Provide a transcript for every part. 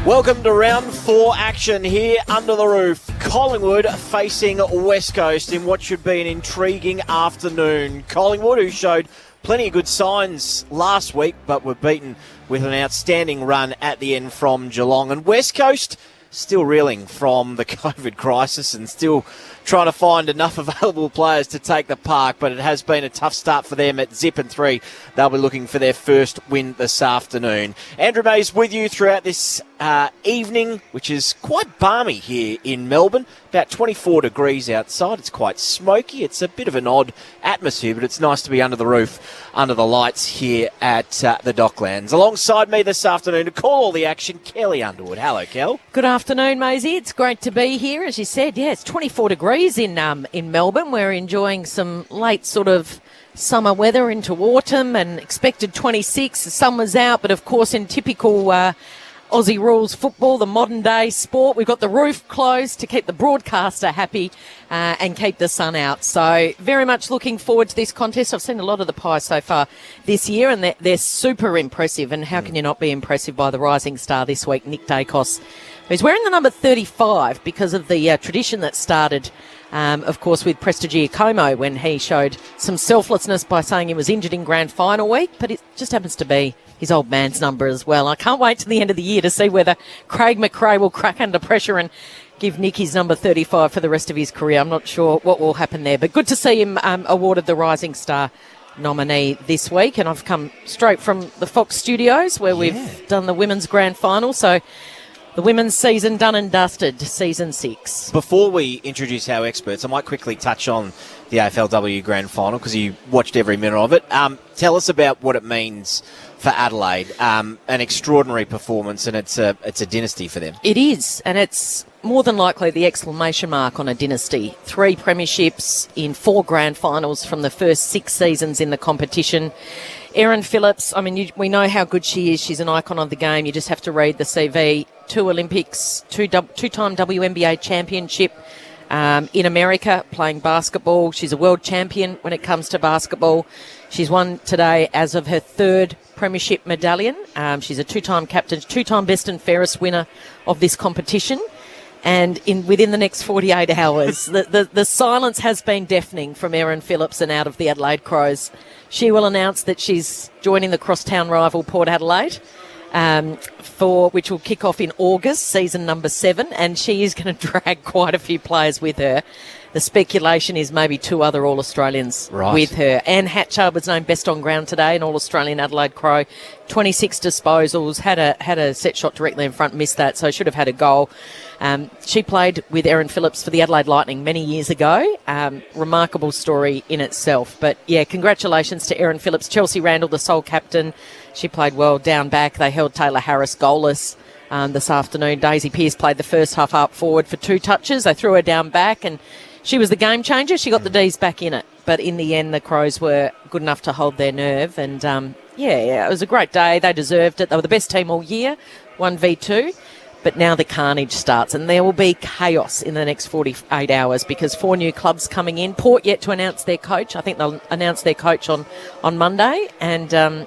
Welcome to round 4 action here under the roof. Collingwood facing West Coast in what should be an intriguing afternoon. Collingwood, who showed plenty of good signs last week, but were beaten with an outstanding run at the end from Geelong. And West Coast still reeling from the COVID crisis and still trying to find enough available players to take the park, but it has been a tough start for them at Zip and 3. They'll be looking for their first win this afternoon. Andrew May's with you throughout this evening, which is quite balmy here in Melbourne. About 24 degrees outside. It's quite smoky. It's a bit of an odd atmosphere, but it's nice to be under the roof, under the lights here at the Docklands. Alongside me this afternoon to call all the action, Kelly Underwood. Hello, Kel. Good afternoon, Maisie. It's great to be here. As you said, yeah, it's 24 degrees in Melbourne. We're enjoying some late sort of summer weather into autumn and expected 26. The sun was out, but of course in typical Aussie rules football, the modern day sport, we've got the roof closed to keep the broadcaster happy and keep the sun out. So very much looking forward to this contest. I've seen a lot of the Pies so far this year and they're super impressive. And how can you not be impressive by the rising star this week, Nick Dacos, who's wearing the number 35 because of the tradition that started, of course, with Prestigiacomo when he showed some selflessness by saying he was injured in grand final week, but it just happens to be his old man's number as well. I can't wait to the end of the year to see whether Craig McRae will crack under pressure and give Nick his number 35 for the rest of his career. I'm not sure what will happen there, but good to see him awarded the Rising Star nominee this week. And I've come straight from the Fox studios where we've done the women's grand final. So the women's season done and dusted, season 6. Before we introduce our experts, I might quickly touch on the AFLW Grand Final because you watched every minute of it. Tell us about what it means for Adelaide. An extraordinary performance, and it's a dynasty for them. It is, and it's more than likely the exclamation mark on a dynasty. 3 premierships in 4 grand finals from the first 6 seasons in the competition. Erin Phillips, I mean, we know how good she is. She's an icon of the game. You just have to read the CV. 2 Olympics, 2-time WNBA championship in America playing basketball. She's a world champion when it comes to basketball. She's won today as of her 3rd premiership medallion. She's a 2-time captain, 2-time best and fairest winner of this competition. And within the next 48 hours, the silence has been deafening from Erin Phillips and out of the Adelaide Crows. She will announce that she's joining the crosstown rival Port Adelaide, which will kick off in August, season number 7, and she is going to drag quite a few players with her. The speculation is maybe 2 other All-Australians with her. Anne Hatchard was named best on ground today, an All-Australian Adelaide Crow. 26 disposals, had a set shot directly in front, missed that, so should have had a goal. She played with Erin Phillips for the Adelaide Lightning many years ago. Remarkable story in itself. But, yeah, congratulations to Erin Phillips. Chelsea Randall, the sole captain. She played well down back. They held Taylor Harris goalless this afternoon. Daisy Pearce played the first half up forward for 2 touches. They threw her down back, and she was the game changer. She got the D's back in it. But in the end, the Crows were good enough to hold their nerve. And, it was a great day. They deserved it. They were the best team all year, 1v2. But now the carnage starts, and there will be chaos in the next 48 hours because 4 new clubs coming in. Port yet to announce their coach. I think they'll announce their coach on Monday. And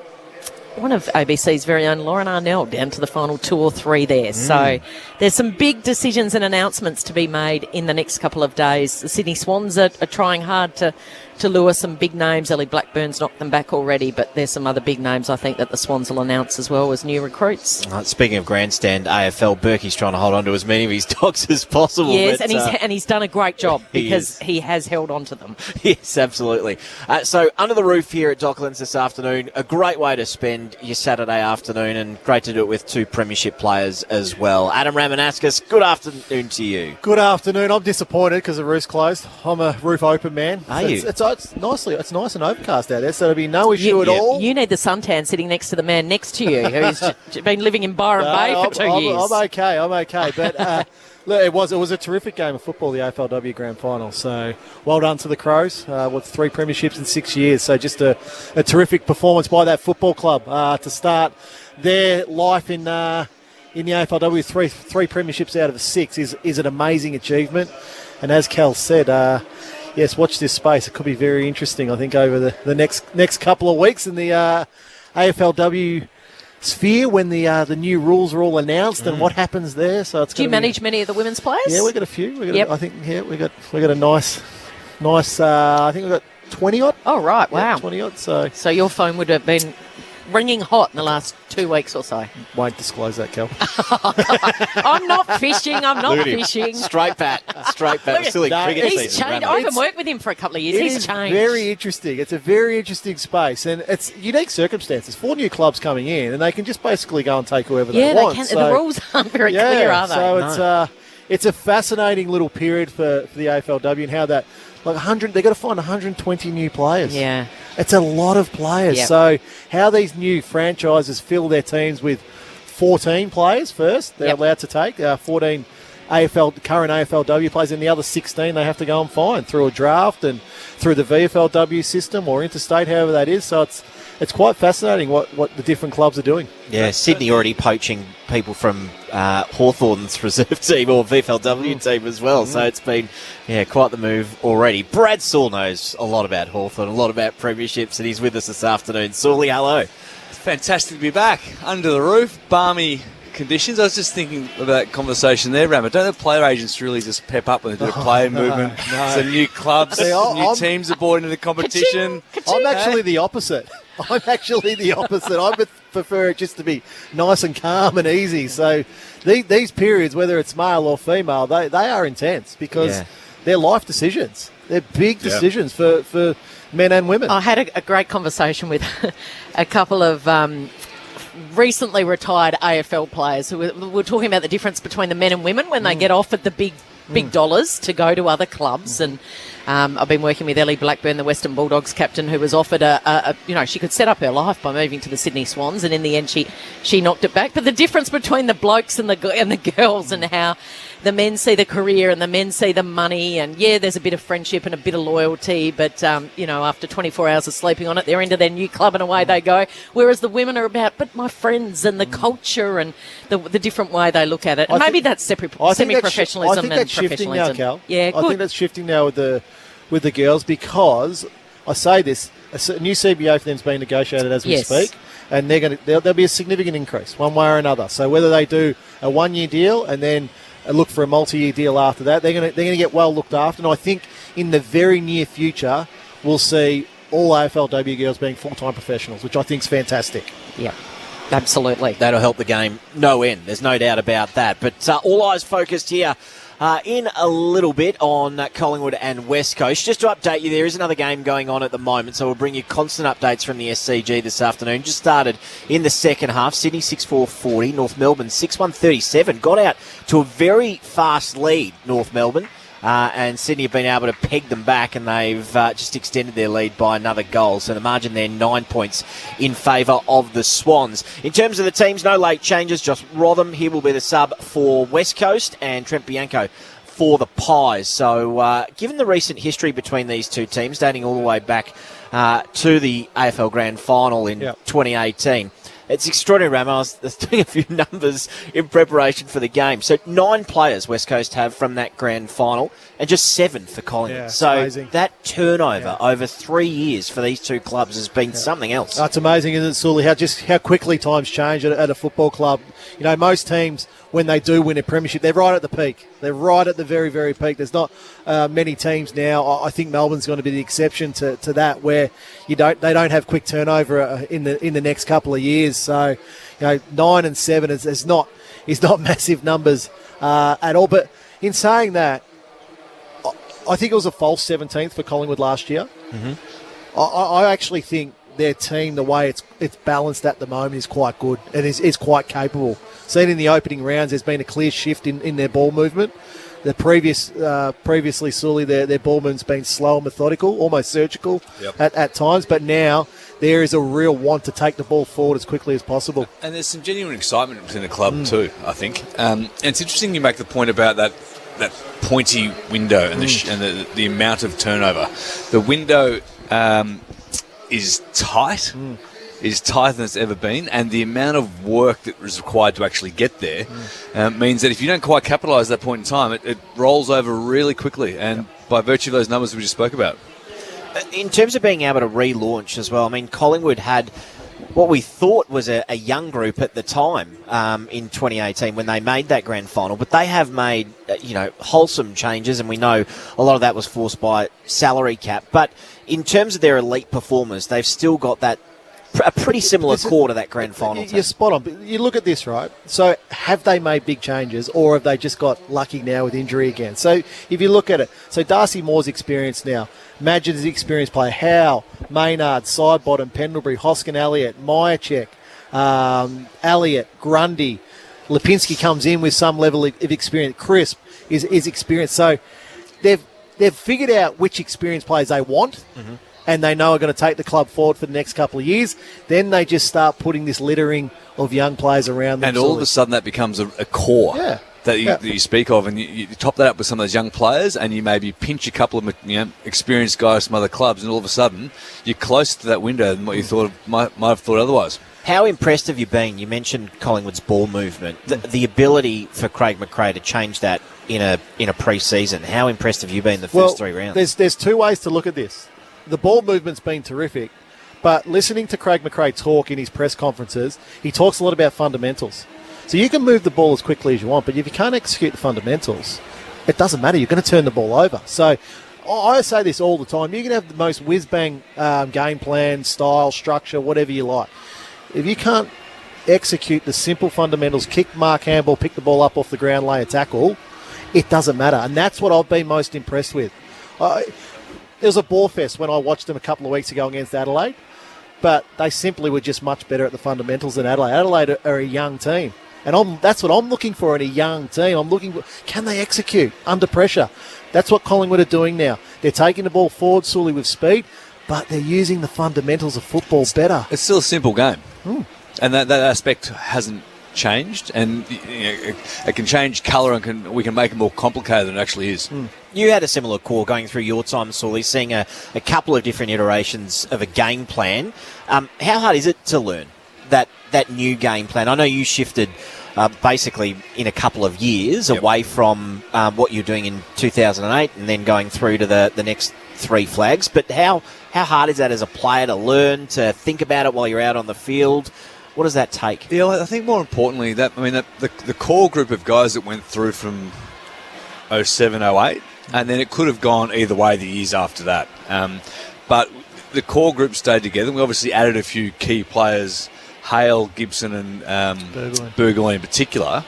one of ABC's very own Lauren Arnell down to the final 2 or 3 there. So there's some big decisions and announcements to be made in the next couple of days. The Sydney Swans are trying hard to lure some big names. Ellie Blackburn's knocked them back already, but there's some other big names I think that the Swans will announce as well as new recruits. Speaking of grandstand AFL, Berkey's trying to hold on to as many of his dogs as possible. Yes, but, and he's done a great job because he has held on to them. Yes, absolutely. So under the roof here at Docklands this afternoon, a great way to spend your Saturday afternoon, and great to do it with 2 premiership players as well. Adam Ramanaskas, good afternoon to you. Good afternoon. I'm disappointed because the roof's closed. I'm a roof open man. Are you? It's nice and overcast out there, so there'll be no issue at all. You need the suntan sitting next to the man next to you who's been living in Byron Bay for 2 years. I'm okay. But look, it was a terrific game of football, the AFLW Grand Final. So well done to the Crows. 3 premierships in 6 years. So just a terrific performance by that football club to start their life in the AFLW. Three premierships out of 6 is an amazing achievement. And as Cal said, yes, watch this space. It could be very interesting, I think, over the next couple of weeks in the AFLW sphere when the new rules are all announced and what happens there. So it's. Do you manage many of the women's players? Yeah, we've got a few. I think we got a nice. I think we've got 20 odd. Oh right, yeah, wow, 20 odd. So your phone would have been ringing hot in the last 2 weeks or so. Won't disclose that, Kel. I'm not fishing. I'm not fishing. Straight bat. Silly cricket He's season. changed. I haven't worked with him for a couple of years. He's changed. Very interesting. It's a very interesting space, and it's unique circumstances. 4 new clubs coming in, and they can just basically go and take whoever they want. They can. The rules aren't very clear, are they? So it's a fascinating little period for the AFLW and how that. Like 100, they've got to find 120 new players. Yeah. It's a lot of players. Yep. So how these new franchises fill their teams with 14 players first, they're allowed to take 14 current AFLW players, and the other 16 they have to go and find through a draft and through the VFLW system or interstate, however that is. So it's quite fascinating what the different clubs are doing. Yeah, Sydney already poaching people from Hawthorn's reserve team or VFLW team as well. So it's been, quite the move already. Brad Saul knows a lot about Hawthorn, a lot about premierships, and he's with us this afternoon. Sawley, hello. It's fantastic to be back. Under the roof, balmy conditions. I was just thinking about that conversation there, Rammer. Don't the player agents really just pep up when they do a player movement? No. So new clubs, new teams aboard into the competition. I'm actually the opposite. I would prefer it just to be nice and calm and easy. So these periods, whether it's male or female, they are intense because they're life decisions. They're big decisions for men and women. I had a great conversation with a couple of recently retired AFL players who were talking about the difference between the men and women when they get offered the big dollars to go to other clubs. And I've been working with Ellie Blackburn, the Western Bulldogs captain, who was offered she could set up her life by moving to the Sydney Swans, and in the end she knocked it back. But the difference between the blokes and the girls, and how the men see the career and the men see the money, and there's a bit of friendship and a bit of loyalty, but after 24 hours of sleeping on it, they're into their new club and away they go. Whereas the women are about, but my friends and the culture and the different way they look at it. And maybe that's semi-professionalism and shifting now, Cal. Yeah, good. I think that's shifting now with the girls, because I say this, a new CBA for them is being negotiated as we speak, and there'll be a significant increase one way or another. So whether they do a 1-year deal and then look for a multi-year deal after that, they're going to get well looked after. And I think in the very near future we'll see all AFLW girls being full-time professionals, which I think is fantastic. Yeah. Absolutely. That'll help the game no end. There's no doubt about that. But all eyes focused here in a little bit on Collingwood and West Coast. Just to update you, there is another game going on at the moment, so we'll bring you constant updates from the SCG this afternoon. Just started in the second half. Sydney 6-4-40, North Melbourne 6-1-37. Got out to a very fast lead, North Melbourne. And Sydney have been able to peg them back, and they've just extended their lead by another goal. So the margin there, 9 points in favour of the Swans. In terms of the teams, no late changes. Josh Rotham here will be the sub for West Coast, and Trent Bianco for the Pies. So given the recent history between these two teams, dating all the way back to the AFL Grand Final in 2018, it's extraordinary, Ram. I was doing a few numbers in preparation for the game. So 9 players West Coast have from that grand final, and just 7 for Collingwood. Yeah, so amazing. That turnover over 3 years for these two clubs has been something else. That's amazing, isn't it, Sully? How quickly times change at a football club. Most teams, when they do win a premiership, they're right at the peak. They're right at the very, very peak. There's not many teams now. I think Melbourne's going to be the exception to that, where they don't have quick turnover in the next couple of years. So 9 and 7 is not massive numbers at all. But in saying that, I think it was a false 17th for Collingwood last year. Mm-hmm. I actually think their team, the way it's balanced at the moment, is quite good and is quite capable. Seen in the opening rounds, there's been a clear shift in their ball movement. The previously, Sully, their ball movement's been slow and methodical, almost surgical at times, but now there is a real want to take the ball forward as quickly as possible. And there's some genuine excitement within the club too, I think. And it's interesting you make the point about that pointy window and the amount of turnover. The window is tight. Is tighter than it's ever been, and the amount of work that is required to actually get there means that if you don't quite capitalise that point in time, it rolls over really quickly, and by virtue of those numbers we just spoke about. In terms of being able to relaunch as well, I mean, Collingwood had what we thought was a young group at the time in 2018 when they made that grand final, but they have made wholesome changes, and we know a lot of that was forced by salary cap. But in terms of their elite performers, they've still got that a pretty similar core to that grand final team. You're spot on. But you look at this, right? So have they made big changes, or have they just got lucky now with injury again? So if you look at it, so Darcy Moore's experienced now. Madgen is an experienced player. Howe, Maynard, Sidebottom, Pendlebury, Hoskin, Elliott, Myercheck, Elliott, Grundy. Lipinski comes in with some level of experience. Crisp is experienced. So they've figured out which experienced players they want. Mm-hmm. And they know are going to take the club forward for the next couple of years. Then they just start putting this littering of young players around them. And all of a sudden that becomes a core that you speak of, and you top that up with some of those young players, and you maybe pinch a couple of experienced guys from other clubs, and all of a sudden you're closer to that window than what you might have thought otherwise. How impressed have you been? You mentioned Collingwood's ball movement. The ability for Craig McRae to change that in a pre-season. How impressed have you been the first 3 rounds? There's two ways to look at this. The ball movement's been terrific, but listening to Craig McRae talk in his press conferences, he talks a lot about fundamentals. So you can move the ball as quickly as you want, but if you can't execute the fundamentals, it doesn't matter. You're going to turn the ball over. So I say this all the time. You can have the most whiz-bang game plan, style, structure, whatever you like. If you can't execute the simple fundamentals, kick, mark, handball, pick the ball up off the ground, lay a tackle, it doesn't matter. And that's what I've been most impressed with. There was a ball fest when I watched them a couple of weeks ago against Adelaide, but they simply were just much better at the fundamentals than Adelaide. Adelaide are a young team, and that's what I'm looking for in a young team. I'm looking for, can they execute under pressure? That's what Collingwood are doing now. They're taking the ball forward solely with speed, but they're using the fundamentals of football better. It's still a simple game, and that aspect hasn't changed, and it can change colour, and we can make it more complicated than it actually is. You had a similar core going through your time, Sully, seeing a couple of different iterations of a game plan. How hard is it to learn that new game plan? I know you shifted basically in a couple of years away from what you're doing in 2008 and then going through to the next 3 flags. But how hard is that as a player to learn, to think about it while you're out on the field? What does that take? Yeah, I think more importantly, the core group of guys that went through from 07, 08, and then it could have gone either way the years after that. But the core group stayed together. We obviously added a few key players, Hale, Gibson and Burgoyne in particular.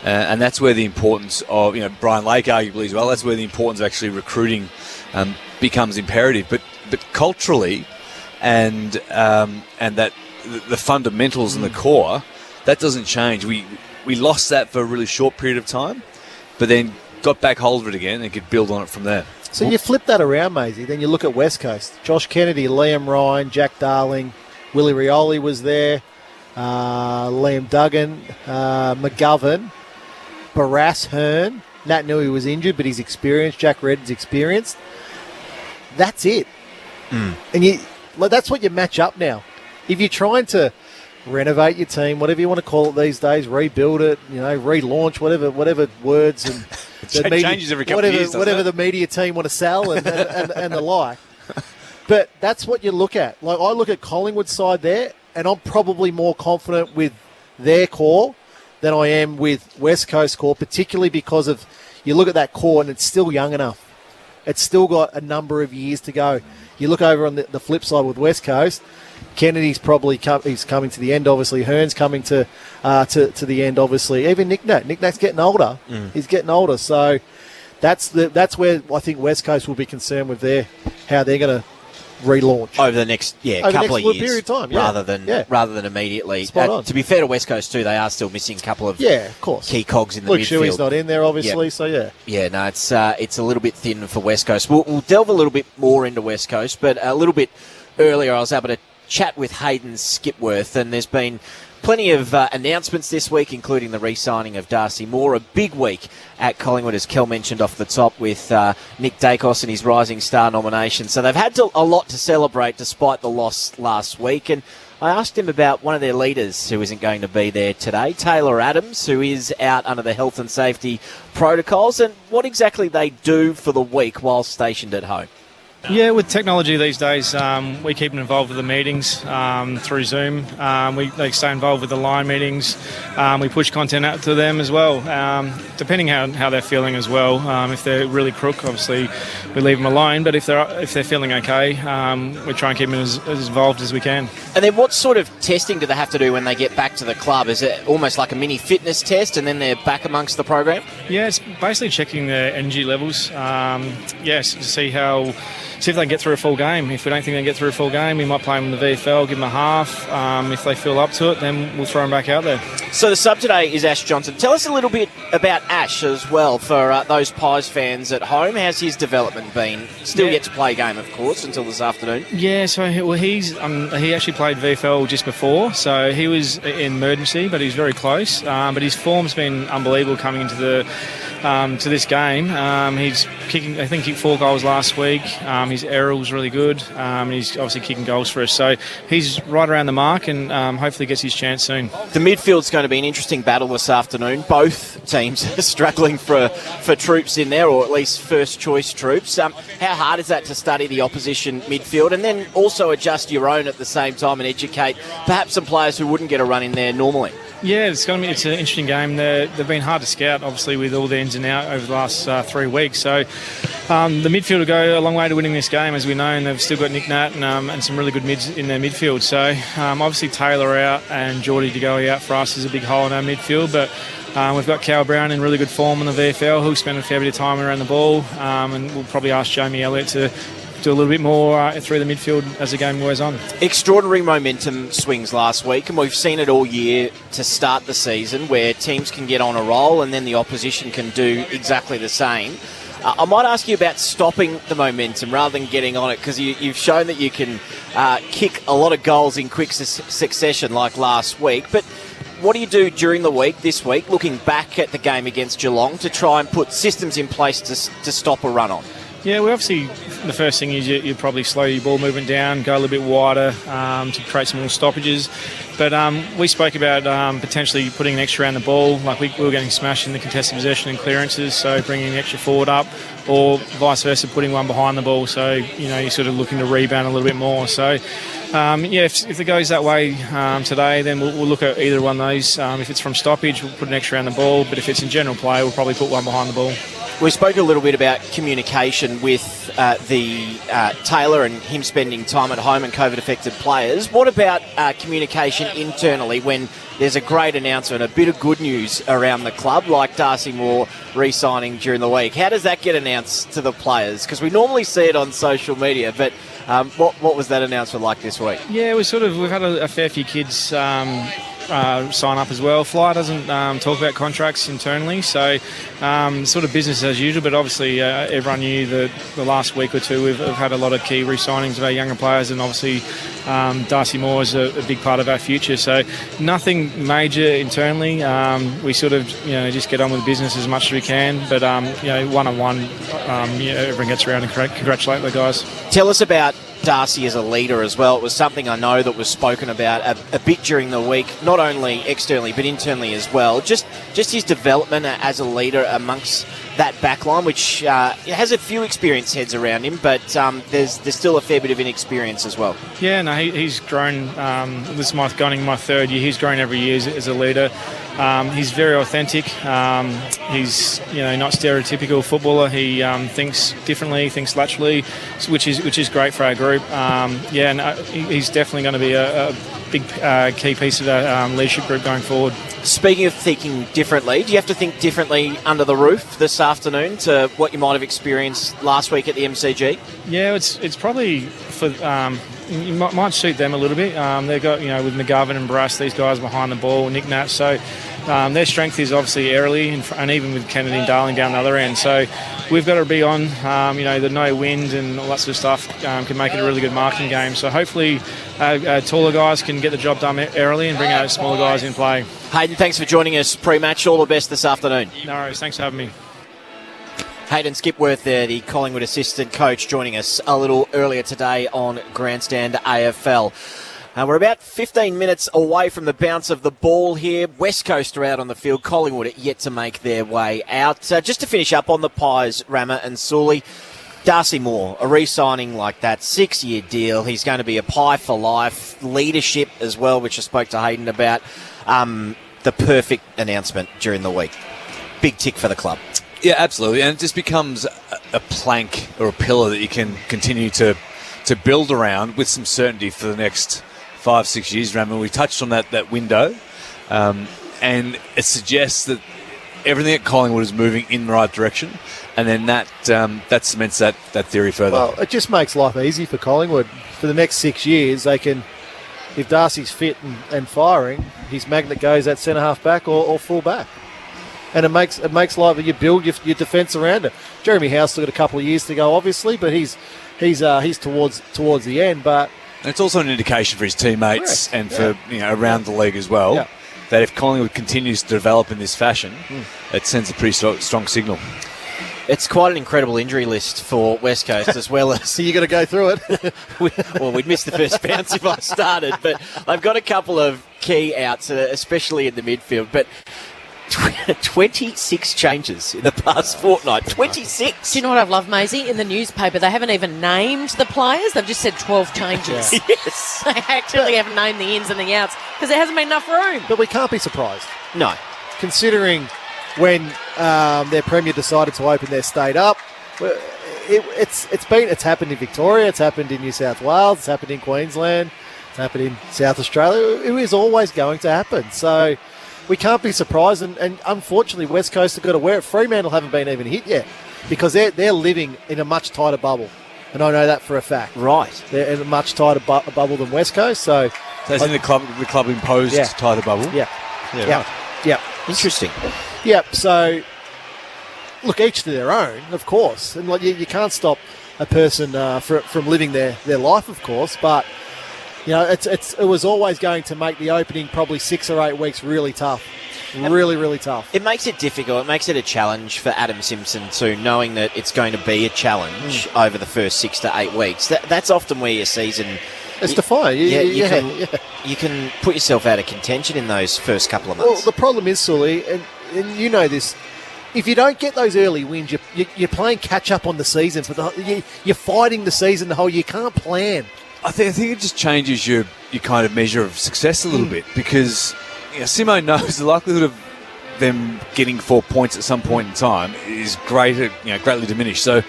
And that's where the importance of, Brian Lake arguably as well, that's where the importance of actually recruiting becomes imperative. But culturally and that the fundamentals and the core, that doesn't change. We lost that for a really short period of time, but then got back hold of it again and could build on it from there. So you flip that around, Maisie, then you look at West Coast. Josh Kennedy, Liam Ryan, Jack Darling, Willie Rioli was there, Liam Duggan, McGovern, Barras, Hearn. Nat Nui was injured, but he's experienced. Jack Redden's experienced. That's it. And that's what you match up now. If you're trying to renovate your team, whatever you want to call it these days, rebuild it, relaunch, whatever words and changes every couple of years, whatever the media team want to sell and the like. But that's what you look at. Like I look at Collingwood's side there, and I'm probably more confident with their core than I am with West Coast core, particularly because of you look at that core and it's still young enough. It's still got a number of years to go. You look over on the flip side with West Coast. Kennedy's probably he's coming to the end, obviously. Hearn's coming to the end, obviously. Even Nick Nat's getting older. He's getting older. So that's where I think West Coast will be concerned with how they're going to relaunch over the next couple of years, period of time, rather than immediately. To be fair to West Coast too, they are still missing a couple of of course key cogs in the Luke midfield. Shuey's not in there, obviously. So no, it's a little bit thin for West Coast. We'll delve a little bit more into West Coast, but a little bit earlier, I was able to chat with Hayden Skipworth, and there's been plenty of announcements this week, including the re-signing of Darcy Moore. A big week at Collingwood, as Kel mentioned off the top, with Nick Dacos and his Rising Star nomination. So they've had a lot to celebrate despite the loss last week. And I asked him about one of their leaders who isn't going to be there today, Taylor Adams, who is out under the health and safety protocols, and what exactly they do for the week while stationed at home. Yeah, with technology these days, we keep them involved with the meetings through Zoom. They stay involved with the line meetings. We push content out to them as well, depending how they're feeling as well. If they're really crook, obviously we leave them alone. But if they're feeling okay, we try and keep them as involved as we can. And then what sort of testing do they have to do when they get back to the club? Is it almost like a mini fitness test and then they're back amongst the program? Yeah, it's basically checking their energy levels. Yes, to see if they can get through a full game. If we don't think they can get through a full game, we might play them in the VFL, give them a half. If they feel up to it, then we'll throw them back out there. So the sub today is Ash Johnson. Tell us a little bit about Ash as well for those Pies fans at home. How's his development been? Still yet to play a game, of course, until this afternoon. Yeah, so he actually played VFL just before, so he was in emergency, but he's very close. But his form's been unbelievable coming into to this game. He's kicking, I think, kicked 4 goals last week. His aerial was really good. He's obviously kicking goals for us. So he's right around the mark and hopefully gets his chance soon. The midfield's going to be an interesting battle this afternoon. Both teams are struggling for troops in there, or at least first-choice troops. How hard is that to study the opposition midfield and then also adjust your own at the same time and educate perhaps some players who wouldn't get a run in there normally? Yeah, it's an interesting game. They've been hard to scout, obviously, with all the ins and outs over the last 3 weeks. So the midfield will go a long way to winning this game, as we know, and they've still got Nick Nat and some really good mids in their midfield. So obviously Taylor out and Geordie to go out for us is a big hole in our midfield, but we've got Cal Brown in really good form in the VFL, who'll spend a fair bit of time around the ball, and we'll probably ask Jamie Elliott to do a little bit more through the midfield as the game wears on. Extraordinary momentum swings last week, and we've seen it all year to start the season, where teams can get on a roll and then the opposition can do exactly the same. I might ask you about stopping the momentum rather than getting on it, because you've shown that you can kick a lot of goals in quick succession like last week. But what do you do during the week, this week, looking back at the game against Geelong, to try and put systems in place to stop a run on? Yeah, well, obviously, the first thing is you probably slow your ball movement down, go a little bit wider to create some more stoppages. But we spoke about potentially putting an extra around the ball. Like we were getting smashed in the contested possession and clearances, so bringing an extra forward up, or vice versa, putting one behind the ball. So, you're sort of looking to rebound a little bit more. So, if it goes that way today, then we'll look at either one of those. If it's from stoppage, we'll put an extra around the ball. But if it's in general play, we'll probably put one behind the ball. We spoke a little bit about communication with Taylor and him spending time at home and COVID-affected players. What about communication internally when there's a great announcement, a bit of good news around the club, like Darcy Moore re-signing during the week? How does that get announced to the players? Because we normally see it on social media, but what was that announcement like this week? Yeah, we've had a fair few kids sign up as well. Fly doesn't talk about contracts internally, so sort of business as usual, but obviously everyone knew that the last week or two we've had a lot of key re-signings of our younger players, and obviously Darcy Moore is a big part of our future, so nothing major internally. We sort of just get on with business as much as we can, but one-on-one everyone gets around and congratulate the guys. Tell us about Darcy as a leader as well. It was something I know that was spoken about a bit during the week, not only externally but internally as well. Just his development as a leader amongst that backline, which has a few experienced heads around him, but there's still a fair bit of inexperience as well. Yeah, no, he's grown. This is going my third year. He's grown every year as a leader. He's very authentic. He's not stereotypical footballer. He thinks differently, thinks laterally, which is great for our group. He's definitely going to be a big key piece of our leadership group going forward. Speaking of thinking differently, do you have to think differently under the roof this afternoon to what you might have experienced last week at the MCG? Yeah, it's probably for you might suit them a little bit. They've got with McGovern and Brass, these guys behind the ball, Nick Nat, so their strength is obviously aerially, and even with Kennedy and Darling down the other end. So we've got to be on. The no wind and all that sort of stuff can make it a really good marking game. So hopefully taller guys can get the job done airily and bring out smaller guys in play. Hayden, thanks for joining us pre-match. All the best this afternoon. No worries. Thanks for having me. Hayden Skipworth there, the Collingwood assistant coach, joining us a little earlier today on Grandstand AFL. We're about 15 minutes away from the bounce of the ball here. West Coast are out on the field. Collingwood yet to make their way out. Just to finish up on the Pies, Rama and Sully, Darcy Moore, a re-signing like that, 6-year deal. He's going to be a pie for life. Leadership as well, which I spoke to Hayden about. The perfect announcement during the week. Big tick for the club. Yeah, absolutely. And it just becomes a plank or a pillar that you can continue to build around with some certainty for the next 5-6 years. Raman, we touched on that window, and it suggests that everything at Collingwood is moving in the right direction, and then that cements that theory further. Well, it just makes life easy for Collingwood. For the next 6 years, they can, if Darcy's fit and firing, his magnet goes at centre-half back or full back. And it makes life, you build your defence around it. Jeremy Howe's still got a couple of years to go, obviously, but he's towards the end. But and it's also an indication for his teammates correct. and for around the league as well, that if Collingwood continues to develop in this fashion, it sends a pretty strong signal. It's quite an incredible injury list for West Coast, as well as... So you got to go through it. We'd miss the first bounce if I started, but I've got a couple of key outs, especially in the midfield. But 26 changes in the past fortnight. 26! Do you know what I've loved, Maisie? In the newspaper, they haven't even named the players. They've just said 12 changes. Yeah. Yes. They actually haven't named the ins and the outs because there hasn't been enough room. But we can't be surprised. No. Considering when their Premier decided to open their state up, it's happened in Victoria, it's happened in New South Wales, it's happened in Queensland, it's happened in South Australia. It is always going to happen. So we can't be surprised, and unfortunately West Coast have got to wear it. Fremantle haven't been even hit yet because they're living in a much tighter bubble, and I know that for a fact. Right. They're in a much tighter bubble than West Coast. So it's in the club imposed tighter bubble. Yeah. Interesting. Yep. So, look, each to their own, of course, and like you can't stop a person from living their life, of course. But it was always going to make the opening probably 6 or 8 weeks really tough, really tough. It makes it difficult. It makes it a challenge for Adam Simpson too, knowing that it's going to be a challenge over the first 6 to 8 weeks. That's often where your season. It's defined. You can put yourself out of contention in those first couple of months. Well, the problem is, Sully, and you know this, if you don't get those early wins, you're playing catch-up on the season. You're fighting the season the whole year. You can't plan. I think it just changes your kind of measure of success a little bit because Simo knows the likelihood of them getting 4 points at some point in time is greatly diminished. So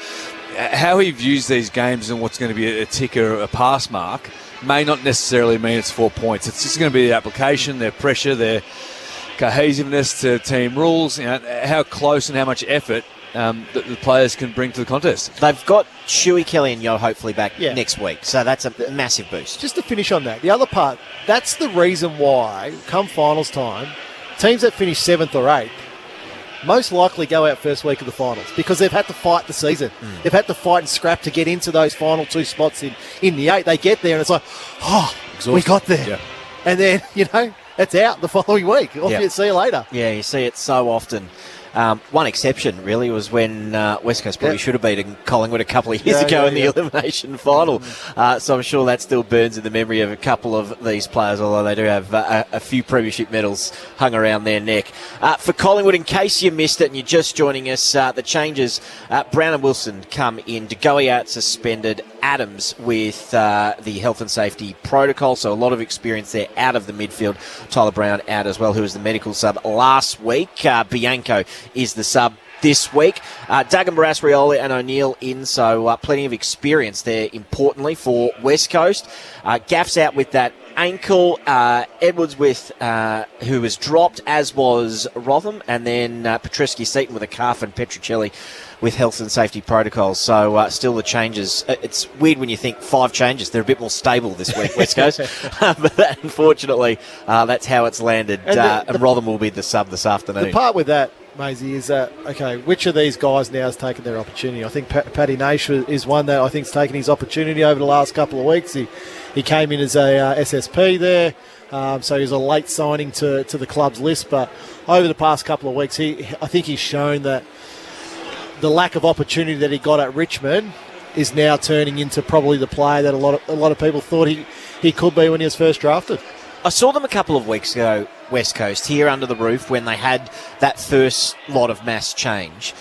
how he views these games and what's going to be a tick or a pass mark may not necessarily mean it's 4 points. It's just going to be the application, their pressure, their cohesiveness to team rules, how close and how much effort that the players can bring to the contest. They've got Shuey, Kelly and Yo hopefully back next week, so that's a massive boost. Just to finish on that, the other part, that's the reason why, come finals time, teams that finish 7th or 8th most likely go out first week of the finals because they've had to fight the season. They've had to fight and scrap to get into those final 2 spots in the 8. They get there and it's like, exhausted. We got there. Yeah. And then, it's out the following week. See you later. Yeah, you see it so often. One exception, really, was when West Coast probably should have beaten Collingwood a couple of years ago in the elimination final. So I'm sure that still burns in the memory of a couple of these players, although they do have a few premiership medals hung around their neck. For Collingwood, in case you missed it and you're just joining us, the changes, Brown and Wilson come in. De Goey out suspended. Adams with the health and safety protocol, so a lot of experience there out of the midfield. Tyler Brown out as well, who was the medical sub last week. Bianco is the sub this week. Duggan, Barras, Rioli and O'Neill in, so plenty of experience there, importantly, for West Coast. Gaff's out with that ankle. Edwards with who was dropped, as was Rotham, and then Petrescu-Seaton with a calf, and Petruccelli with health and safety protocols. So still the changes. It's weird when you think 5 changes. They're a bit more stable this week, West Coast. But unfortunately, that's how it's landed. And Rotham will be the sub this afternoon. The part with that, Maisie, is that, which of these guys now has taken their opportunity? I think Paddy Nash is one that I think has taken his opportunity over the last couple of weeks. He came in as a SSP there, so he was a late signing to the club's list. But over the past couple of weeks, I think he's shown that the lack of opportunity that he got at Richmond is now turning into probably the player that a lot of people thought he could be when he was first drafted. I saw them a couple of weeks ago, West Coast, here under the roof when they had that first lot of mass change.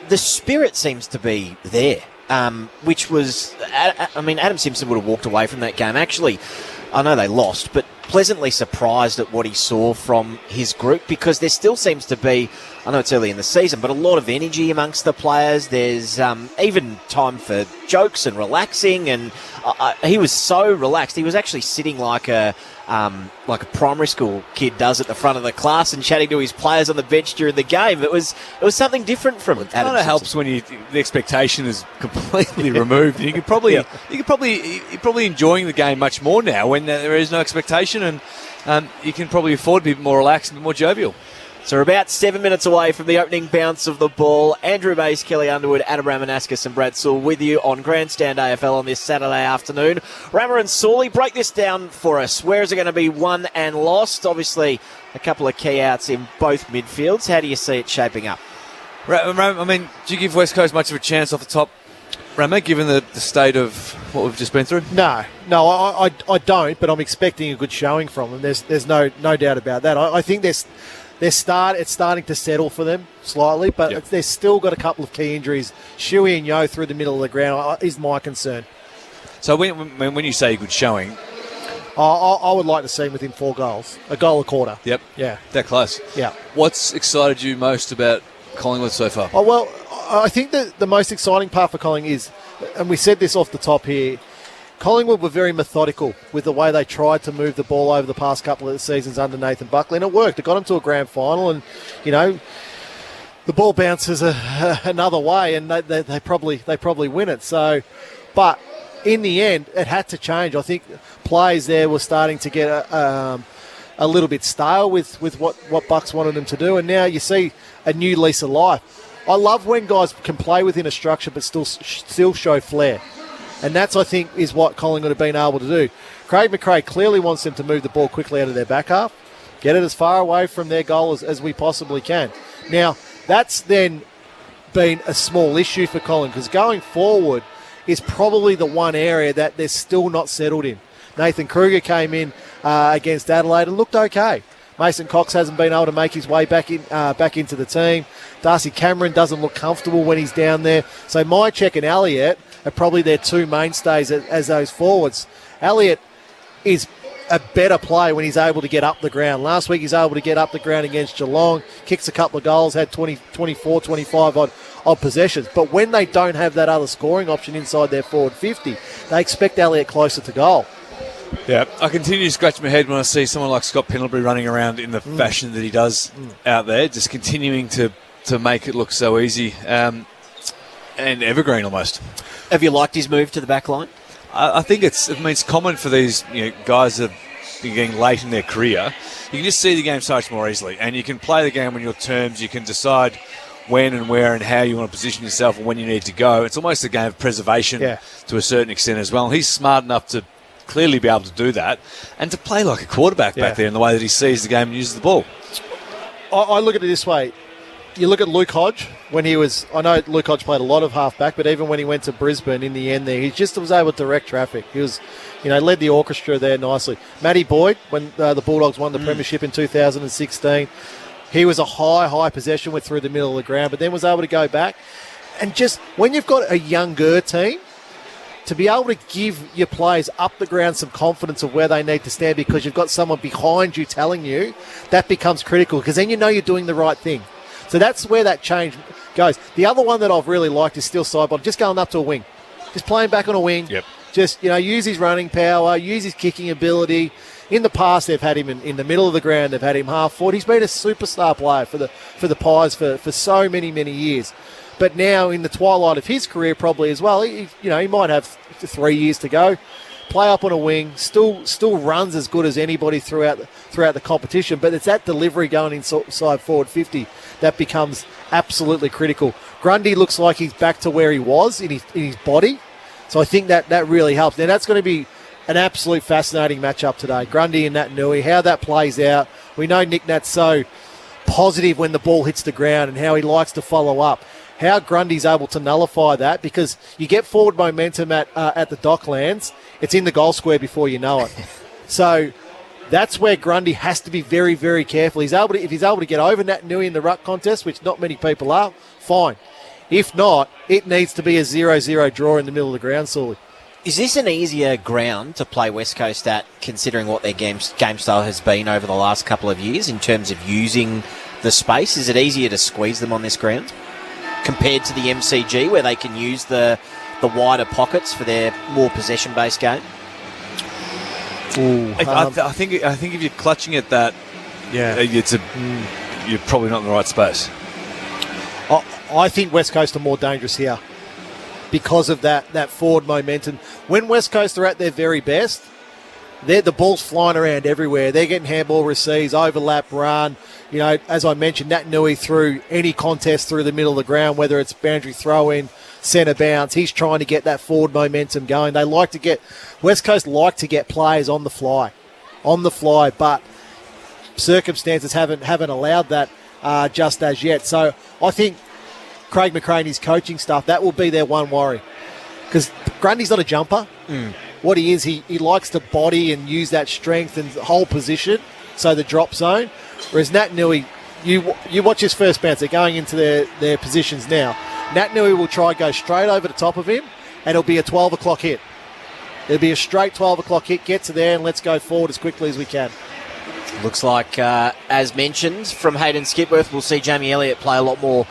The spirit seems to be there. which was, I mean, Adam Simpson would have walked away from that game. Actually, I know they lost, but pleasantly surprised at what he saw from his group, because there still seems to be, I know it's early in the season, but a lot of energy amongst the players. There's even time for jokes and relaxing, and he was so relaxed. He was actually sitting like a primary school kid does at the front of the class and chatting to his players on the bench during the game. It was something different from Adam Kind of helps when the expectation is completely removed. You could probably you're probably enjoying the game much more now when there is no expectation, and you can probably afford to be more relaxed and more jovial. So we're about 7 minutes away from the opening bounce of the ball. Andrew Mays, Kelly Underwood, Adam Ramanaskas and Brad Sewell with you on Grandstand AFL on this Saturday afternoon. Rammer and Sawley, break this down for us. Where is it going to be won and lost? Obviously, a couple of key outs in both midfields. How do you see it shaping up? I mean, do you give West Coast much of a chance off the top, Rammer, given the state of what we've just been through? No, I don't, but I'm expecting a good showing from them. There's no doubt about that. I think it's starting to settle for them slightly, but they've still got a couple of key injuries. Shuey and Yo through the middle of the ground is my concern. So when you say good showing, I would like to see him within 4 goals, a goal a quarter. Yep. Yeah. That close. Yeah. What's excited you most about Collingwood so far? Oh, well, I think that the most exciting part for Collingwood is, and we said this off the top here, Collingwood were very methodical with the way they tried to move the ball over the past couple of seasons under Nathan Buckley, and it worked. It got them to a grand final, and, you know, the ball bounces another way, and they probably win it. So, but in the end, it had to change. I think plays there were starting to get a little bit stale with what Bucks wanted them to do, and now you see a new lease of life. I love when guys can play within a structure but still show flair. And that's, I think, is what Collingwood have been able to do. Craig McRae clearly wants them to move the ball quickly out of their back half, get it as far away from their goal as we possibly can. Now, that's then been a small issue for Collingwood, because going forward is probably the one area that they're still not settled in. Nathan Kruger came in against Adelaide and looked okay. Mason Cox hasn't been able to make his way back into the team. Darcy Cameron doesn't look comfortable when he's down there. So Mychek and Elliott are probably their two mainstays as those forwards. Elliott is a better player when he's able to get up the ground. Last week he's able to get up the ground against Geelong, kicks a couple of goals, had 24, 25 odd possessions. But when they don't have that other scoring option inside their forward 50, they expect Elliott closer to goal. Yeah, I continue to scratch my head when I see someone like Scott Pendlebury running around in the fashion that he does out there, just continuing to make it look so easy and evergreen almost. Have you liked his move to the back line? I think it's common for these guys that are getting late in their career. You can just see the game so much more easily, and you can play the game on your terms. You can decide when and where and how you want to position yourself and when you need to go. It's almost a game of preservation to a certain extent as well. He's smart enough to clearly be able to do that and to play like a quarterback back there in the way that he sees the game and uses the ball. I look at it this way. You look at Luke Hodge when he was... I know Luke Hodge played a lot of halfback, but even when he went to Brisbane in the end there, he just was able to direct traffic. He was, led the orchestra there nicely. Matty Boyd, when the Bulldogs won the premiership in 2016, he was a high possession, went through the middle of the ground, but then was able to go back. And just when you've got a younger team, to be able to give your players up the ground some confidence of where they need to stand because you've got someone behind you telling you, that becomes critical because then you know you're doing the right thing. So that's where that change goes. The other one that I've really liked is still sideball, just going up to a wing. Just playing back on a wing. Yep. Just, use his running power, use his kicking ability. In the past, they've had him in the middle of the ground. They've had him half forward. He's been a superstar player for the Pies for so many, many years. But now in the twilight of his career probably as well, he might have 3 years to go. Play up on a wing, still runs as good as anybody throughout the competition, but it's that delivery going inside forward 50 that becomes absolutely critical. Grundy looks like he's back to where he was in his body, so I think that really helps. Now that's going to be an absolute fascinating matchup today. Grundy and Nat Nui, how that plays out. We know Nick Nat's so positive when the ball hits the ground and how he likes to follow up. How Grundy's able to nullify that, because you get forward momentum at the Docklands, it's in the goal square before you know it. So that's where Grundy has to be very, very careful. If he's able to get over Nat Nui in the ruck contest, which not many people are, fine. If not, it needs to be a 0-0 draw in the middle of the ground, Sully. Is this an easier ground to play West Coast at, considering what their game style has been over the last couple of years in terms of using the space? Is it easier to squeeze them on this ground compared to the MCG, where they can use the wider pockets for their more possession-based game? I think if you're clutching at that, you're probably not in the right space. I think West Coast are more dangerous here because of that forward momentum. When West Coast are at their very best, the ball's flying around everywhere. They're getting handball receives, overlap, run. You know, as I mentioned, Nat Nui through any contest through the middle of the ground, whether it's boundary throw-in, centre bounce, he's trying to get that forward momentum going. West Coast like to get players on the fly, but circumstances haven't allowed that just as yet. So I think Craig McRae and his coaching staff, that will be their one worry. Because Grundy's not a jumper. What he is, he likes to body and use that strength and hold position, so the drop zone. Whereas Nat Nui, you watch his first bounce, they're going into their positions now. Nat Nui will try and go straight over the top of him, and it'll be a 12 o'clock hit. It'll be a straight 12 o'clock hit, get to there, and let's go forward as quickly as we can. Looks like, as mentioned, from Hayden Skipworth, we'll see Jamie Elliott play a lot more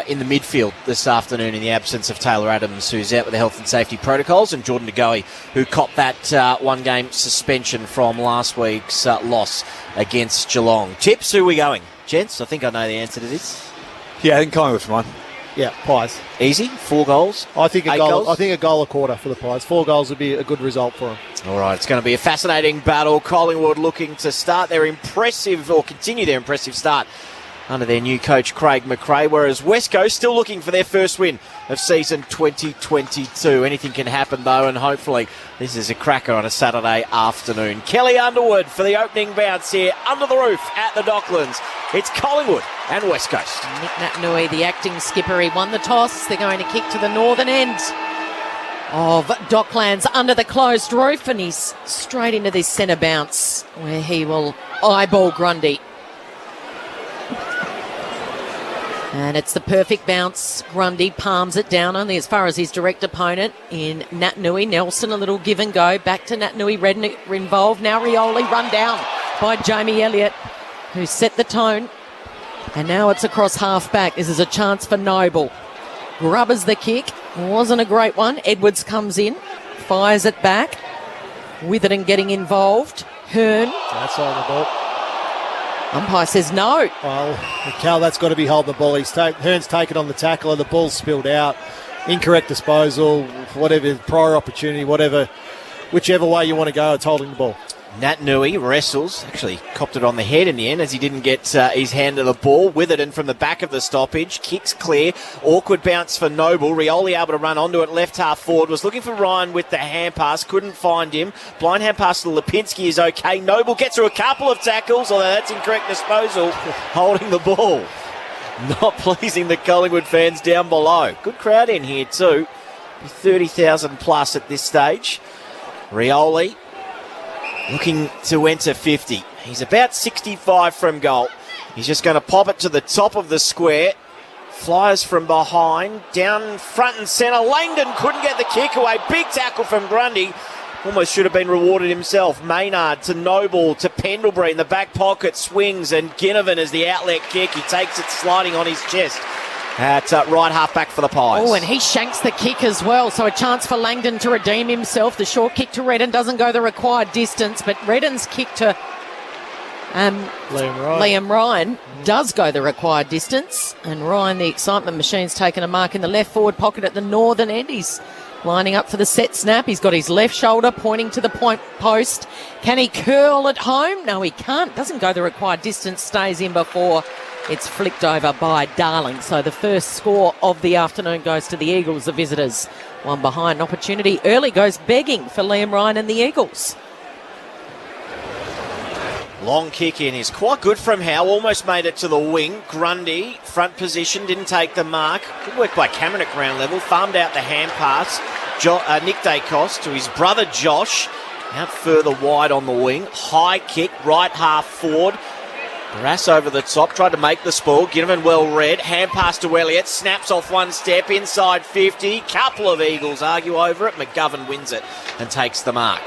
in the midfield this afternoon in the absence of Taylor Adams, who's out with the health and safety protocols, and Jordan De who copped that one-game suspension from last week's loss against Geelong. Tips, who are we going? Gents, I think I know the answer to this. Yeah, I think Collingwood's mine. Yeah, Pies. Easy? 4 goals? I think a goal. Goals? I think a goal a quarter for the Pies. 4 goals would be a good result for them. All right, it's going to be a fascinating battle. Collingwood looking to continue their impressive start under their new coach, Craig McRae, whereas West Coast still looking for their first win of season 2022. Anything can happen, though, and hopefully this is a cracker on a Saturday afternoon. Kelly Underwood for the opening bounce here under the roof at the Docklands. It's Collingwood and West Coast. Nick Natanui, the acting skipper, he won the toss. They're going to kick to the northern end of Docklands under the closed roof, and he's straight into this centre bounce where he will eyeball Grundy. And it's the perfect bounce. Grundy palms it down only as far as his direct opponent in Natanui. Nelson, a little give and go. Back to Natanui. Redden involved. Now Rioli run down by Jamie Elliott, who set the tone. And now it's across half back. This is a chance for Noble. Grubbers the kick. Wasn't a great one. Edwards comes in. Fires it back. Witherden getting involved. Hearn. That's on the ball. Umpire says no. Well, Cal, that's got to be holding the ball. Hearn's taken on the tackle and the ball's spilled out. Incorrect disposal, whatever, prior opportunity, whichever way you want to go, it's holding the ball. Natanui wrestles, actually copped it on the head in the end as he didn't get his hand to the ball. Witherden from the back of the stoppage, kicks clear, awkward bounce for Noble. Rioli able to run onto it, left half forward, was looking for Ryan with the hand pass, couldn't find him. Blind hand pass to Lipinski is okay. Noble gets through a couple of tackles, although that's incorrect disposal, holding the ball. Not pleasing the Collingwood fans down below. Good crowd in here too, 30,000 plus at this stage. Rioli looking to enter 50. He's about 65 from goal. He's just going to pop it to the top of the square. Flyers from behind. Down front and centre. Langdon couldn't get the kick away. Big tackle from Grundy. Almost should have been rewarded himself. Maynard to Noble to Pendlebury in the back pocket. Swings and Ginnivan as the outlet kick. He takes it sliding on his chest. At right half back for the Pies. Oh, and he shanks the kick as well. So a chance for Langdon to redeem himself. The short kick to Redden doesn't go the required distance, but Redden's kick to Liam Ryan does go the required distance. And Ryan, the excitement machine's taken a mark in the left forward pocket at the northern end. He's lining up for the set snap. He's got his left shoulder pointing to the point post. Can he curl at home? No, he can't. Doesn't go the required distance. Stays in before it's flicked over by Darling. So the first score of the afternoon goes to the Eagles, the visitors. One behind. Opportunity early goes begging for Liam Ryan and the Eagles. Long kick in is quite good from Howe. Almost made it to the wing. Grundy, front position, didn't take the mark. Good work by Cameron at ground level. Farmed out the hand pass. Nick Dacos to his brother Josh. Out further wide on the wing. High kick, right half forward. Barras over the top, tried to make the spoil. Ginnivan well read. Hand pass to Elliott. Snaps off one step inside 50. Couple of Eagles argue over it. McGovern wins it and takes the mark.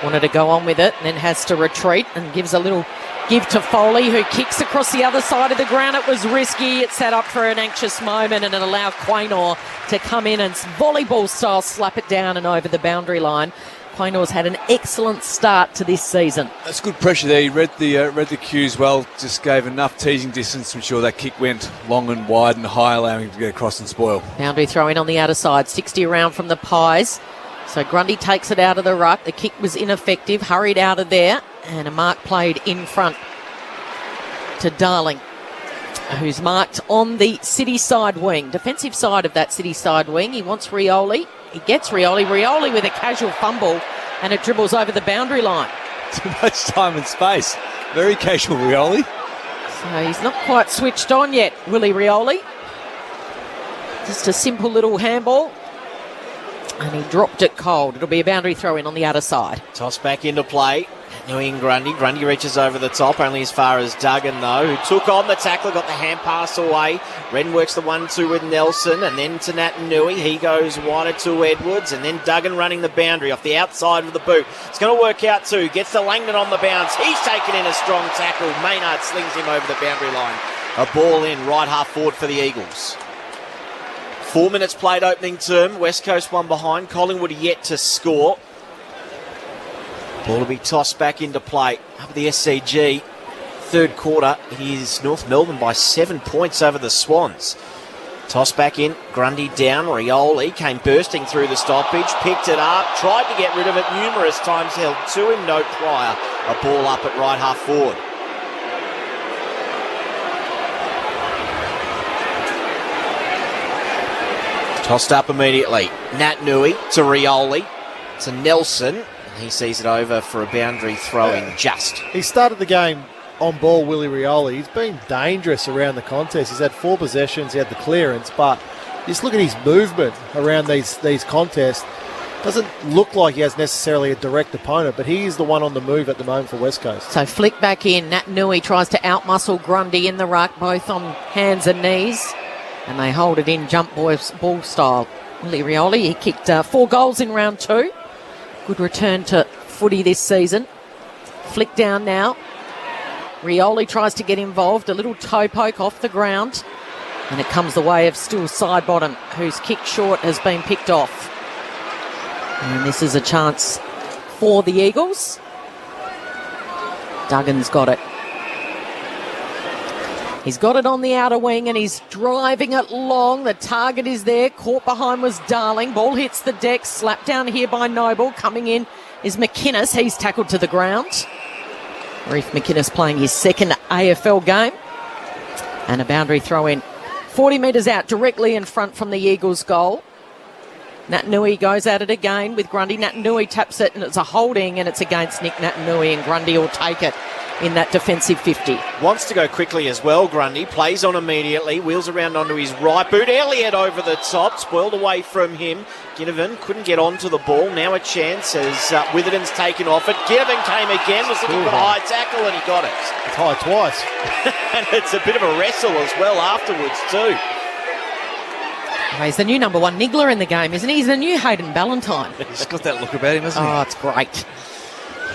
Wanted to go on with it and then has to retreat and gives a little give to Foley, who kicks across the other side of the ground. It was risky. It set up for an anxious moment and it allowed Quaynor to come in and volleyball style slap it down and over the boundary line. Quaynor's had an excellent start to this season. That's good pressure there. He read the cues well, just gave enough teasing distance to ensure that kick went long and wide and high, allowing him to get across and spoil. Boundary throw in on the outer side, 60 around from the Pies. So Grundy takes it out of the ruck. The kick was ineffective, hurried out of there, and a mark played in front to Darling, who's marked on the City side wing, defensive side of that City side wing. He wants Rioli. He gets Rioli. Rioli with a casual fumble, and it dribbles over the boundary line. Too much time and space. Very casual, Rioli. So he's not quite switched on yet, Willie Rioli. Just a simple little handball, and he dropped it cold. It'll be a boundary throw in on the outer side. Toss back into play. New England Grundy. Grundy reaches over the top, only as far as Duggan, though, who took on the tackler, got the hand pass away. Redden works the 1-2 with Nelson, and then to Nat Nui. He goes wider to Edwards, and then Duggan running the boundary off the outside of the boot. It's going to work out too. Gets to Langdon on the bounce. He's taken in a strong tackle. Maynard slings him over the boundary line. A ball in, right half forward for the Eagles. 4 minutes played opening term. West Coast one behind. Collingwood yet to score. Ball will be tossed back into play up at the SCG. Third quarter, it is North Melbourne by 7 points over the Swans. Toss back in, Grundy down, Rioli came bursting through the stoppage, picked it up, tried to get rid of it numerous times, held to him, no prior. A ball up at right half forward. Tossed up immediately. Nat Nui to Rioli, to Nelson. He sees it over for a boundary throw-in just. He started the game on ball, Willie Rioli. He's been dangerous around the contest. He's had 4 possessions, he had the clearance, but just look at his movement around these contests. Doesn't look like he has necessarily a direct opponent, but he is the one on the move at the moment for West Coast. So flick back in. Nat Nui tries to outmuscle Grundy in the ruck, both on hands and knees, and they hold it in jump ball style. Willie Rioli, he kicked 4 goals in round 2. Good return to footy this season. Flick down now. Rioli tries to get involved. A little toe poke off the ground. And it comes the way of still Sidebottom, whose kick short has been picked off. And this is a chance for the Eagles. Duggan's got it. He's got it on the outer wing and he's driving it long. The target is there. Caught behind was Darling. Ball hits the deck. Slapped down here by Noble. Coming in is McInnes. He's tackled to the ground. Reef McInnes playing his second AFL game. And a boundary throw in. 40 metres out, directly in front from the Eagles' goal. Nat Nui goes at it again with Grundy. Nat Nui taps it and it's a holding and it's against Nick Nat Nui, and Grundy will take it in that defensive 50. Wants to go quickly as well, Grundy. Plays on immediately. Wheels around onto his right boot. Elliott over the top. Spoiled away from him. Ginnivan couldn't get onto the ball. Now a chance as Witherden's taken off it. Ginnivan came again. Was looking for a high tackle and he got it. It's high twice. And it's a bit of a wrestle as well afterwards too. He's the new number 1 niggler in the game, isn't he? He's the new Hayden Ballantyne. He's got that look about him, hasn't he? Oh, it's great.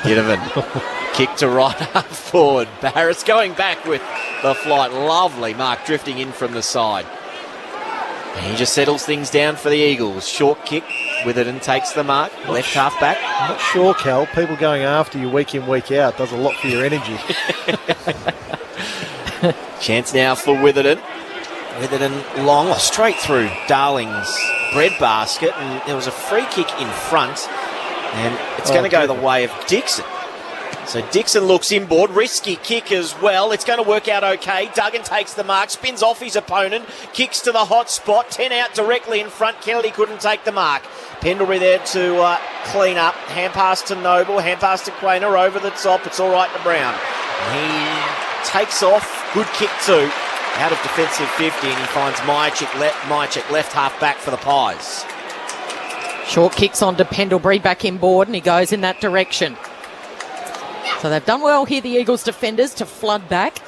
Ginnivan kick to right half forward. Barris going back with the flight. Lovely mark drifting in from the side. And he just settles things down for the Eagles. Short kick. Witherden takes the mark. Left half back. I'm not sure, Cal. People going after you week in, week out does a lot for your energy. Chance now for Witherden. Witherden long, straight through Darling's breadbasket, and there was a free kick in front, and it's going to go the way of Dixon. So Dixon looks inboard, risky kick as well. It's going to work out okay. Duggan takes the mark, spins off his opponent, kicks to the hot spot, 10 out directly in front. Kennedy couldn't take the mark. Pendlebury there to clean up. Hand pass to Noble, hand pass to Quaynor over the top. It's all right to Brown. He takes off, good kick too. Out of defensive 50, and he finds Mychik left half back for the Pies. Short kicks on to Pendlebury, back inboard, and he goes in that direction. So they've done well here, the Eagles defenders, to flood back.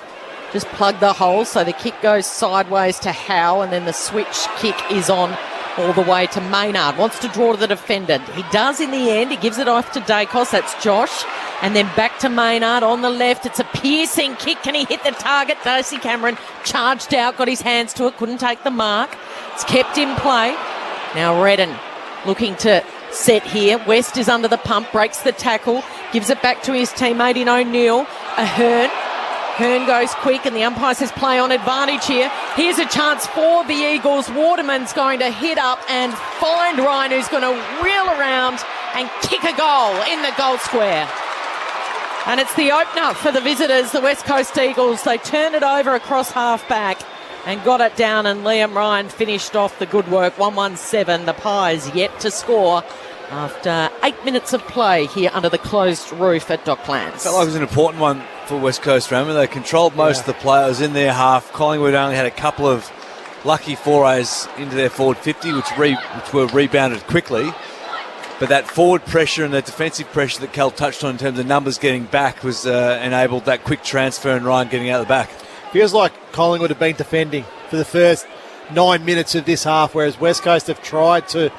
just plug the hole. So the kick goes sideways to Howe, and then the switch kick is on all the way to Maynard. Wants to draw to the defender. He does in the end. He gives it off to Dacos. That's Josh. And then back to Maynard on the left. It's a piercing kick. Can he hit the target? Darcy Cameron charged out, got his hands to it, couldn't take the mark. It's kept in play. Now Redden looking to set here. West is under the pump, breaks the tackle, gives it back to his teammate in O'Neill. Ahern. Hearn goes quick, and the umpire says play on advantage here. Here's a chance for the Eagles. Waterman's going to hit up and find Ryan, who's going to wheel around and kick a goal in the goal square. And it's the opener for the visitors, the West Coast Eagles. They turn it over across half-back and got it down, and Liam Ryan finished off the good work. 1-1-7. The Pies yet to score after 8 minutes of play here under the closed roof at Docklands. Felt like it was an important one for West Coast. Remember, they controlled most of the players in their half. Collingwood only had a couple of lucky forays into their forward 50, which were rebounded quickly. But that forward pressure and the defensive pressure that Cal touched on in terms of numbers getting back was enabled that quick transfer and Ryan getting out of the back. Feels like Collingwood have been defending for the first 9 minutes of this half, whereas West Coast have tried to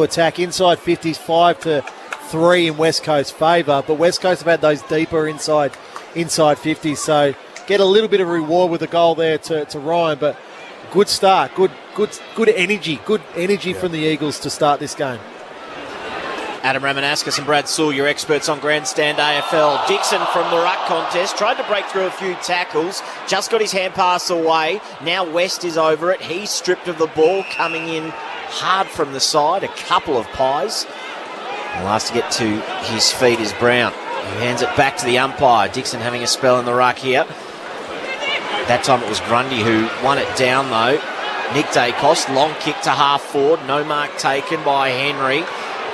attack inside 50s, 5-3 in West Coast's favour, but West Coast have had those deeper inside 50s, so get a little bit of reward with a goal there to Ryan, but good start, good energy from the Eagles to start this game. Adam Ramanauskas and Brad Sewell, your experts on Grandstand AFL. Dixon from the ruck contest tried to break through a few tackles, just got his hand pass away. Now West is over it. He's stripped of the ball, coming in hard from the side. A couple of Pies. The last to get to his feet is Brown, who hands it back to the umpire. Dixon having a spell in the ruck here. That time it was Grundy who won it down though. Nick Dacos, long kick to half forward. No mark taken by Henry.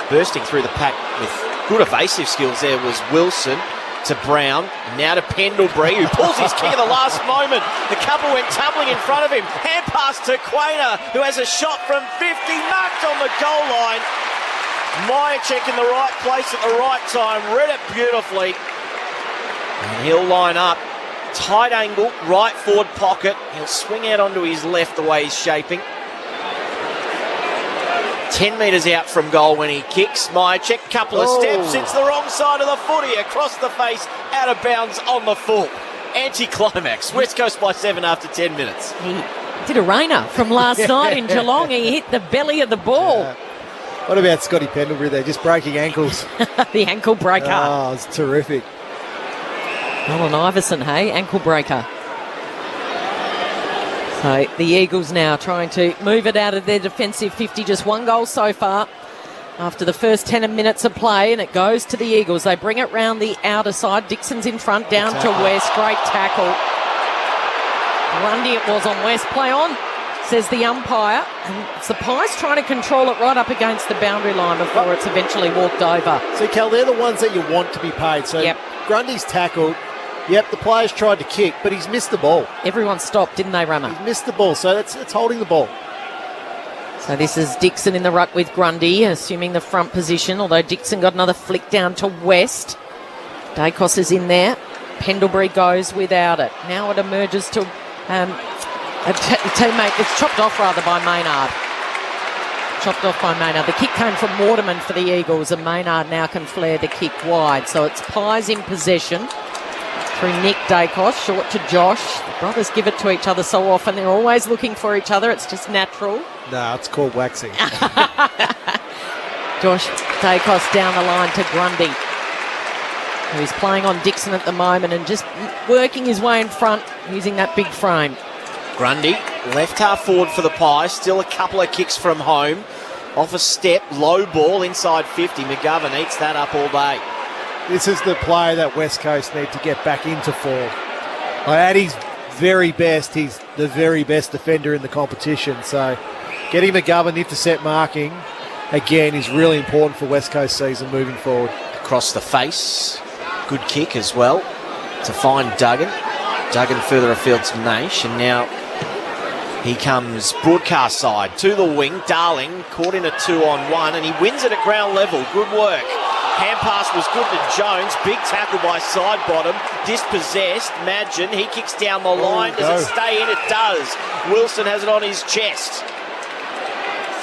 Bursting through the pack with good evasive skills there was Wilson to Brown. Now to Pendlebury, who pulls his kick at the last moment. The couple went tumbling in front of him. Hand pass to Quainer, who has a shot from 50, marked on the goal line. Myercheck in the right place at the right time, read it beautifully. And he'll line up. Tight angle, right forward pocket. He'll swing out onto his left the way he's shaping. 10 metres out from goal when he kicks. Myercheck, couple of steps, it's the wrong side of the footy, across the face, out of bounds on the full. Anti-climax. West Coast by 7 after 10 minutes. He did a rainer from last night in Geelong. He hit the belly of the ball. What about Scotty Pendlebury there, just breaking ankles? The ankle breaker. Oh, it's terrific. Alan Iverson, hey, ankle breaker. So the Eagles now trying to move it out of their defensive 50. Just one goal so far after the first 10 minutes of play, and it goes to the Eagles. They bring it round the outer side. Dixon's in front, down to West. Great tackle. Grundy it was on West. Play on, says the umpire. And it's the Pies trying to control it right up against the boundary line before it's eventually walked over. So, Cal, they're the ones that you want to be paid. So Grundy's tackled. Yep, the players tried to kick, but he's missed the ball. Everyone stopped, didn't they, Rama? He's missed the ball, so it's holding the ball. So this is Dixon in the ruck with Grundy, assuming the front position, although Dixon got another flick down to West. Dacos is in there. Pendlebury goes without it. Now it emerges to a teammate. It's chopped off, rather, by Maynard. Chopped off by Maynard. The kick came from Waterman for the Eagles, and Maynard now can flare the kick wide. So it's Pies in possession. Through Nick Dacos, short to Josh. The brothers give it to each other so often. They're always looking for each other. It's just natural. No, it's called waxing. Josh Dacos down the line to Grundy, who's playing on Dixon at the moment and just working his way in front using that big frame. Grundy, left half forward for the Pies. Still a couple of kicks from home. Off a step, low ball inside 50. McGovern eats that up all day. This is the player that West Coast need to get back into form. At his very best, he's the very best defender in the competition. So getting McGovern intercept marking, again, is really important for West Coast season moving forward. Across the face. Good kick as well to find Duggan. Duggan further afield to Naish, and now he comes broadcast side to the wing. Darling caught in a 2-on-1, and he wins it at ground level. Good work Hand pass was good to Jones. Big tackle by Sidebottom. Dispossessed. Madgen. He kicks down the line. Does it stay in? It does. Wilson has it on his chest.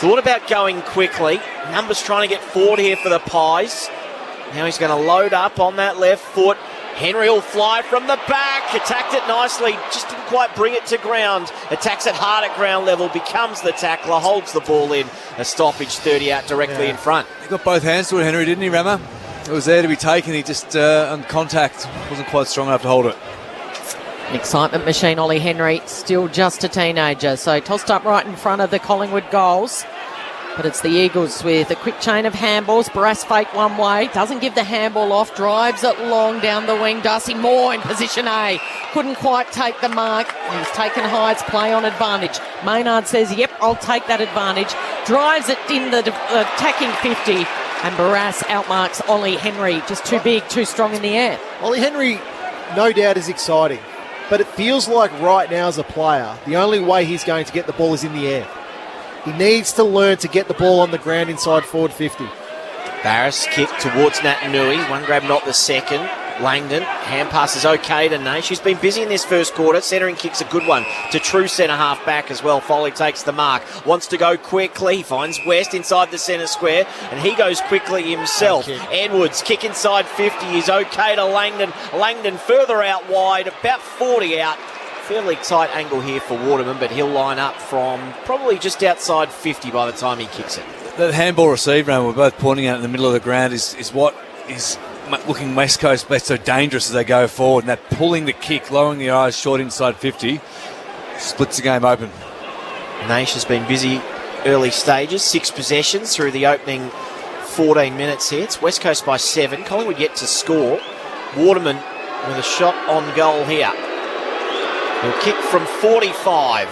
Thought about going quickly. Numbers trying to get forward here for the Pies. Now he's going to load up on that left foot. Henry will fly from the back. Attacked it nicely. Just didn't quite bring it to ground. Attacks it hard at ground level. Becomes the tackler. Holds the ball in. A stoppage 30 out directly in front. He got both hands to it, Henry, didn't he, Rammer? It was there to be taken. He just, on contact, wasn't quite strong enough to hold it. An excitement machine, Ollie Henry, still just a teenager. So tossed up right in front of the Collingwood goals. But it's the Eagles with a quick chain of handballs. Barras fake one way. Doesn't give the handball off. Drives it long down the wing. Darcy Moore in position A. Couldn't quite take the mark. He's taken Hyde's play on advantage. Maynard says, yep, I'll take that advantage. Drives it in the attacking 50. And Barras outmarks Ollie Henry. Just too big, too strong in the air. Ollie Henry, no doubt, is exciting. But it feels like right now as a player, the only way he's going to get the ball is in the air. He needs to learn to get the ball on the ground inside forward 50. Barras kick towards Natanui. One grab, not the second. Langdon, hand pass is okay to Nate. She's been busy in this first quarter. Centering kick's a good one to true centre half back as well. Foley takes the mark. Wants to go quickly. Finds West inside the centre square. And he goes quickly himself. Edwards, kick inside 50 is okay to Langdon. Langdon further out wide, about 40 out. Fairly tight angle here for Waterman, but he'll line up from probably just outside 50 by the time he kicks it. That handball receive, Ram, we're both pointing out in the middle of the ground, is what is looking West Coast best so dangerous as they go forward. And that pulling the kick, lowering the eyes short inside 50, splits the game open. Naish has been busy early stages, 6 possessions through the opening 14 minutes here. It's West Coast by 7. Collingwood yet to score. Waterman with a shot on goal here. He'll kick from 45,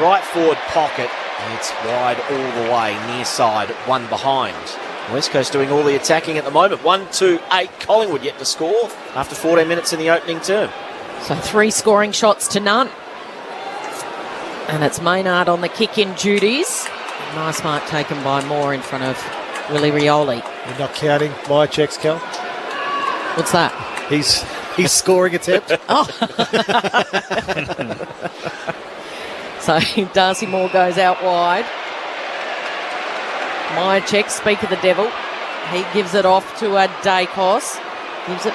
right forward pocket. It's wide all the way, near side, one behind. West Coast doing all the attacking at the moment. 1-2-8, Collingwood yet to score after 14 minutes in the opening term. So 3 scoring shots to none. And it's Maynard on the kick-in duties. Nice mark taken by Moore in front of Willie Rioli. You're not counting my checks, Cal? What's that? He's scoring attempt. Oh. So Darcy Moore goes out wide. Myercheck, speak of the devil. He gives it off to Dacos. Gives it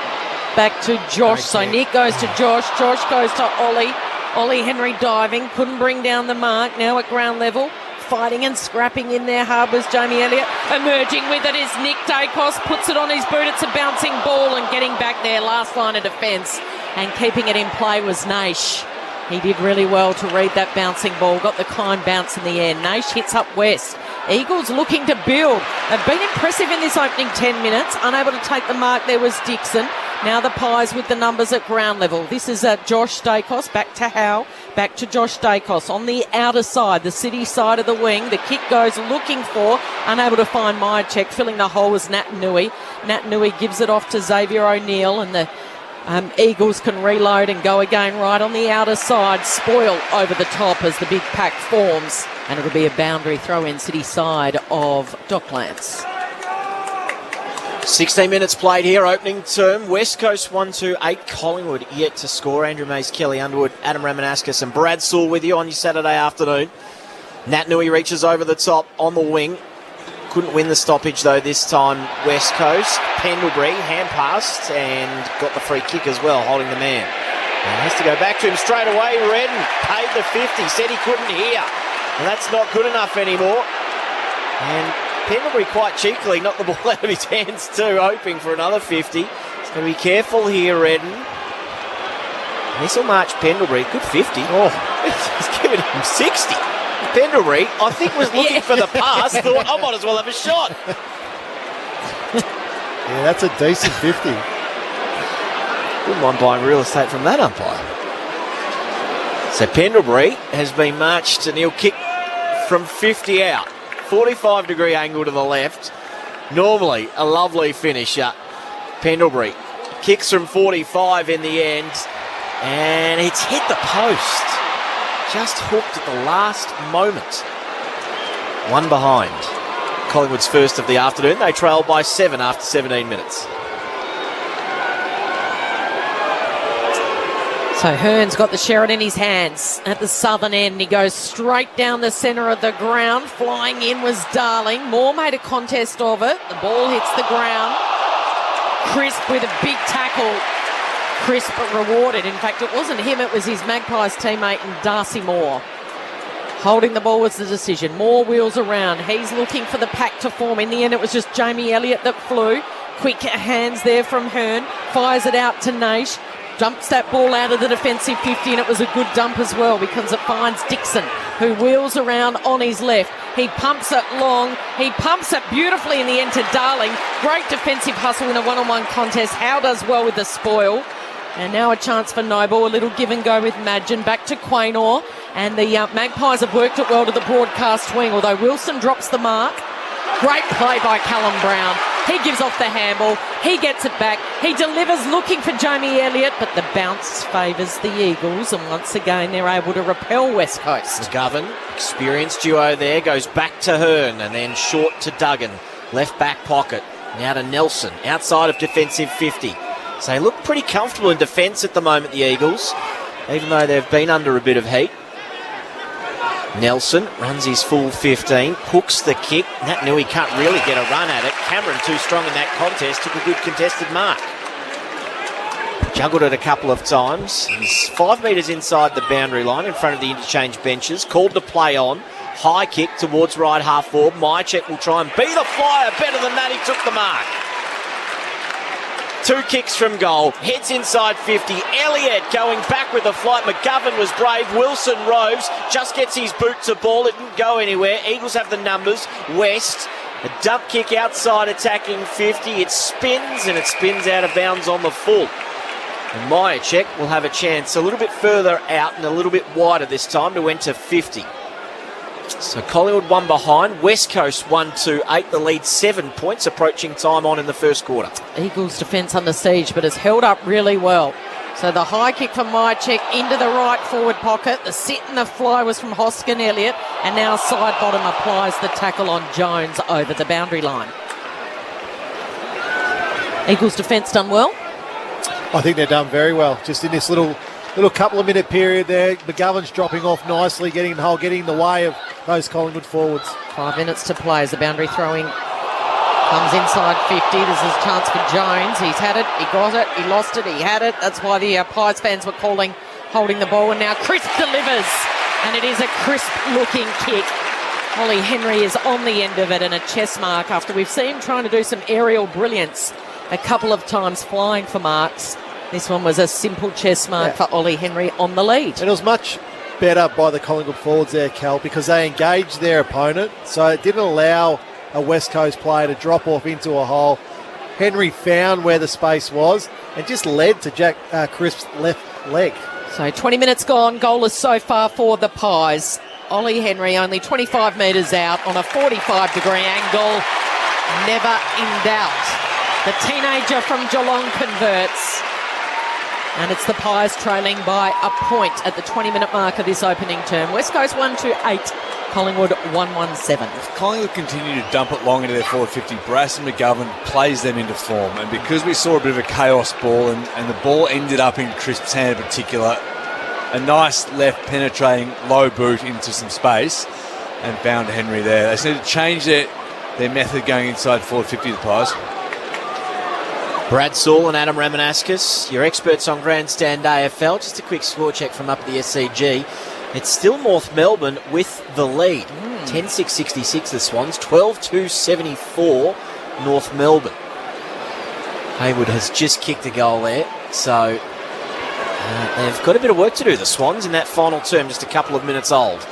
back to Josh. So Nick goes to Josh. Josh goes to Ollie. Ollie Henry diving. Couldn't bring down the mark. Now at ground level. Fighting and scrapping in there harbours Jamie Elliott. Emerging with it is Nick Dacos. Puts it on his boot. It's a bouncing ball and getting back there. Last line of defence. And keeping it in play was Naish. He did really well to read that bouncing ball. Got the kind bounce in the air. Naish hits up West. Eagles looking to build. They've been impressive in this opening 10 minutes. Unable to take the mark there was Dixon. Now the Pies with the numbers at ground level. This is Josh Dacos. Back to Howe. Back to Josh Dacos on the outer side, the city side of the wing. The kick goes looking for, unable to find Myercheck. Filling the hole was Natanui. Natanui gives it off to Xavier O'Neill, and the Eagles can reload and go again right on the outer side. Spoil over the top as the big pack forms, and it'll be a boundary throw in city side of Docklands. 16 minutes played here, opening term. West Coast 1-2-8, Collingwood yet to score. Andrew Mays, Kelly Underwood, Adam Ramanaskas and Brad Sewell with you on your Saturday afternoon. Natanui reaches over the top on the wing. Couldn't win the stoppage though this time, West Coast. Pendlebury hand passed and got the free kick as well, holding the man. And has to go back to him straight away. Redden paid the 50, said he couldn't hear. And that's not good enough anymore. And Pendlebury quite cheekily knocked the ball out of his hands too, hoping for another 50. He's got to be careful here, Redden. This will march Pendlebury. Good 50. Oh, he's giving him 60. Pendlebury, I think, was looking for the pass. Thought, I might as well have a shot. Yeah, that's a decent 50. Wouldn't mind buying real estate from that umpire. So Pendlebury has been marched and he'll kick from 50 out. 45-degree angle to the left. Normally a lovely finisher. Pendlebury kicks from 45 in the end. And it's hit the post. Just hooked at the last moment. One behind. Collingwood's first of the afternoon. They trail by 7 after 17 minutes. So Hearn's got the Sherrod in his hands at the southern end. He goes straight down the centre of the ground. Flying in was Darling. Moore made a contest of it. The ball hits the ground. Crisp with a big tackle. Crisp rewarded. In fact, it wasn't him, it was his Magpies teammate and Darcy Moore. Holding the ball was the decision. Moore wheels around. He's looking for the pack to form. In the end, it was just Jamie Elliott that flew. Quick hands there from Hearn. Fires it out to Naish. Dumps that ball out of the defensive 50, and it was a good dump as well because it finds Dixon, who wheels around on his left. He pumps it long. He pumps it beautifully in the end to Darling. Great defensive hustle in a one-on-one contest. Howe does well with the spoil. And now a chance for Noble. A little give and go with Madgen. Back to Quaynor. And the Magpies have worked it well to the broadcast wing, although Wilson drops the mark. Great play by Callum Brown. He gives off the handball. He gets it back. He delivers looking for Jamie Elliott, but the bounce favours the Eagles, and once again they're able to repel West Coast. McGovern, experienced duo there, goes back to Hearn and then short to Duggan. Left back pocket. Now to Nelson, outside of defensive 50. So they look pretty comfortable in defence at the moment, the Eagles, even though they've been under a bit of heat. Nelson runs his full 15, hooks the kick. Nat knew he can't really get a run at it. Cameron, too strong in that contest, took a good contested mark. Juggled it a couple of times. He's 5 metres inside the boundary line in front of the interchange benches. Called to play on. High kick towards right half forward. Mychek will try and be the flyer. Better than that, he took the mark. 2 kicks from goal. Heads inside 50. Elliott going back with the flight. McGovern was brave. Wilson roves. Just gets his boot to ball. It didn't go anywhere. Eagles have the numbers. West. A dump kick outside attacking 50. It spins and it spins out of bounds on the full. And Mychek will have a chance a little bit further out and a little bit wider this time to enter 50. So Collingwood 1 behind, West Coast 1-2-8, the lead 7 points, approaching time on in the first quarter. Eagles defence under siege, but has held up really well. So the high kick from Mychek into the right forward pocket. The sit and the fly was from Hoskin Elliott, and now side bottom applies the tackle on Jones over the boundary line. Eagles defence done well. I think they've done very well. Just in this little couple of minute period there, McGovern's dropping off nicely, getting in the hole, getting in the way of those Collingwood forwards. 5 minutes to play as the boundary throwing comes inside 50. This is a chance for Jones. He's had it, he got it, he lost it, he had it. That's why the Pies fans were calling, holding the ball. And now Crisp delivers, and it is a crisp looking kick. Ollie Henry is on the end of it, and a chest mark after we've seen him trying to do some aerial brilliance a couple of times, flying for marks. This one was a simple chest mark for Ollie Henry on the lead. And it was much better by the Collingwood forwards there, Cal, because they engaged their opponent, so it didn't allow a West Coast player to drop off into a hole. Henry found where the space was and just led to Jack Crisp's left leg. So 20 minutes gone, goalless so far for the Pies. Ollie Henry only 25 metres out on a 45-degree angle. Never in doubt. The teenager from Geelong converts. And it's the Pies trailing by a point at the 20-minute mark of this opening term. West Coast 1-8, Collingwood 1-7. If Collingwood continue to dump it long into their forward 50, Brass and McGovern plays them into form. And because we saw a bit of a chaos ball and the ball ended up in Crisp's hand in particular, a nice left penetrating low boot into some space and found Henry there. They just need to change their method going inside forward 50 of the Pies. Brad Saul and Adam Ramanauskas, your experts on Grandstand AFL. Just a quick score check from up at the SCG. It's still North Melbourne with the lead. 10-6-66 the Swans, 12-2-74 North Melbourne. Haywood has just kicked a goal there, so they've got a bit of work to do, the Swans, in that final term, just a couple of minutes old.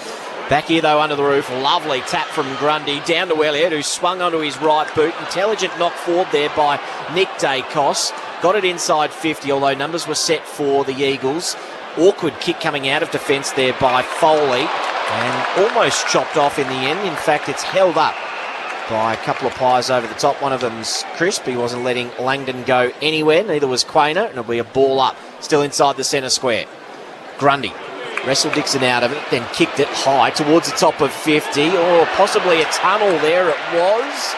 Back here, though, under the roof, lovely tap from Grundy, down to Elliott, who swung onto his right boot. Intelligent knock forward there by Nick Dacos. Got it inside 50, although numbers were set for the Eagles. Awkward kick coming out of defence there by Foley, and almost chopped off in the end. In fact, it's held up by a couple of Pies over the top. One of them's Crisp. He wasn't letting Langdon go anywhere, neither was Quaynor, and it'll be a ball up, still inside the centre square. Grundy Wrestled Dixon out of it, then kicked it high towards the top of 50, or possibly a tunnel there it was.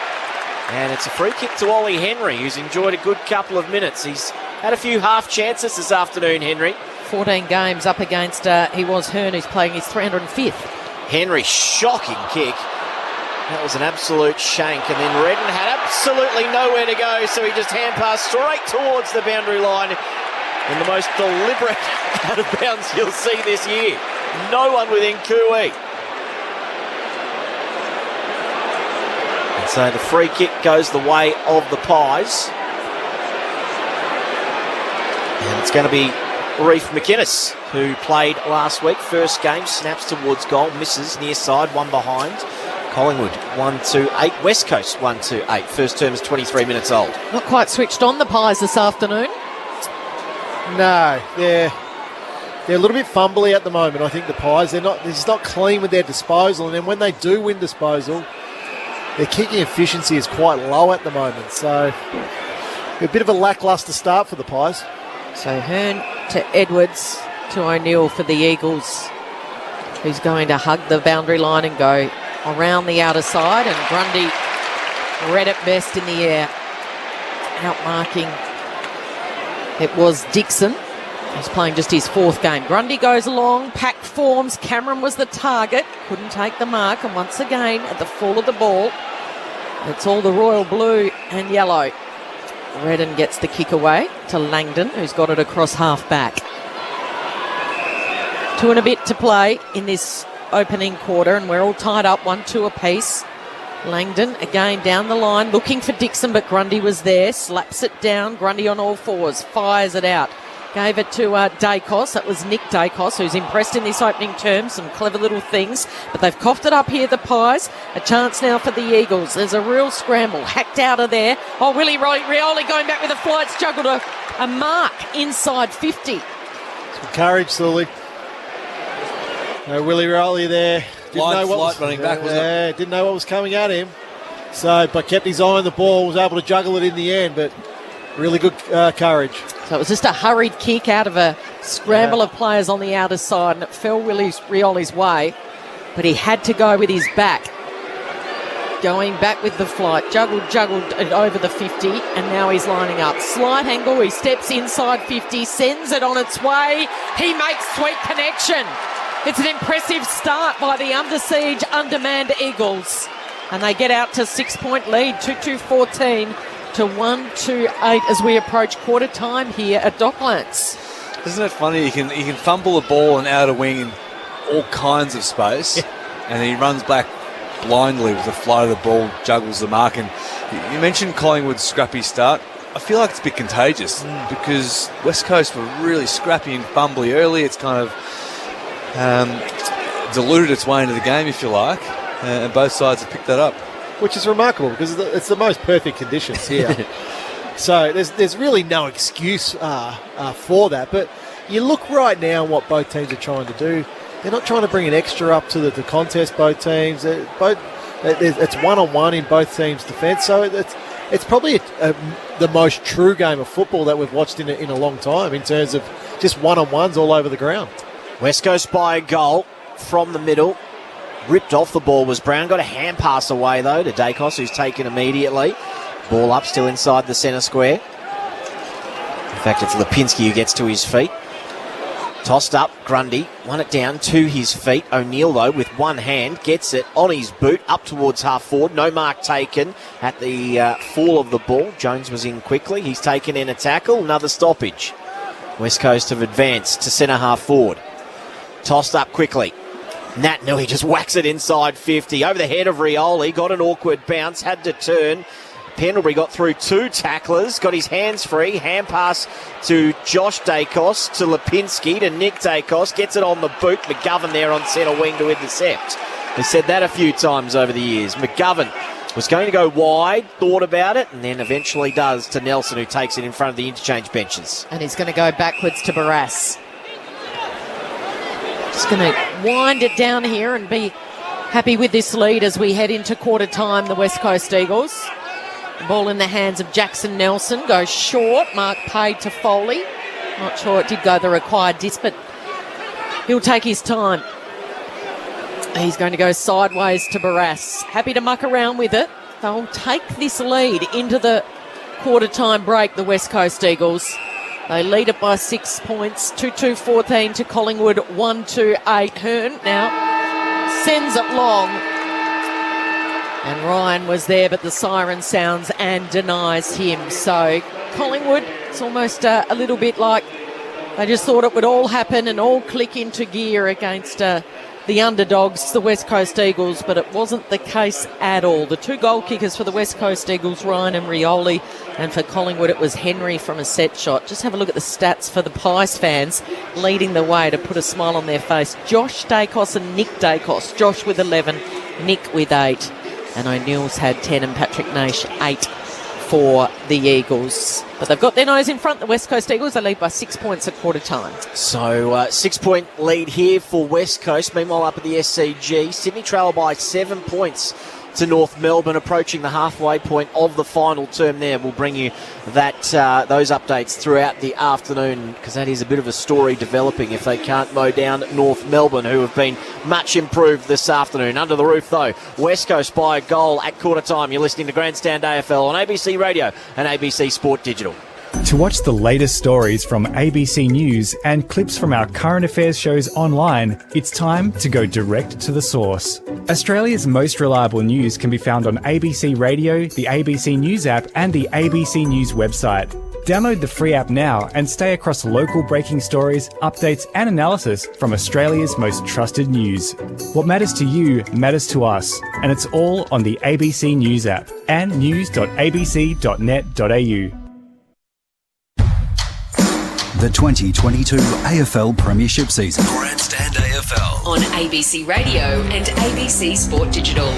And it's a free kick to Ollie Henry, who's enjoyed a good couple of minutes. He's had a few half chances this afternoon, Henry. 14 games up against, he was Hearn, who's playing his 305th. Henry, shocking kick. That was an absolute shank. And then Redden had absolutely nowhere to go, so he just hand-passed straight towards the boundary line. And the most deliberate out of bounds you'll see this year. No one within Cooee. And so the free kick goes the way of the Pies. And it's going to be Reef McInnes, who played last week. First game, snaps towards goal, misses near side, one behind. Collingwood 1-8, West Coast 1-8. First term is 23 minutes old. Not quite switched on, the Pies, this afternoon. No, they're a little bit fumbly at the moment. I think the Pies, they're just not clean with their disposal, and then when they do win disposal, their kicking efficiency is quite low at the moment. So a bit of a lacklustre start for the Pies. So Hearn to Edwards to O'Neill for the Eagles, who's going to hug the boundary line and go around the outer side, and Grundy read it best in the air, outmarking. It was Dixon. He's playing just his fourth game. Grundy goes along, packed forms. Cameron was the target, couldn't take the mark, and once again at the fall of the ball, it's all the royal blue and yellow. Redden gets the kick away to Langdon, who's got it across half back. 2 and a bit to play in this opening quarter, and we're all tied up 1-2 apiece. Langdon again down the line, looking for Dixon, but Grundy was there, slaps it down. Grundy on all fours, fires it out. Gave it to Dacos. That was Nick Dacos, who's impressed in this opening term. Some clever little things. But they've coughed it up here, the Pies. A chance now for the Eagles. There's a real scramble. Hacked out of there. Oh, Willie Rioli going back with a flight. Juggled a mark inside 50. Some courage, Sully. No Willie Rioli there. Running back, wasn't it? Didn't know what was coming at him. So, but kept his eye on the ball. Was able to juggle it in the end, but really good courage. So it was just a hurried kick out of a scramble of players on the outer side, and it fell Rioli's way, but he had to go with his back. Going back with the flight, juggled it over the 50, and now he's lining up. Slight angle, he steps inside 50, sends it on its way. He makes sweet connection. It's an impressive start by the under siege, undermanned Eagles. And they get out to 6-point lead, 2-2-14 to 1-2-8 as we approach quarter time here at Docklands. Isn't it funny? He can fumble a ball and out a wing in all kinds of space, and he runs back blindly with the flight of the ball, juggles the mark. And you mentioned Collingwood's scrappy start. I feel like it's a bit contagious because West Coast were really scrappy and fumbly early. It's kind of diluted its way into the game, if you like, and both sides have picked that up. Which is remarkable because it's the most perfect conditions here. So there's really no excuse for that. But you look right now what both teams are trying to do. They're not trying to bring an extra up to the contest, both teams. It's one-on-one in both teams' defence. So it's probably the most true game of football that we've watched in a long time in terms of just one-on-ones all over the ground. West Coast by a goal from the middle. Ripped off the ball was Brown. Got a hand pass away, though, to Dacos, who's taken immediately. Ball up, still inside the centre square. In fact, it's Lipinski who gets to his feet. Tossed up, Grundy. Won it down to his feet. O'Neill, though, with one hand, gets it on his boot, up towards half forward. No mark taken at the fall of the ball. Jones was in quickly. He's taken in a tackle. Another stoppage. West Coast have advanced to centre half forward. Tossed up quickly. Nat Nui just whacks it inside 50. Over the head of Rioli. Got an awkward bounce. Had to turn. Pendlebury got through 2 tacklers. Got his hands free. Hand pass to Josh Dacos. To Lipinski. To Nick Dacos. Gets it on the boot. McGovern there on centre wing to intercept. We said that a few times over the years. McGovern was going to go wide. Thought about it. And then eventually does to Nelson, who takes it in front of the interchange benches. And he's going to go backwards to Barras. Just going to wind it down here and be happy with this lead as we head into quarter time, the West Coast Eagles. The ball in the hands of Jackson Nelson. Goes short. Mark paid to Foley. Not sure it did go the required distance, but He'll take his time. He's going to go sideways to Barras. Happy to muck around with it. They'll take this lead into the quarter-time break, the West Coast Eagles. They lead it by 6 points, 2-2-14 to Collingwood, 1-2-8. Hearn now sends it long. And Ryan was there, but the siren sounds and denies him. So Collingwood, it's almost a little bit like they just thought it would all happen and all click into gear against the underdogs, the West Coast Eagles, but it wasn't the case at all. The 2 goal kickers for the West Coast Eagles, Ryan and Rioli, and for Collingwood it was Henry from a set shot. Just have a look at the stats for the Pies fans, leading the way to put a smile on their face. Josh Dacos and Nick Dacos. Josh with 11, Nick with 8. And O'Neill's had 10 and Patrick Naish 8 for the Eagles. But they've got their nose in front, the West Coast Eagles. They lead by 6 points at quarter time. So 6 point lead here for West Coast. Meanwhile, up at the SCG, Sydney trail by 7 points to North Melbourne, approaching the halfway point of the final term there. We'll bring you that those updates throughout the afternoon, because that is a bit of a story developing if they can't mow down North Melbourne, who have been much improved this afternoon. Under the roof, though, West Coast by a goal at quarter time. You're listening to Grandstand AFL on ABC Radio and ABC Sport Digital. To watch the latest stories from ABC News and clips from our current affairs shows online, it's time to go direct to the source. Australia's most reliable news can be found on ABC Radio, the ABC News app and the ABC News website. Download the free app now and stay across local breaking stories, updates and analysis from Australia's most trusted news. What matters to you matters to us, and it's all on the ABC News app and news.abc.net.au. The 2022 AFL Premiership season. Grandstand AFL on ABC Radio and ABC Sport Digital.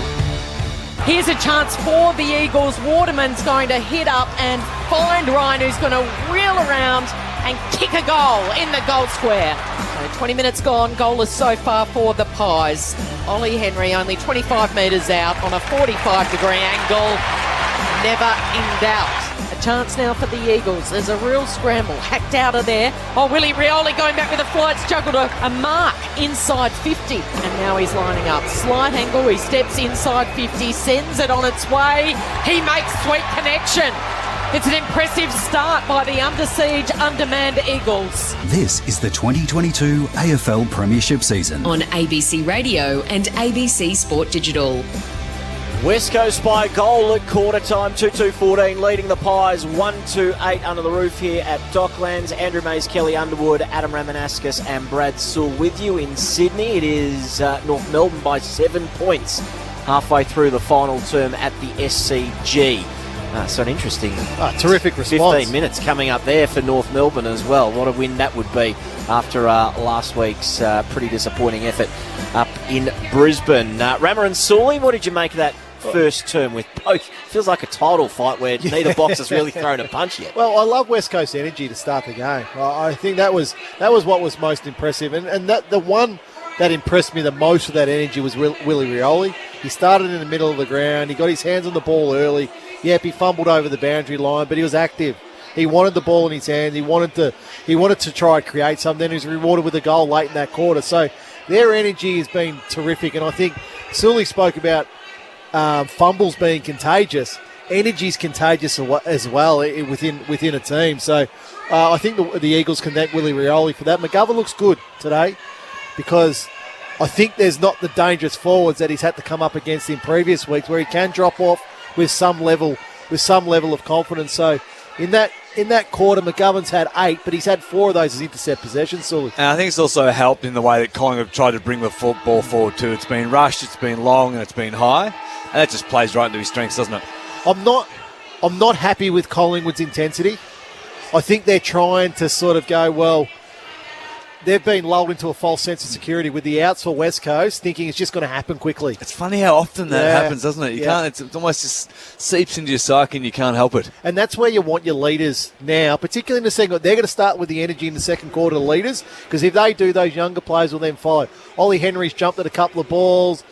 Here's a chance for the Eagles. Waterman's going to hit up and find Ryan, who's going to reel around and kick a goal in the goal square. So 20 minutes gone, goalless so far for the Pies. Ollie Henry only 25 metres out on a 45-degree angle. Never in doubt. A chance now for the Eagles. There's a real scramble. Hacked out of there. Oh, Willie Rioli going back with a flight, juggled a mark inside 50. And now he's lining up. Slight angle. He steps inside 50, sends it on its way. He makes sweet connection. It's an impressive start by the under siege, undermanned Eagles. This is the 2022 AFL Premiership season on ABC Radio and ABC Sport Digital. West Coast by a goal at quarter time, 2-2-14, leading the Pies 1-8 under the roof here at Docklands. Andrew Mays, Kelly Underwood, Adam Ramanauskas and Brad Sewell with you in Sydney. It is North Melbourne by 7 points halfway through the final term at the SCG. So an interesting terrific response. 15 minutes coming up there for North Melbourne as well. What a win that would be after last week's pretty disappointing effort up in Brisbane. Rammer and Sewell, what did you make of that first term with both? Feels like a title fight where neither box has really thrown a punch yet. Well, I love West Coast energy to start the game. I think that was what was most impressive, and that the one that impressed me the most of that energy was Willie Rioli. He started in the middle of the ground. He got his hands on the ball early. Yep, he fumbled over the boundary line, but he was active. He wanted the ball in his hand. He wanted to try and create something. Then he was rewarded with a goal late in that quarter. So their energy has been terrific, and I think Sully spoke about fumbles being contagious. Energy is contagious as well within a team. So I think the Eagles can thank Willie Rioli for that. McGovern looks good today because I think there's not the dangerous forwards that he's had to come up against in previous weeks, where he can drop off with some level of confidence. So in that quarter, McGovern's had 8, but he's had 4 of those as intercept possessions. So and I think it's also helped in the way that Collingwood have tried to bring the football forward too. It's been rushed, it's been long, and it's been high, and that just plays right into his strengths, doesn't it? I'm not happy with Collingwood's intensity. I think they're trying to sort of go, well, they've been lulled into a false sense of security with the outs for West Coast, thinking it's just going to happen quickly. It's funny how often that happens, doesn't it? You can't. It almost just seeps into your psyche and you can't help it. And that's where you want your leaders now, particularly in the second. They're going to start with the energy in the second quarter, the leaders, because if they do, those younger players will then follow. Ollie Henry's jumped at a couple of balls.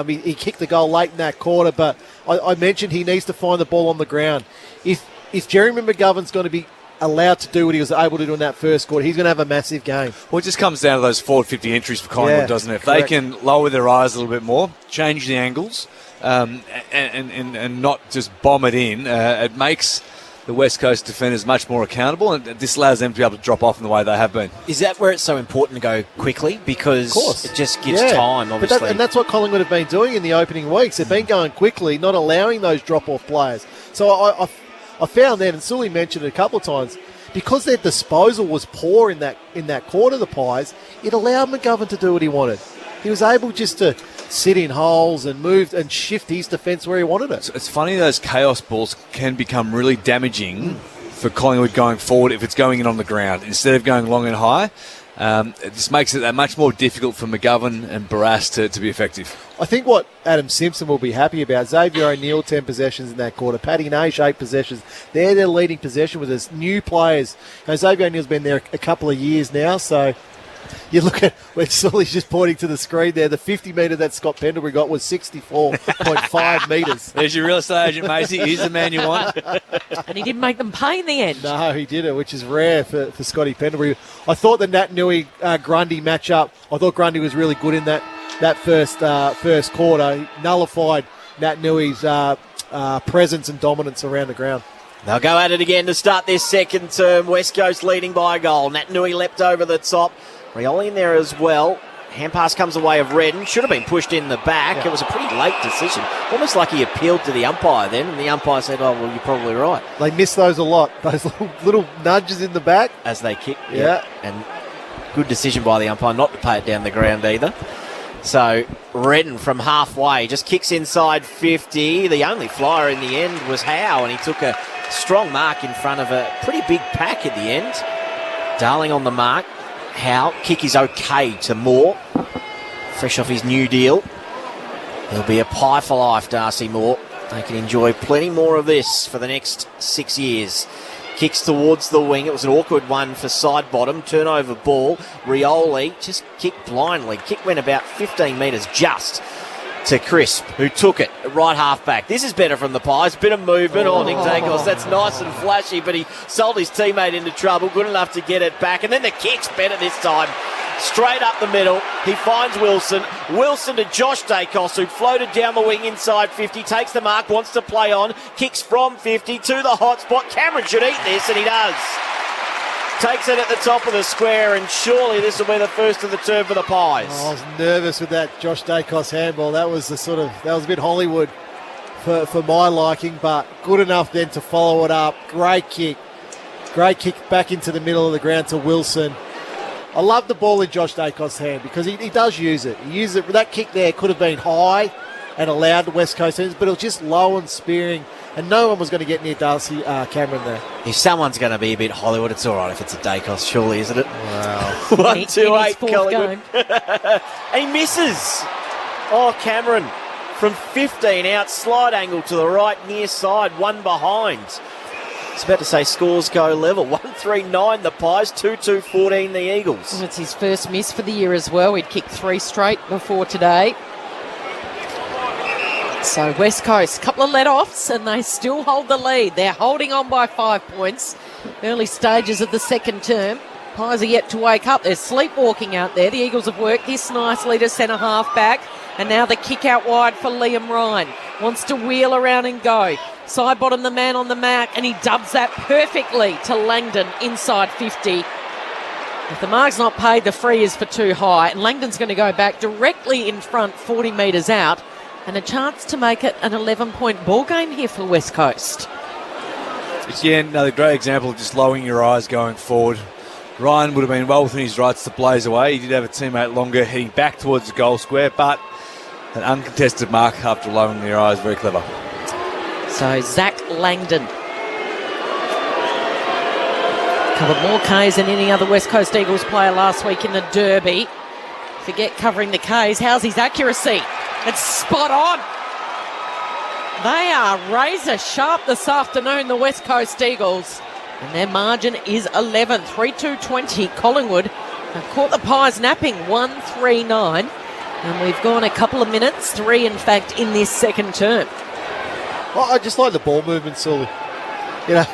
He kicked the goal late in that quarter, but I mentioned he needs to find the ball on the ground. If Jeremy McGovern's going to be allowed to do what he was able to do in that first quarter, he's going to have a massive game. Well, it just comes down to those forward 50 entries for Collingwood, doesn't it? If they can lower their eyes a little bit more, change the angles, and not just bomb it in, it makes the West Coast defenders much more accountable, and this allows them to be able to drop off in the way they have been. Is that where it's so important to go quickly? Because it just gives time, obviously. And that's what Collingwood have been doing in the opening weeks. They've been going quickly, not allowing those drop-off players. So I found that, and Sully mentioned it a couple of times, because their disposal was poor in that quarter, the Pies, it allowed McGovern to do what he wanted. He was able just to sit in holes and move and shift his defence where he wanted it. It's funny, those chaos balls can become really damaging for Collingwood going forward if it's going in on the ground instead of going long and high. It just makes it that much more difficult for McGovern and Barras to be effective. I think what Adam Simpson will be happy about, Xavier O'Neill 10 possessions in that quarter, Paddy Nash 8 possessions. They're their leading possession with his new players. Now, Xavier O'Neill's been there a couple of years now, so you look at where Sully's just pointing to the screen there. The 50 metre that Scott Pendlebury got was 64.5 metres. There's your real estate agent, Maisie. He's the man you want. And he didn't make them pay in the end. No, he didn't, which is rare for Scotty Pendlebury. I thought the Nat Nui-Grundy matchup, I thought Grundy was really good in that first quarter. He nullified Nat Nui's presence and dominance around the ground. They'll go at it again to start this second term. West Coast leading by a goal. Nat Nui leapt over the top. Rioli in there as well. Hand pass comes away of Redden. Should have been pushed in the back. Yeah. It was a pretty late decision. Almost like he appealed to the umpire then, and the umpire said, oh, well, you're probably right. They miss those a lot. Those little nudges in the back. As they kick. Yeah. And good decision by the umpire not to pay it down the ground either. So Redden from halfway just kicks inside 50. The only flyer in the end was Howe, and he took a strong mark in front of a pretty big pack at the end. Darling on the mark. Howe, kick is okay to Moore. Fresh off his new deal. He'll be a pie for life, Darcy Moore. They can enjoy plenty more of this for the next 6 years. Kicks towards the wing. It was an awkward one for side bottom. Turnover ball. Rioli just kicked blindly. Kick went about 15 metres just to Crisp, who took it right half back. This is better from the Pies. Bit of movement. Nick Dacos, that's nice and flashy, but he sold his teammate into trouble. Good enough to get it back. And then the kick's better this time. Straight up the middle. He finds Wilson. Wilson to Josh Dacos, who floated down the wing inside 50. Takes the mark, wants to play on. Kicks from 50 to the hot spot. Cameron should eat this, and he does. Takes it at the top of the square, and surely this will be the first of the term for the Pies. Oh, I was nervous with that Josh Dacos handball. That was a bit Hollywood for my liking, but good enough then to follow it up. Great kick back into the middle of the ground to Wilson. I love the ball in Josh Dacos' hand because he does use it. He uses it. That kick there could have been high and allowed the West Coast ends, but it was just low and spearing, and no one was going to get near Darcy Cameron there. If someone's going to be a bit Hollywood, it's all right if it's a Dacos, surely, isn't it? Wow. 1-2-8 Collingwood. And he misses. Oh, Cameron from 15 out, slide angle to the right, near side, one behind. It's about to say scores go level. 1-3-9 the Pies, 2-2-14 the Eagles. And it's his first miss for the year as well. He'd kicked 3 straight before today. So West Coast, couple of let-offs, and they still hold the lead. They're holding on by 5 points. Early stages of the second term. Pies are yet to wake up. They're sleepwalking out there. The Eagles have worked this nicely to centre half back. And now the kick out wide for Liam Ryan. Wants to wheel around and go. Side bottom, the man on the mark, and he dubs that perfectly to Langdon inside 50. If the mark's not paid, the free is for too high. And Langdon's going to go back directly in front, 40 metres out. And a chance to make it an 11-point ball game here for West Coast. Again, another great example of just lowering your eyes going forward. Ryan would have been well within his rights to blaze away. He did have a teammate longer heading back towards the goal square, but an uncontested mark after lowering your eyes. Very clever. So Zach Langdon. Covered more Ks than any other West Coast Eagles player last week in the Derby. Forget covering the Ks. How's his accuracy? It's spot on. They are razor sharp this afternoon, the West Coast Eagles. And their margin is 11, 3-2-20. Collingwood have caught the Pies napping, 1-3-9. And we've gone a couple of minutes, 3 in fact, in this second term. I just like the ball movement, Sully. You know,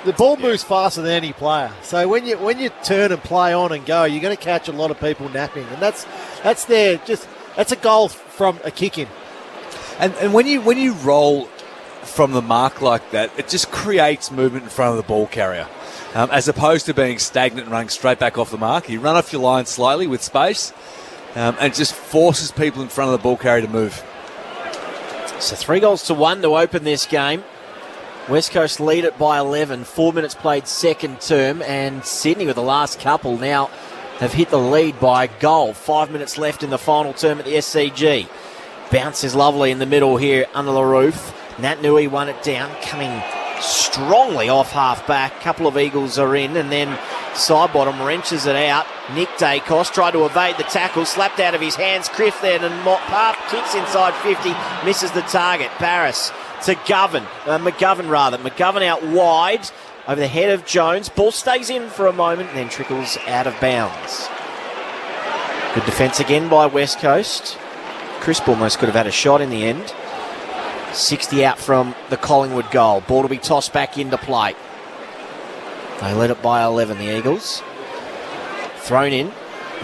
The ball moves faster than any player. So when you turn and play on and go, you're going to catch a lot of people napping. And that's a goal from a kick in. And when you roll from the mark like that, it just creates movement in front of the ball carrier. As opposed to being stagnant and running straight back off the mark. You run off your line slightly with space, and it just forces people in front of the ball carrier to move. So 3-1 to open this game. West Coast lead it by 11. 4 minutes played second term, and Sydney with the last couple now have hit the lead by a goal. 5 minutes left in the final term at the SCG. Bounce is lovely in the middle here under the roof. Nat Nui won it down, coming strongly off half-back. Couple of Eagles are in, and then side-bottom wrenches it out. Nick Dacos tried to evade the tackle, slapped out of his hands. Criff then, and Mop kicks inside 50, misses the target. Barris to McGovern out wide over the head of Jones. Ball stays in for a moment and then trickles out of bounds. Good defence again by West Coast. Crisp almost could have had a shot in the end. 60 out from the Collingwood goal. Ball to be tossed back into play. They led it by 11, the Eagles. Thrown in.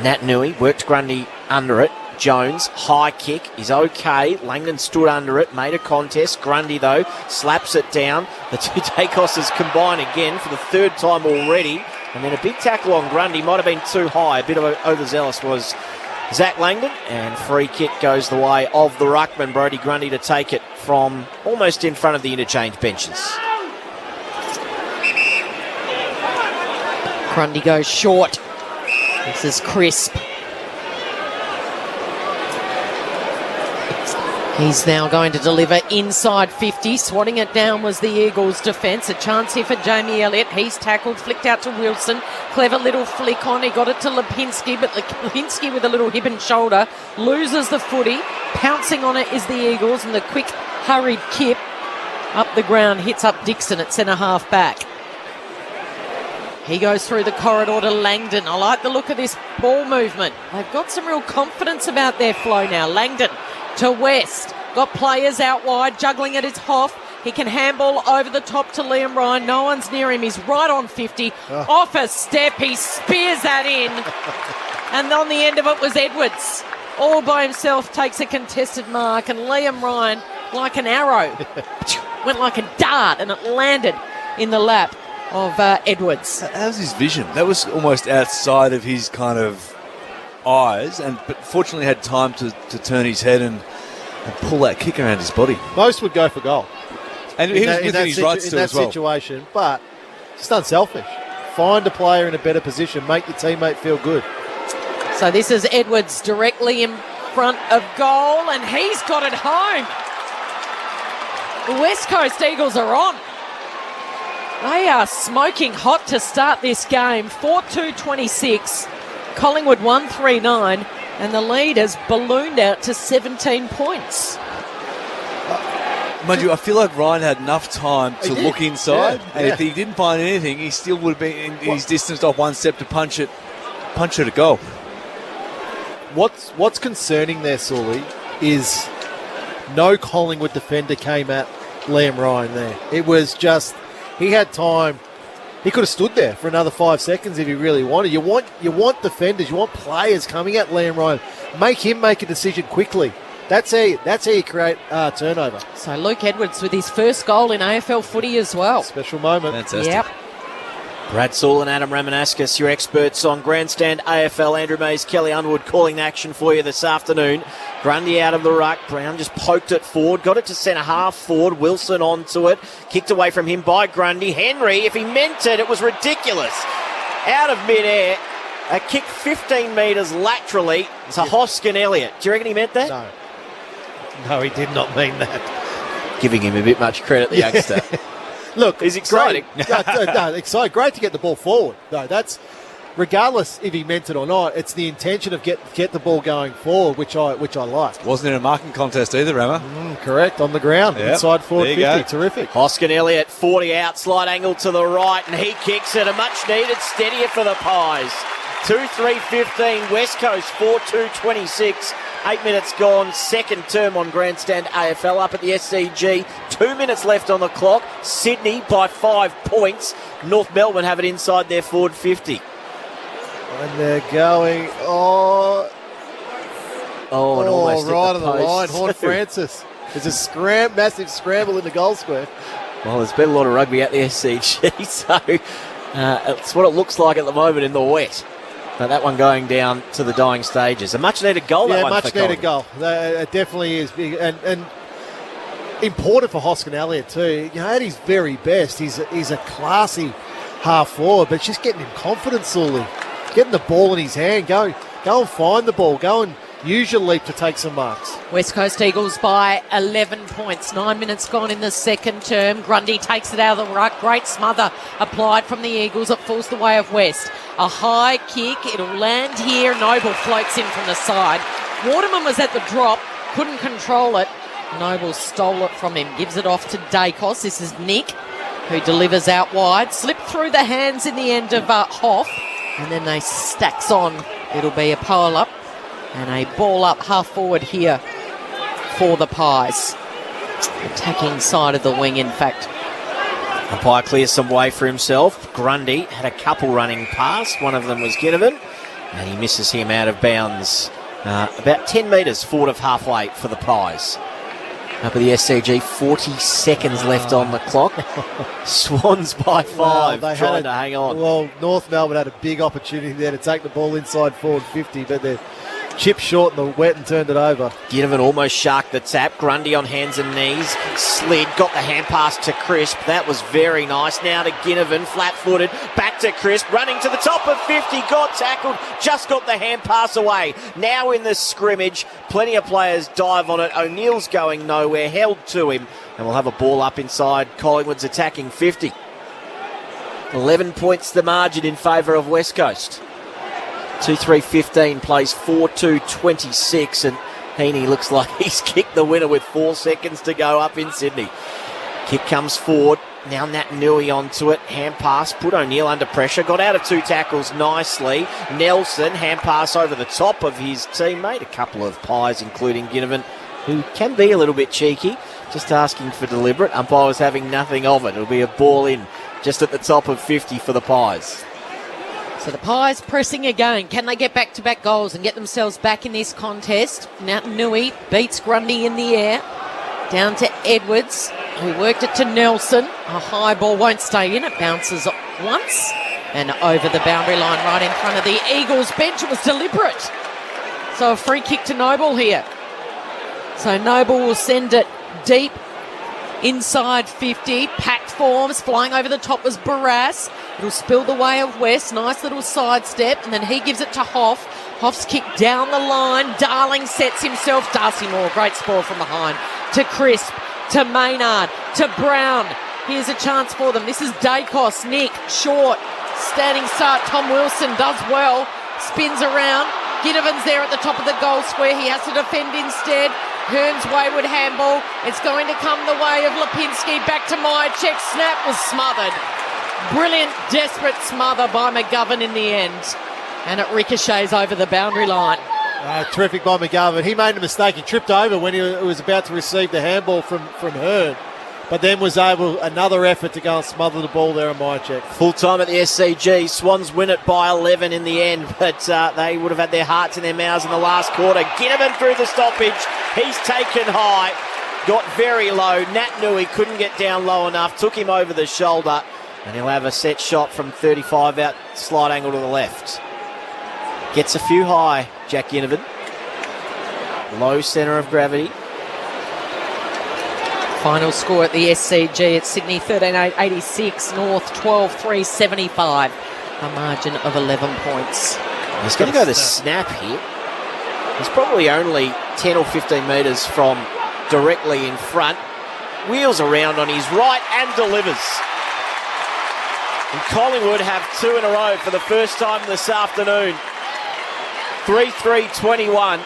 Nat Nui worked Grundy under it. Jones, high kick, is okay. Langdon stood under it, made a contest. Grundy, though, slaps it down. The two Dacoses combine again for the third time already. And then a big tackle on Grundy. Might have been too high. A bit of overzealous was Zach Langdon. And free kick goes the way of the ruckman, Brodie Grundy, to take it from almost in front of the interchange benches. Grundy goes short. This is Crisp. He's now going to deliver inside 50. Swatting it down was the Eagles' defence. A chance here for Jamie Elliott. He's tackled, flicked out to Wilson. Clever little flick on. He got it to Lipinski, but Lipinski with a little hip and shoulder loses the footy. Pouncing on it is the Eagles, and the quick, hurried kip up the ground hits up Dixon at centre half back. He goes through the corridor to Langdon. I like the look of this ball movement. They've got some real confidence about their flow now. Langdon to West. Got players out wide, juggling at his Hoff. He can handball over the top to Liam Ryan. No one's near him. He's right on 50. Off a step. He spears that in. And on the end of it was Edwards. All by himself takes a contested mark. And Liam Ryan, like an arrow, went like a dart, and it landed in the lap of Edwards. That was his vision. That was almost outside of his kind of eyes, but fortunately had time to turn his head and pull that kick around his body. Most would go for goal. And he was within his rights to as well. Situation, but just unselfish. Find a player in a better position, make your teammate feel good. So this is Edwards directly in front of goal, and he's got it home. The West Coast Eagles are on. They are smoking hot to start this game. 4-2-26. Collingwood 1-3-9, and the lead has ballooned out to 17 points. Mind you, I feel like Ryan had enough time to look inside, and if he didn't find anything, he still would have been in his distance off one step to punch it a goal. What's concerning there, Sully, is no Collingwood defender came at Liam Ryan there. It was just, he had time. He could have stood there for another 5 seconds if he really wanted. You want defenders, you want players coming at Liam Ryan. Make him make a decision quickly. That's how you create turnover. So Luke Edwards with his first goal in AFL footy as well. Special moment. Fantastic. Yep. Brad Saul and Adam Ramanaskas, your experts on Grandstand AFL. Andrew Mays, Kelly Underwood calling action for you this afternoon. Grundy out of the ruck. Brown just poked it forward. Got it to centre half forward. Wilson onto it. Kicked away from him by Grundy. Henry, if he meant it, it was ridiculous. Out of midair. A kick 15 metres laterally to Hoskin Elliott. Do you reckon he meant that? No, he did not mean that. Giving him a bit much credit, the youngster. Look, he's exciting. Exciting. Great to get the ball forward. No, that's regardless if he meant it or not. It's the intention of get the ball going forward, which I like. Wasn't in a marking contest either, Rama. Correct, on the ground, inside forward 50. Go. Terrific. Hoskin Elliott, 40 out, slight angle to the right, and he kicks it. A much needed steadier for the Pies. 2-3-15, West Coast 4-2-26. 8 minutes gone, second term on Grandstand AFL up at the SCG. 2 minutes left on the clock. Sydney by 5 points. North Melbourne have it inside their forward 50. And they're going, and almost right at on the line. post. Horn Francis. There's a massive scramble in the goal square. Well, there's been a lot of rugby at the SCG, so it's what it looks like at the moment in the wet. But that one going down to the dying stages. A much-needed goal, that one for much-needed goal. It definitely is big and important for Hoskin Elliott too. You know, at his very best, he's a classy half forward, but it's just getting him confidence, Sully. Getting the ball in his hand. Go and find the ball. Go and use your leap to take some marks. West Coast Eagles by 11 points. 9 minutes gone in the second term. Grundy takes it out of the ruck. Great smother applied from the Eagles. It falls the way of West. A high kick. It'll land here. Noble floats in from the side. Waterman was at the drop. Couldn't control it. Noble stole it from him. Gives it off to Dacos. This is Nick, who delivers out wide. Slipped through the hands in the end of Hoff. And then they stacks on. It'll be a pole up. And a ball up half forward here for the Pies. Attacking side of the wing, in fact. Umpire clears some way for himself. Grundy had a couple running past. One of them was Ginnivan, and he misses him out of bounds. About 10 metres forward of halfway for the Pies. Up at the SCG, 40 seconds left on the clock. Swans by 5, trying to hang on. Well, North Melbourne had a big opportunity there to take the ball inside forward 50, but they're chipped short in the wet and turned it over. Ginnivan almost sharked the tap. Grundy on hands and knees. Slid, got the hand pass to Crisp. That was very nice. Now to Ginnivan, flat-footed. Back to Crisp, running to the top of 50. Got tackled, just got the hand pass away. Now in the scrimmage, plenty of players dive on it. O'Neill's going nowhere, held to him. And we'll have a ball up inside Collingwood's attacking 50. 11 points the margin in favour of West Coast. 2-3-15 plays 4-2-26, and Heaney looks like he's kicked the winner with 4 seconds to go up in Sydney. Kick comes forward. Now Nat Nui onto it. Hand pass, put O'Neill under pressure. Got out of 2 tackles nicely. Nelson, hand pass over the top of his teammate. A couple of Pies, including Ginnivan, who can be a little bit cheeky, just asking for deliberate. Umpire was having nothing of it. It'll be a ball in just at the top of 50 for the Pies. So the Pies pressing again. Can they get back-to-back goals and get themselves back in this contest? Nat Nui beats Grundy in the air. Down to Edwards, who worked it to Nelson. A high ball won't stay in. It bounces once and over the boundary line right in front of the Eagles bench. It was deliberate. So a free kick to Noble here. So Noble will send it deep inside 50. Packed forms. Flying over the top was Barras. It'll spill the way of West. Nice little sidestep. And then he gives it to Hoff. Hoff's kick down the line. Darling sets himself. Darcy Moore, great spoil from behind. To Crisp. To Maynard. To Brown. Here's a chance for them. This is Dacos. Nick. Short. Standing start. Tom Wilson does well. Spins around. Ginnivan's there at the top of the goal square. He has to defend instead. Hearns wayward handball. It's going to come the way of Lipinski. Back to Myercheck. Snap was smothered. Brilliant, desperate smother by McGovern in the end. And it ricochets over the boundary line. Terrific by McGovern. He made a mistake. He tripped over when he was about to receive the handball from Hearn. But then was able, another effort to go and smother the ball there on Myercheck. Full time at the SCG. Swans win it by 11 in the end, but they would have had their hearts in their mouths in the last quarter. Ginnivan through the stoppage. He's taken high. Got very low. Nat Nui couldn't get down low enough. Took him over the shoulder. And he'll have a set shot from 35 out, slight angle to the left. Gets a few high, Jack Ginnivan. Low centre of gravity. Final score at the SCG at Sydney 13-8-86, North 12-3-75. A margin of 11 points. He's going to go the snap here. He's probably only 10 or 15 metres from directly in front. Wheels around on his right and delivers. And Collingwood have 2 in a row for the first time this afternoon. 3-3-21,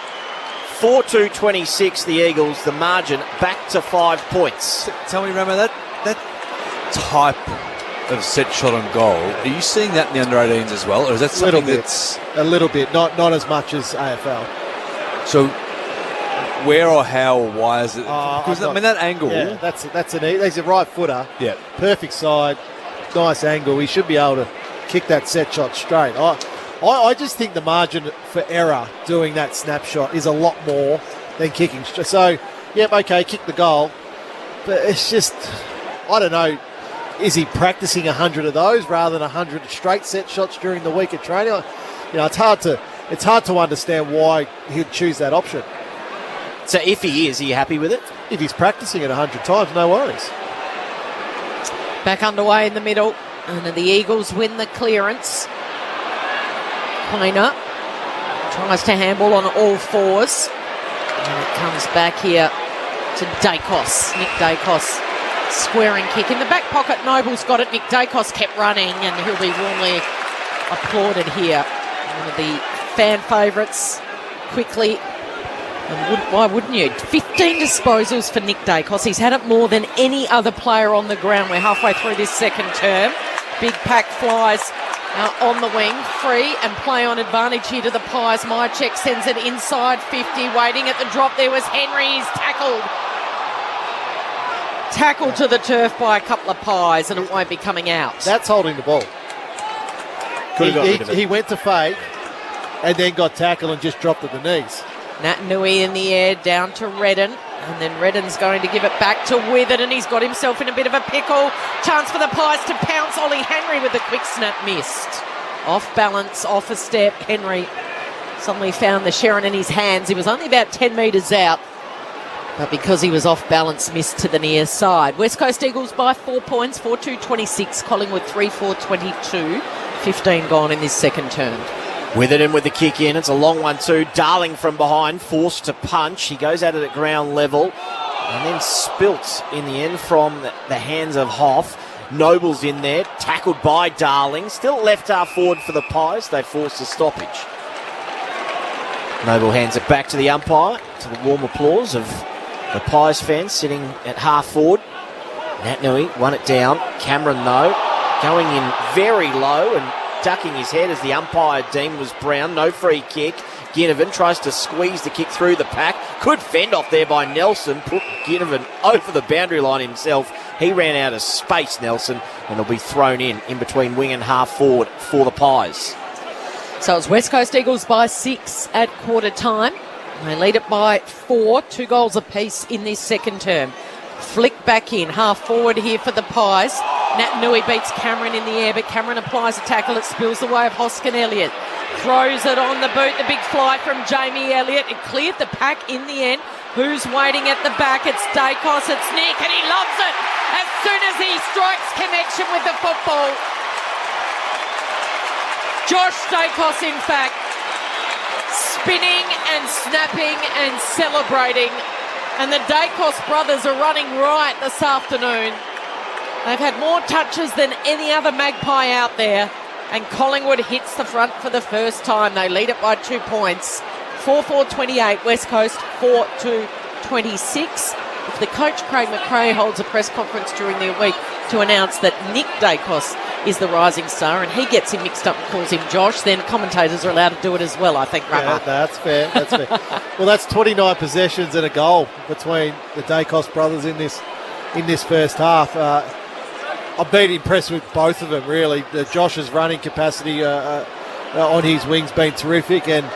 4-2-26 the Eagles. The margin back to 5 points. Tell me, Ramo, that type of set shot on goal, are you seeing that in the under-18s as well? Or is that something A little bit, not as much as AFL. So where or how or why is it? Because that angle. Yeah, he's a right footer. Yeah. Perfect side, nice angle. He should be able to kick that set shot straight. I just think the margin for error doing that snapshot is a lot more than kicking. So, yep, okay, kick the goal. But it's just, I don't know, is he practicing 100 of those rather than 100 straight set shots during the week of training? It's hard to understand why he'd choose that option. So if he is, are you happy with it? If he's practicing it 100 times, no worries. Back underway in the middle, and the Eagles win the clearance. Kleiner tries to handball on all fours, and it comes back here to Dacos. Nick Dacos, squaring kick in the back pocket. Noble's got it. Nick Dacos kept running, and he'll be warmly applauded here. One of the fan favourites, quickly. And why wouldn't you? 15 disposals for Nick Dacos. He's had it more than any other player on the ground. We're halfway through this second term. Big pack flies on the wing. Free and play on advantage here to the Pies. Mychek sends it inside 50. Waiting at the drop there was Henry. He's tackled. Tackled to the turf by a couple of Pies, and it won't be coming out. That's holding the ball. He went to fake and then got tackled and just dropped at the knees. Nat Nui in the air, down to Redden. And then Redden's going to give it back to Withard, and he's got himself in a bit of a pickle. Chance for the Pies to pounce. Ollie Henry with a quick snap, missed. Off balance, off a step. Henry suddenly found the Sherrin in his hands. He was only about 10 metres out, but because he was off balance, missed to the near side. West Coast Eagles by 4 points, 4-2-26. Collingwood 3-4-22. 15 gone in this second term. With it in with the kick in. It's a long one too. Darling from behind, forced to punch. He goes at it at ground level and then spilt in the end from the hands of Hoff. Noble's in there, tackled by Darling. Still left half forward for the Pies. They forced a stoppage. Noble hands it back to the umpire, to the warm applause of the Pies fans sitting at half forward. Nat Nui won it down. Cameron, though, going in very low and ducking his head as the umpire deemed was Brown. No free kick. Ginnivan tries to squeeze the kick through the pack. Good fend off there by Nelson. Put Ginnivan over the boundary line himself. He ran out of space, Nelson, and will be thrown in between wing and half forward for the Pies. So it's West Coast Eagles by 6 at quarter time. They lead it by 4, 2 goals apiece in this second term. Flick back in, half forward here for the Pies. Nat Nui beats Cameron in the air, but Cameron applies a tackle. It spills the way of Hoskin Elliott. Throws it on the boot. The big fly from Jamie Elliott. It cleared the pack in the end. Who's waiting at the back? It's Dacos. It's Nick, and he loves it as soon as he strikes connection with the football. Josh Dacos, in fact, spinning and snapping and celebrating. And the Dacos brothers are running right this afternoon. They've had more touches than any other Magpie out there. And Collingwood hits the front for the first time. They lead it by 2 points. 4-4-28, West Coast 4-2-26. If the coach Craig McRae holds a press conference during the week to announce that Nick Dacos is the rising star and he gets him mixed up and calls him Josh, then commentators are allowed to do it as well, I think, Rama. Yeah, that's fair. That's fair. Well, that's 29 possessions and a goal between the Dacos brothers in this first half. I've been impressed with both of them, really. Josh's running capacity on his wing's been terrific, and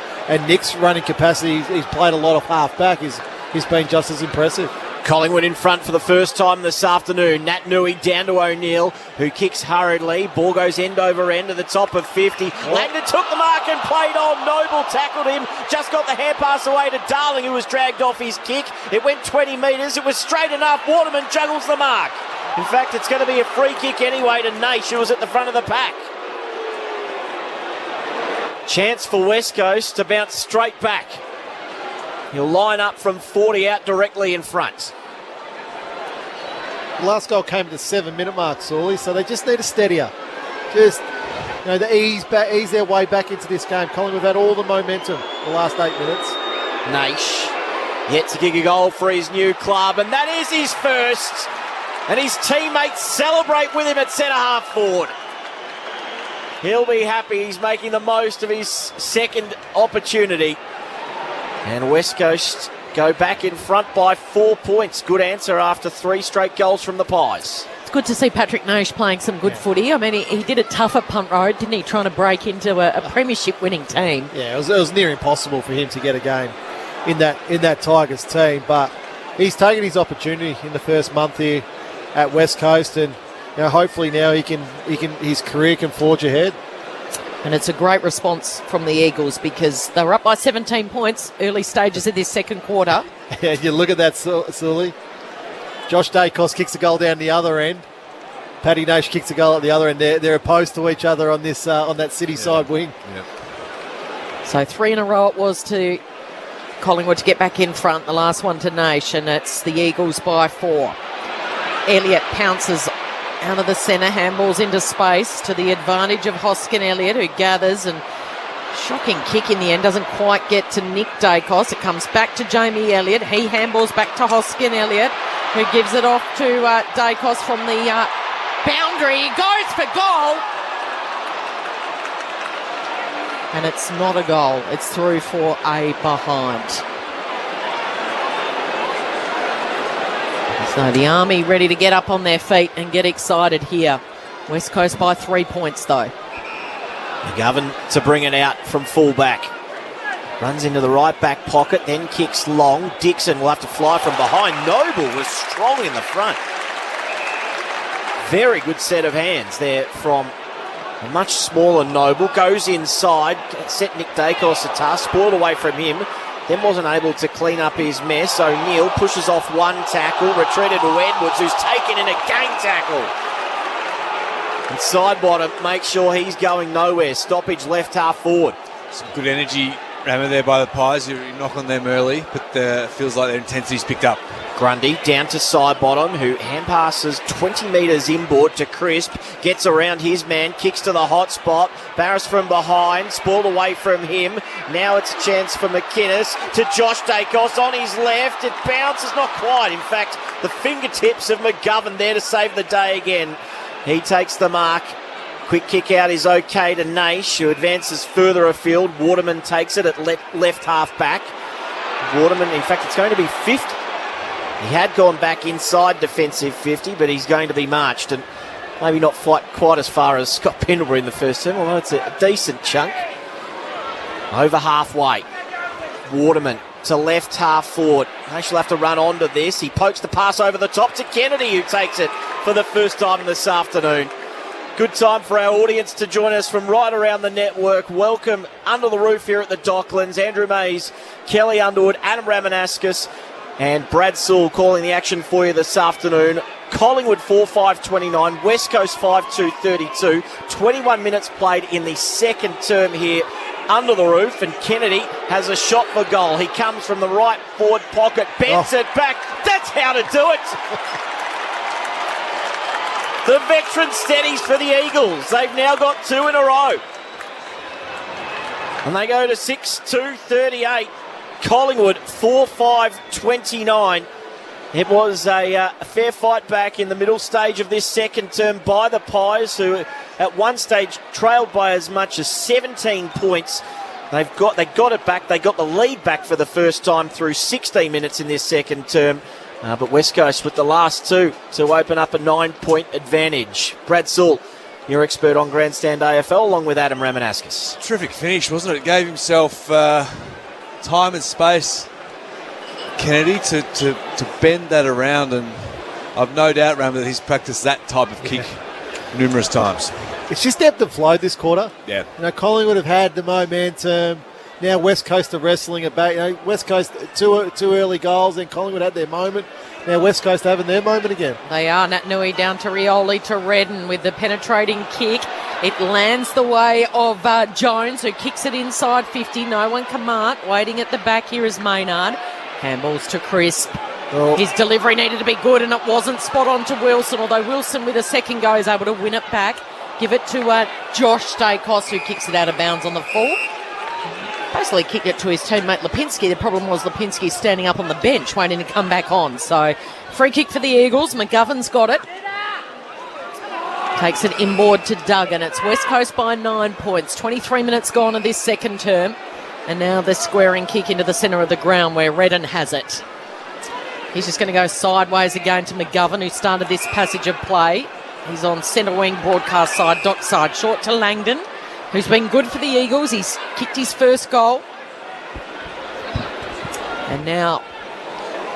Nick's running capacity, he's played a lot of half-back, he's been just as impressive. Collingwood in front for the first time this afternoon. Nat Nui down to O'Neill, who kicks hurriedly. Ball goes end over end to the top of 50. Langdon took the mark and played on. Noble tackled him. Just got the hand pass away to Darling, who was dragged off his kick. It went 20 metres. It was straight enough. Waterman juggles the mark. In fact, it's going to be a free kick anyway to Naish, who was at the front of the pack. Chance for West Coast to bounce straight back. He'll line up from 40 out directly in front. The last goal came at the 7-minute mark, Sawley, so they just need a steadier. Just, to ease their way back into this game. Collingwood have had all the momentum the last 8 minutes. Naish yet to kick a goal for his new club, and that is his first. And his teammates celebrate with him at centre-half forward. He'll be happy. He's making the most of his second opportunity. And West Coast go back in front by 4 points. Good answer after 3 straight goals from the Pies. It's good to see Patrick Nash playing some good footy. I mean, he did it tough at Punt Road, didn't he, trying to break into a premiership winning team. Yeah, it was near impossible for him to get a game in that Tigers team, but he's taken his opportunity in the first month here at West Coast, and hopefully now his career can forge ahead. And it's a great response from the Eagles because they were up by 17 points early stages of this second quarter. Yeah, you look at that, Sully. Josh Dacos kicks a goal down the other end. Paddy Nash kicks a goal at the other end. They're opposed to each other on this on that City side wing. Yep. So 3 in a row it was to Collingwood to get back in front. The last one to Nash, and it's the Eagles by 4. Elliott pounces out of the centre, handballs into space to the advantage of Hoskin Elliott, who gathers, and shocking kick in the end, doesn't quite get to Nick Dacos. It comes back to Jamie Elliott. He handballs back to Hoskin Elliott, who gives it off to Dacos from the boundary. He goes for goal. And it's not a goal. It's through for a behind. So the Army ready to get up on their feet and get excited here. West Coast by 3 points though. McGovern to bring it out from full-back. Runs into the right back pocket, then kicks long. Dixon will have to fly from behind. Noble was strong in the front. Very good set of hands there from a much smaller Noble. Goes inside, set Nick Dacos a task, spoiled away from him. Then wasn't able to clean up his mess. O'Neill pushes off one tackle, retreated to Edwards, who's taken in a gang tackle. And Sidebottom makes sure he's going nowhere. Stoppage left half forward. Some good energy, Rammer, there by the Pies. You knock on them early, but feels like their intensity's picked up. Grundy down to Sidebottom, who hand passes 20 metres inboard to Crisp. Gets around his man, kicks to the hot spot. Barris from behind, spoiled away from him. Now it's a chance for McInnes to Josh Dacos on his left. It bounces, not quite. In fact, the fingertips of McGovern there to save the day again. He takes the mark. Quick kick out is okay to Nash, who advances further afield. Waterman takes it at left half back. Waterman, in fact, it's going to be 50. He had gone back inside defensive 50, but he's going to be marched, and maybe not quite as far as Scott Pendlebury in the first term, although it's a decent chunk. Over halfway. Waterman to left half forward. Nash will have to run onto this. He pokes the pass over the top to Kennedy, who takes it for the first time this afternoon. Good time for our audience to join us from right around the network. Welcome under the roof here at the Docklands. Andrew Mays, Kelly Underwood, Adam Ramanauskas, and Brad Sewell calling the action for you this afternoon. Collingwood 4-5-29, West Coast 5-2-32. 21 minutes played in the second term here under the roof, and Kennedy has a shot for goal. He comes from the right forward pocket, bends it back. That's how to do it. The veteran steadies for the Eagles. They've now got 2 in a row. And they go to 6-2-38. Collingwood 4-5-29. It was a fair fight back in the middle stage of this second term by the Pies, who at one stage trailed by as much as 17 points. They got it back. They got the lead back for the first time through 16 minutes in this second term. But West Coast with the last 2 to open up a 9-point advantage. Brad Sewell, your expert on Grandstand AFL, along with Adam Ramanauskas. Terrific finish, wasn't it? Gave himself time and space, Kennedy, to bend that around, and I've no doubt, Ram, that he's practiced that type of kick numerous times. It's just ebbed and flowed this quarter. Yeah. Collingwood have had the momentum. Now West Coast are wrestling it back. West Coast, two early goals, and Collingwood had their moment. Now West Coast having their moment again. They are. Nat Nui down to Rioli to Redden with the penetrating kick. It lands the way of Jones, who kicks it inside 50. No one can mark. Waiting at the back here is Maynard. Handballs to Crisp. Oh. His delivery needed to be good, and it wasn't spot on to Wilson, although Wilson with a second go is able to win it back. Give it to Josh Dacos, who kicks it out of bounds on the full. Basically kicked it to his teammate Lipinski. The problem was Lipinski standing up on the bench waiting to come back on. So free kick for the Eagles. McGovern's got it. Takes it inboard to Duggan. It's West Coast by 9 points. 23 minutes gone of this second term. And now the squaring kick into the centre of the ground where Redden has it. He's just going to go sideways again to McGovern, who started this passage of play. He's on centre wing, broadcast side, dock side, short to Langdon, who's been good for the Eagles. He's kicked his first goal. And now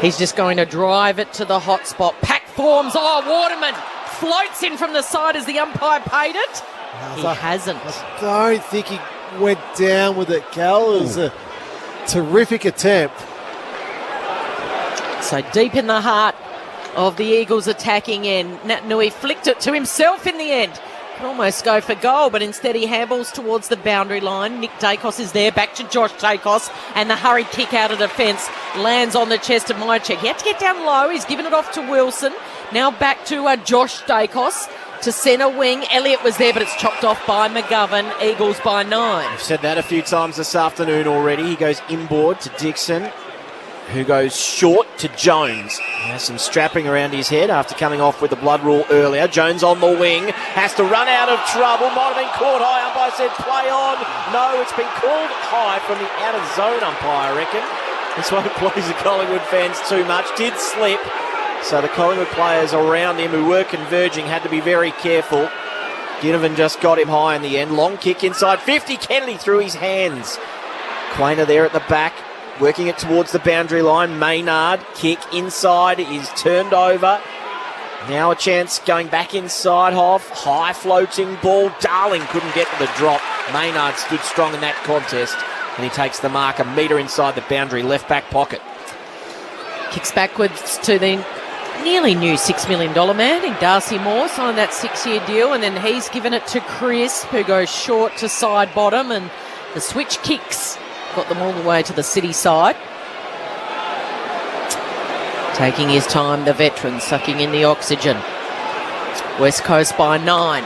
he's just going to drive it to the hot spot. Pack forms. Oh, Waterman floats in from the side as the umpire paid it. He hasn't. I don't think he went down with it, Cal. It was a terrific attempt. So deep in the heart of the Eagles' attacking end, Nat Nui flicked it to himself in the end. Could almost go for goal, but instead he handballs towards the boundary line. Nick Dacos is there, back to Josh Dacos, and the hurried kick out of defence lands on the chest of Mychek. He had to get down low. He's given it off to Wilson. Now back to Josh Dacos to centre wing. Elliott was there, but it's chopped off by McGovern. Eagles by 9. I've said that a few times this afternoon already. He goes inboard to Dixon, who goes short to Jones. He has some strapping around his head after coming off with the blood rule earlier. Jones on the wing, has to run out of trouble. Might have been caught high. Umpire said play on. No, it's been called high from the out of zone umpire, I reckon. This won't please the Collingwood fans too much. Did slip. So the Collingwood players around him who were converging had to be very careful. Ginnivan just got him high in the end. Long kick inside 50. Kennedy through his hands. Quainer there at the back, working it towards the boundary line. Maynard, kick inside, is turned over. Now a chance going back inside Hoff. High floating ball. Darling couldn't get to the drop. Maynard stood strong in that contest, and he takes the mark a metre inside the boundary, left back pocket. Kicks backwards to the nearly new $6 million man in Darcy Moore, signed that 6-year deal, and then he's given it to Crisp, who goes short to side bottom, and the switch kicks got them all the way to the city side. Taking his time, the veteran, sucking in the oxygen. West Coast by 9.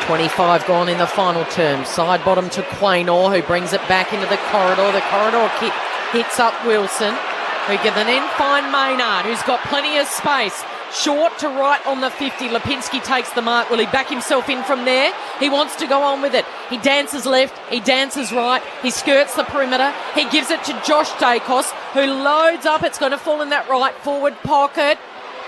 25 gone in the final term. Side bottom to Quaynor, who brings it back into the corridor. The corridor kick hits up Wilson, who can then find Maynard, who's got plenty of space. Short to right on the 50. Lipinski takes the mark. Will he back himself in from there? He wants to go on with it. He dances left. He dances right. He skirts the perimeter. He gives it to Josh Dacos, who loads up. It's going to fall in that right forward pocket.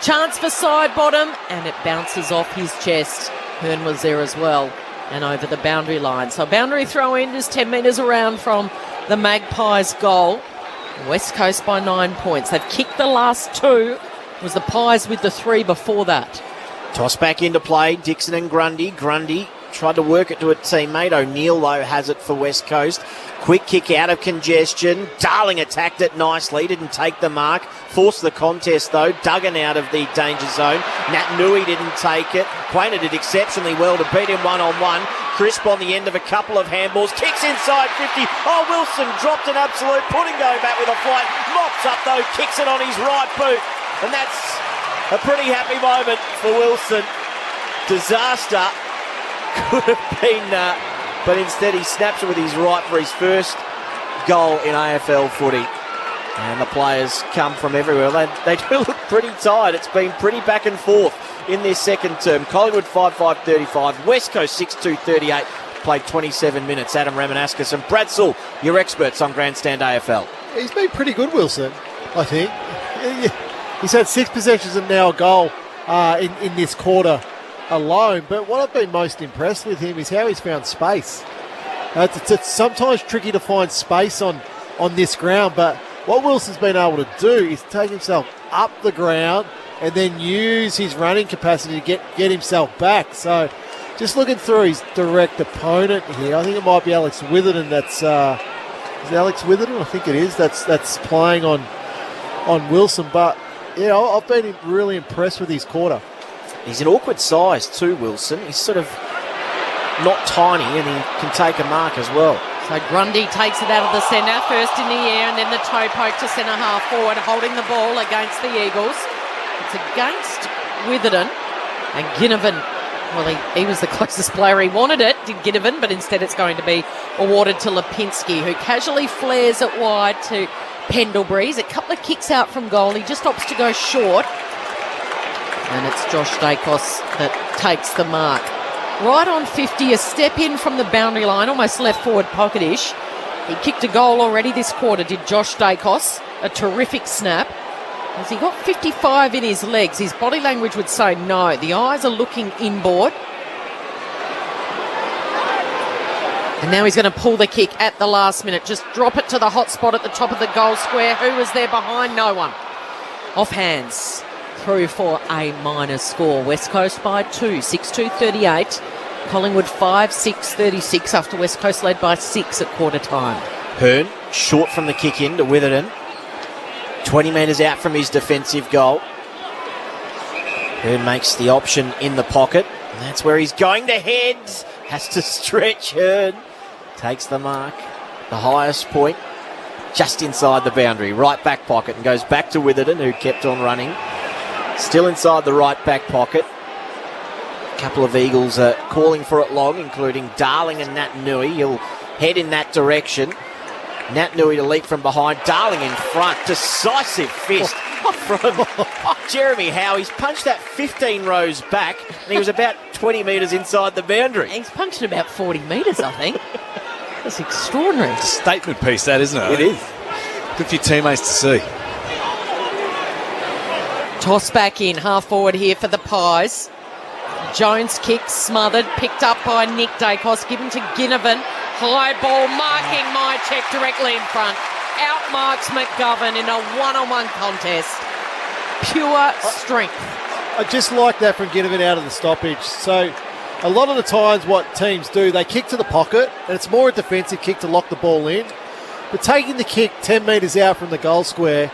Chance for side bottom, and it bounces off his chest. Hearn was there as well, and over the boundary line. So boundary throw in just 10 metres around from the Magpies' goal. West Coast by 9 points. They've kicked the last 2. It was the Pies with the 3 before that. Toss back into play. Dixon and Grundy. Grundy tried to work it to a teammate. O'Neill, though, has it for West Coast. Quick kick out of congestion. Darling attacked it nicely. Didn't take the mark. Forced the contest, though. Duggan out of the danger zone. Nat Nui didn't take it. Quainer did exceptionally well to beat him one-on-one. Crisp on the end of a couple of handballs. Kicks inside 50. Oh, Wilson dropped an absolute pudding going back with a flight. Mops up, though. Kicks it on his right boot. And that's a pretty happy moment for Wilson. Disaster could have been, but instead he snaps it with his right for his first goal in AFL footy. And the players come from everywhere. They do look pretty tired. It's been pretty back and forth in this second term. Collingwood 5-5-35. West Coast 6-2-38. Played 27 minutes. Adam Ramanaskas and Brad Sewell, your experts on Grandstand AFL. He's been pretty good, Wilson, I think. He's had 6 possessions and now a goal in this quarter alone. But what I've been most impressed with him is how he's found space. It's sometimes tricky to find space on this ground, but what Wilson's been able to do is take himself up the ground and then use his running capacity to get himself back. So just looking through his direct opponent here, I think it might be Alex Witherden. That's is it Alex Witherden? I think it is. That's playing on Wilson, but yeah, I've been really impressed with his quarter. He's an awkward size too, Wilson. He's sort of not tiny, and he can take a mark as well. So Grundy takes it out of the centre, first in the air, and then the toe poke to centre half forward, holding the ball against the Eagles. It's against Witherden, and Ginnivan, well, he was the closest player he wanted it, did Ginnivan, but instead it's going to be awarded to Lipinski, who casually flares it wide to Pendlebury's. A couple of kicks out from goal. He just opts to go short. And it's Josh Dacos that takes the mark. Right on 50, a step in from the boundary line, almost left forward pocket-ish. He kicked a goal already this quarter, did Josh Dacos. A terrific snap. Has he got 55 in his legs? His body language would say no. The eyes are looking inboard. And now he's going to pull the kick at the last minute. Just drop it to the hot spot at the top of the goal square. Who was there behind? No one. Off hands. Through for a minor score. West Coast by 2, 6-2-38. Collingwood 5-6-36 after West Coast led by 6 at quarter time. Hearn, short from the kick in to Witherden. 20 metres out from his defensive goal. Hearn makes the option in the pocket. And that's where he's going to head. Has to stretch. Hearn takes the mark. The highest point just inside the boundary. Right back pocket and goes back to Witherden, who kept on running. Still inside the right back pocket. A couple of Eagles are calling for it long, including Darling and Nat Nui. He'll head in that direction. Nat Nui to leap from behind. Darling in front. Decisive fist from Jeremy Howe. He's punched that 15 rows back, and he was about 20 metres inside the boundary. He's punched it about 40 metres, I think. That's extraordinary. It's a statement piece, that, isn't it? It is. Good for your teammates to see. Toss back in, half forward here for the Pies. Jones kick, smothered, picked up by Nick Dacos, given to Ginnivan. High ball, marking Mychek directly in front. Outmarks McGovern in a one-on-one contest. Pure strength. I just like that from Ginnivan out of the stoppage. So a lot of the times what teams do, they kick to the pocket, and it's more a defensive kick to lock the ball in. But taking the kick 10 metres out from the goal square,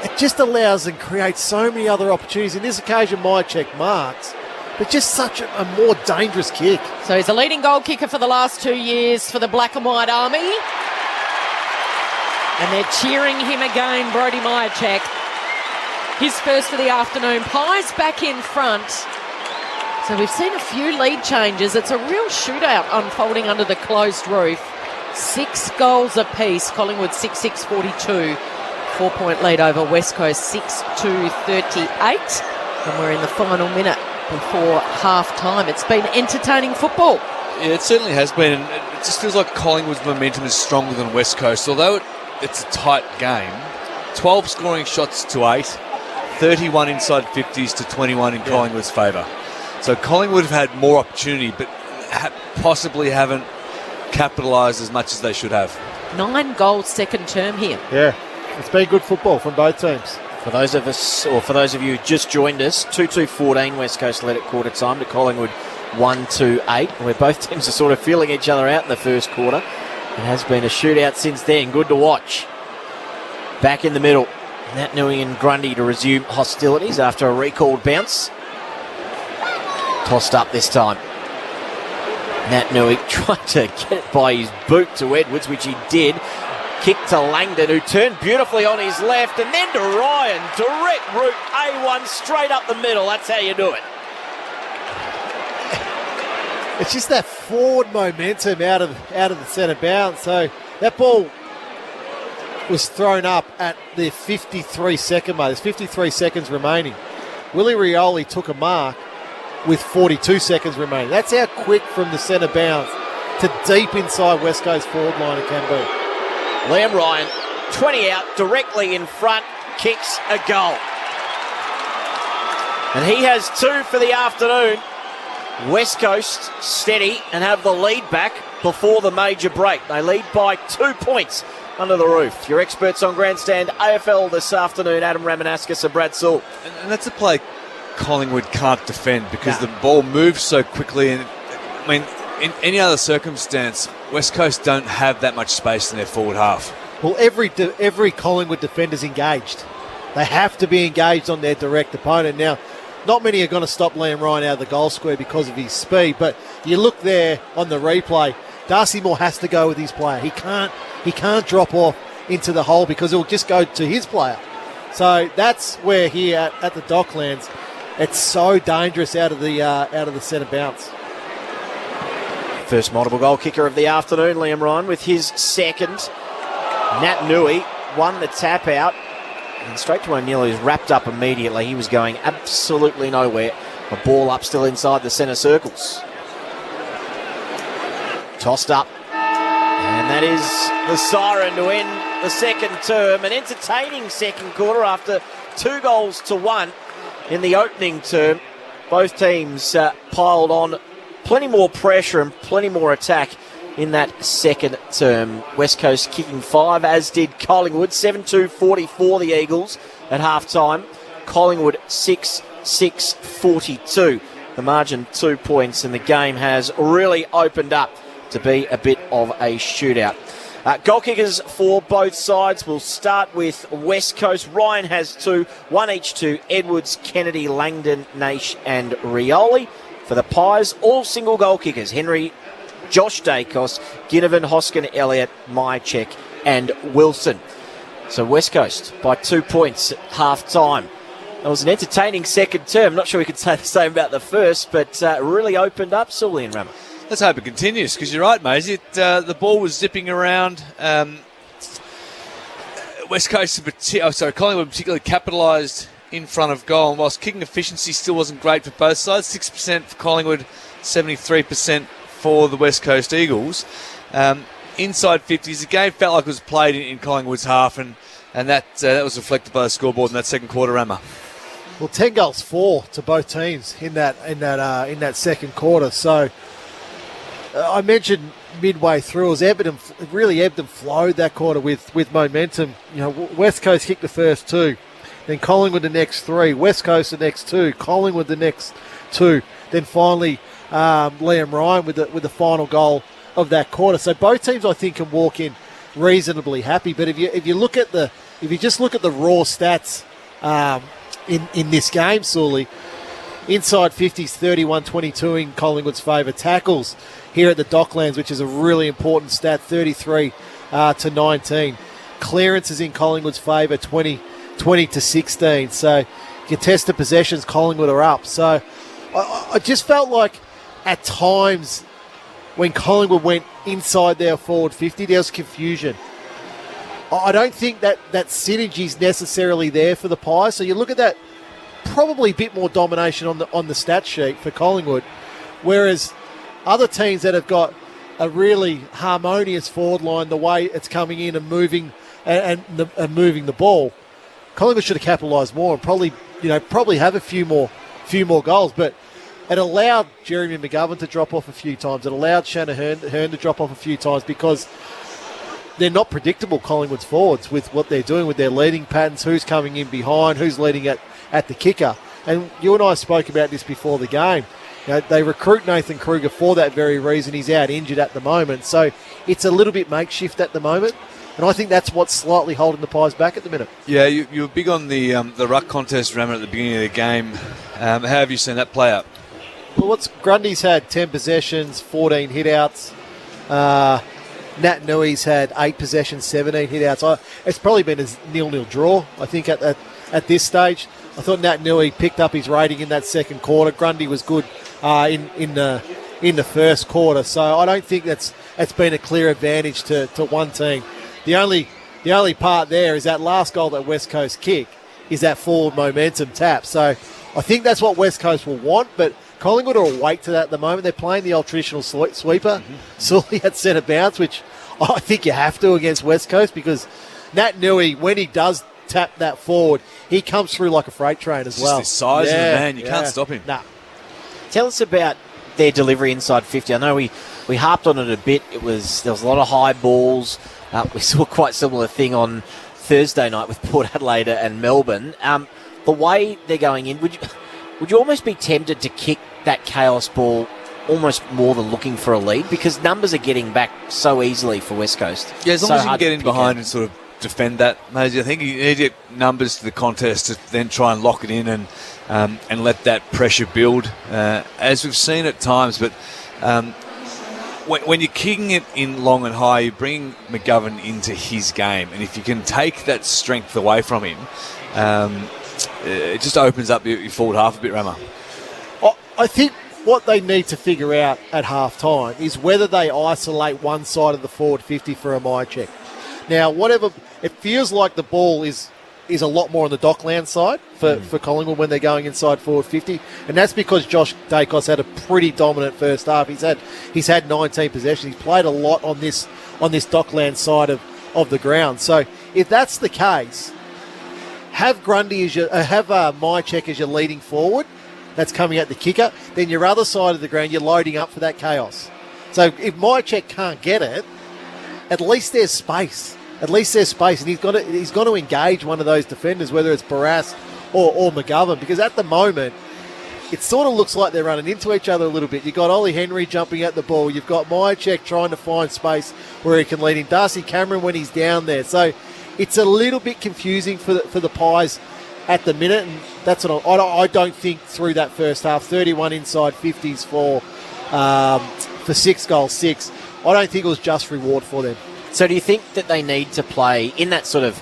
it just allows and creates so many other opportunities. In this occasion, Mychek marks, but just such a more dangerous kick. So he's a leading goal kicker for the last 2 years for the Black and White Army. And they're cheering him again, Brodie Mychek. His first of the afternoon. Pies back in front. So we've seen a few lead changes. It's a real shootout unfolding under the closed roof. 6 goals apiece. Collingwood 6-6-42. 4-point lead over West Coast 6-2-38. And we're in the final minute before half-time. It's been entertaining football. Yeah, it certainly has been. And it just feels like Collingwood's momentum is stronger than West Coast. Although it's a tight game, 12 scoring shots to 8, 31 inside 50s to 21 in Collingwood's favour. So Collingwood have had more opportunity, but possibly haven't capitalised as much as they should have. 9 goals second term here. Yeah, it's been good football from both teams. For those of us, or for those of you who just joined us, 2-2-14 West Coast led at quarter time to Collingwood 1-2-8, where both teams are sort of feeling each other out in the first quarter. It has been a shootout since then. Good to watch. Back in the middle, Nat Nui and Grundy to resume hostilities after a recalled bounce. Tossed up this time. Nat Nui tried to get it by his boot to Edwards, which he did. Kick to Langdon, who turned beautifully on his left, and then to Ryan. Direct route, A1, straight up the middle. That's how you do it. It's just that forward momentum out of the centre bounce. So that ball was thrown up at the 53-second mark. There's 53 seconds remaining. Willie Rioli took a mark with 42 seconds remaining. That's how quick from the centre bounce to deep inside West Coast forward line it can be. Liam Ryan, 20 out, directly in front, kicks a goal. And he has 2 for the afternoon. West Coast steady and have the lead back before the major break. They lead by 2 points under the roof. Your experts on Grandstand AFL this afternoon, Adam Ramanaskas and Brad Sewell. And that's a play Collingwood can't defend because the ball moves so quickly. And I mean, in any other circumstance, West Coast don't have that much space in their forward half. Well, every Collingwood defender's engaged. They have to be engaged on their direct opponent. Now, not many are going to stop Liam Ryan out of the goal square because of his speed, but you look there on the replay, Darcy Moore has to go with his player. He can't drop off into the hole because it will just go to his player. So that's where here at the Docklands, it's so dangerous out of the centre bounce. First multiple goal kicker of the afternoon, Liam Ryan with his second. Nat Nui won the tap out. And straight to O'Neill, who's wrapped up immediately. He was going absolutely nowhere. A ball up still inside the centre circles. Tossed up. And And that is the siren to end the second term. An entertaining second quarter after 2-1 in the opening term. Both teams piled on plenty more pressure and plenty more attack in that second term. West Coast kicking 5, as did Collingwood. 7-2-44 the Eagles at half-time. Collingwood 6-6-42. The margin 2 points, and the game has really opened up to be a bit of a shootout. Goal kickers for both sides. We'll start with West Coast. Ryan has 2, 1 each to Edwards, Kennedy, Langdon, Naish and Rioli. For the Pies, all single goal kickers. Henry, Josh Dacos, Ginnivan, Hoskin, Elliott, Mychek and Wilson. So West Coast by 2 points at half-time. It was an entertaining second term. Not sure we could say the same about the first, but really opened up. Sully and Rammer. Let's hope it continues, because you're right, Maisie. The ball was zipping around. West Coast, Collingwood particularly capitalised in front of goal. And whilst kicking efficiency still wasn't great for both sides, 6% for Collingwood, 73% for the West Coast Eagles. Inside 50s, the game felt like it was played in Collingwood's half, and that was reflected by the scoreboard in that second quarter, Rammer. Well, 10 goals for to both teams in that second quarter. So I mentioned midway through, it really ebbed and flowed that quarter with momentum. You know, West Coast kicked the first 2, then Collingwood the next 3, West Coast the next 2, Collingwood the next 2, then finally Liam Ryan with the final goal of that quarter. So both teams, I think, can walk in reasonably happy. But if you just look at the raw stats in this game, Sully, inside 50s 31-22 in Collingwood's favour. Tackles here at the Docklands, which is a really important stat, 33-19. Clearances in Collingwood's favour, 20-16. So contested possessions, Collingwood are up. So I just felt like at times when Collingwood went inside their forward 50, there was confusion. I don't think that synergy is necessarily there for the Pies. So you look at that, probably a bit more domination on the stat sheet for Collingwood, whereas other teams that have got a really harmonious forward line, the way it's coming in and moving and moving the ball, Collingwood should have capitalised more and probably have a few more goals. But it allowed Jeremy McGovern to drop off a few times. It allowed Shanahan to drop off a few times because they're not predictable, Collingwood's forwards, with what they're doing with their leading patterns, who's coming in behind, who's leading at the kicker. And you and I spoke about this before the game. You know, they recruit Nathan Kruger for that very reason. He's out injured at the moment. So it's a little bit makeshift at the moment. And I think that's what's slightly holding the Pies back at the minute. Yeah, you were big on the ruck contest, Ramon, at the beginning of the game. How have you seen that play out? Well, Grundy's had 10 possessions, 14 hitouts. Nat Nui's had 8 possessions, 17 hitouts. It's probably been a 0-0 draw, I think, at this stage. I thought Nat Nui picked up his rating in that second quarter. Grundy was good in the first quarter. So I don't think that's been a clear advantage to one team. The only part there is that last goal that West Coast kick is that forward momentum tap. So I think that's what West Coast will want, but Collingwood are awake to that at the moment. They're playing the old traditional sweeper. Sully at centre bounce, which I think you have to against West Coast, because Nat Nui, when he does tap that forward, he comes through like a freight train as well. Just the size of the man, you can't stop him. Nah. Tell us about their delivery inside 50. I know we harped on it a bit. There was a lot of high balls. We saw a quite similar thing on Thursday night with Port Adelaide and Melbourne. The way they're going in, would you almost be tempted to kick that chaos ball almost more than looking for a lead, because numbers are getting back so easily for West Coast? Yeah, as long as you can get in behind and sort of defend that, Maisie. I think you need to get numbers to the contest to then try and lock it in and let that pressure build, as we've seen at times. But when you're kicking it in long and high, you bring McGovern into his game, and if you can take that strength away from him, it just opens up your forward half a bit, Rama. I think what they need to figure out at half-time is whether they isolate one side of the forward 50 for a Mychek. Now, it feels like the ball is a lot more on the Dockland side for Collingwood when they're going inside forward 50, and that's because Josh Dacos had a pretty dominant first half. He's had 19 possessions. He's played a lot on this on this Dockland side of the ground. So if that's the case, have Grundy as have Mychek as your leading forward. That's coming at the kicker. Then your other side of the ground, you're loading up for that chaos. So if Mychek can't get it, at least there's space. At least there's space, and he's got to engage one of those defenders, whether it's Barras or McGovern, because at the moment it sort of looks like they're running into each other a little bit. You've got Ollie Henry jumping at the ball. You've got Mychek trying to find space where he can lead in. Darcy Cameron when he's down there. So it's a little bit confusing for the Pies at the minute, and that's what I don't think through that first half. 31 inside 50s for 6 goals, 6. I don't think it was just reward for them. So do you think that they need to play in that sort of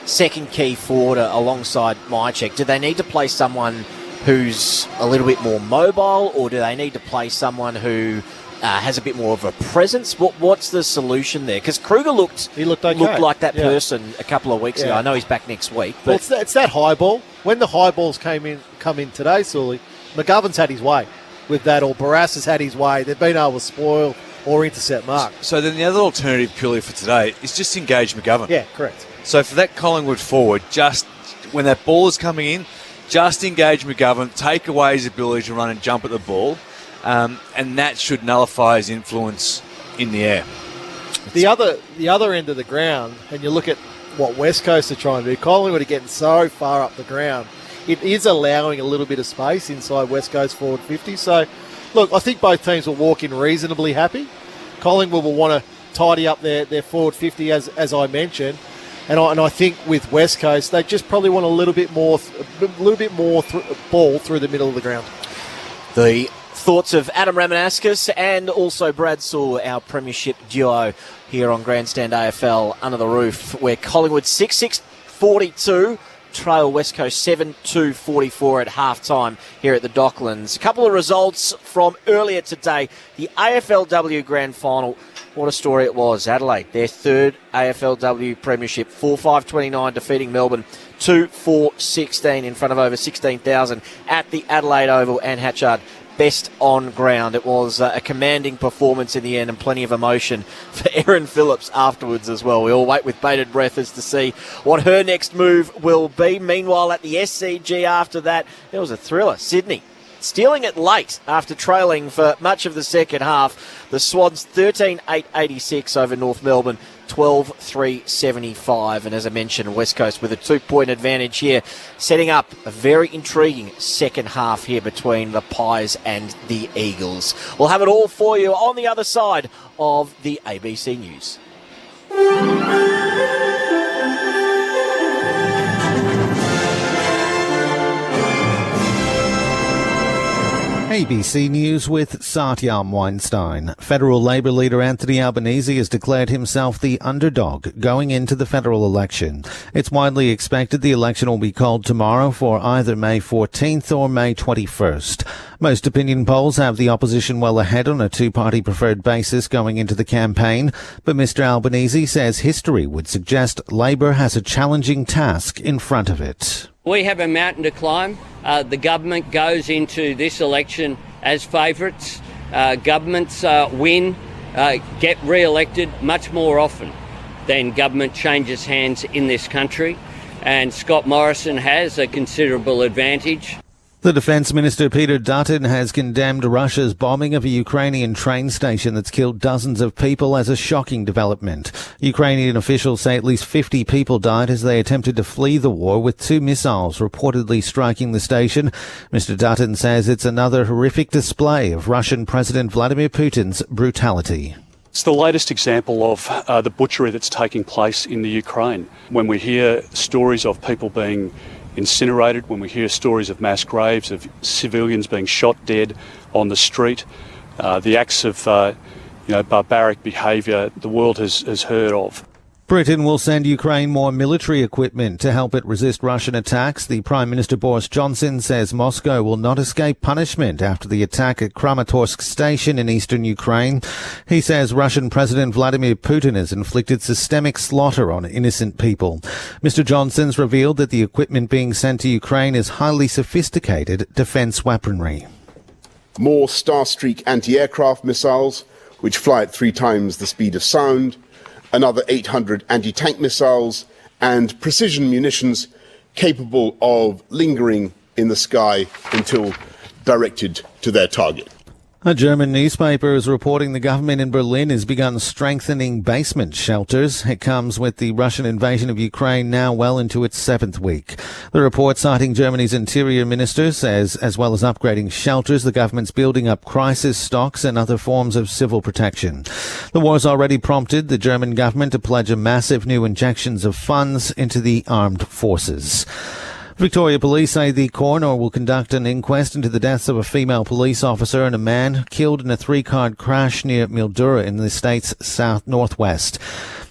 second key forward alongside Mychek? Do they need to play someone who's a little bit more mobile, or do they need to play someone who has a bit more of a presence? What's the solution there? Because Kruger looked like that person a couple of weeks ago. I know he's back next week. But it's that high ball. When the high balls come in today, Sully, McGovern's had his way with that, or Barras has had his way. They've been able to spoil or intercept Mark. So then the other alternative purely for today is just engage McGovern. Yeah, correct. So for that Collingwood forward, just when that ball is coming in, just engage McGovern, take away his ability to run and jump at the ball, and that should nullify his influence in the air. The other end of the ground, and you look at what West Coast are trying to do, Collingwood are getting so far up the ground, it is allowing a little bit of space inside West Coast forward 50. So, look, I think both teams will walk in reasonably happy. Collingwood will want to tidy up their forward 50, as I mentioned. And I think with West Coast, they just probably want a little bit more ball through the middle of the ground. The thoughts of Adam Ramanaskas and also Brad Sewell, our premiership duo here on Grandstand AFL Under the Roof, where Collingwood 6-6-42 trail West Coast 7-2-44 at halftime here at the Docklands. A couple of results from earlier today. The AFLW Grand Final. What a story it was. Adelaide, their third AFLW premiership, 4-5-29, defeating Melbourne 2-4-16 in front of over 16,000 at the Adelaide Oval, and Hatchard best on ground. It was a commanding performance in the end, and plenty of emotion for Erin Phillips afterwards as well. We all wait with bated breath as to see what her next move will be. Meanwhile, at the SCG after that, there was a thriller. Sydney stealing it late after trailing for much of the second half. The Swans 13-8-86 over North Melbourne, 12-3-75. And as I mentioned, West Coast with a 2-point advantage here, setting up a very intriguing second half here between the Pies and the Eagles. We'll have it all for you on the other side of the ABC News. ABC News with Satyam Weinstein. Federal Labor leader Anthony Albanese has declared himself the underdog going into the federal election. It's widely expected the election will be called tomorrow for either May 14th or May 21st. Most opinion polls have the opposition well ahead on a two-party preferred basis going into the campaign, but Mr Albanese says history would suggest Labor has a challenging task in front of it. We have a mountain to climb. The government goes into this election as favourites. Governments win, get re-elected much more often than government changes hands in this country. And Scott Morrison has a considerable advantage. The Defence Minister Peter Dutton has condemned Russia's bombing of a Ukrainian train station that's killed dozens of people as a shocking development. Ukrainian officials say at least 50 people died as they attempted to flee the war, with 2 missiles reportedly striking the station. Mr Dutton says it's another horrific display of Russian President Vladimir Putin's brutality. It's the latest example of the butchery that's taking place in the Ukraine. When we hear stories of people being incinerated, when we hear stories of mass graves, of civilians being shot dead on the street, the acts of barbaric behaviour the world has heard of. Britain will send Ukraine more military equipment to help it resist Russian attacks. The Prime Minister Boris Johnson says Moscow will not escape punishment after the attack at Kramatorsk station in eastern Ukraine. He says Russian President Vladimir Putin has inflicted systemic slaughter on innocent people. Mr Johnson's revealed that the equipment being sent to Ukraine is highly sophisticated defence weaponry. More Starstreak anti-aircraft missiles, which fly at 3 times the speed of sound, another 800 anti-tank missiles and precision munitions capable of lingering in the sky until directed to their target. A German newspaper is reporting the government in Berlin has begun strengthening basement shelters. It comes with the Russian invasion of Ukraine now well into its 7th week. The report, citing Germany's interior minister, says as well as upgrading shelters, the government's building up crisis stocks and other forms of civil protection. The war's already prompted the German government to pledge a massive new injections of funds into the armed forces. Victoria Police say the coroner will conduct an inquest into the deaths of a female police officer and a man killed in a 3-car crash near Mildura in the state's northwest.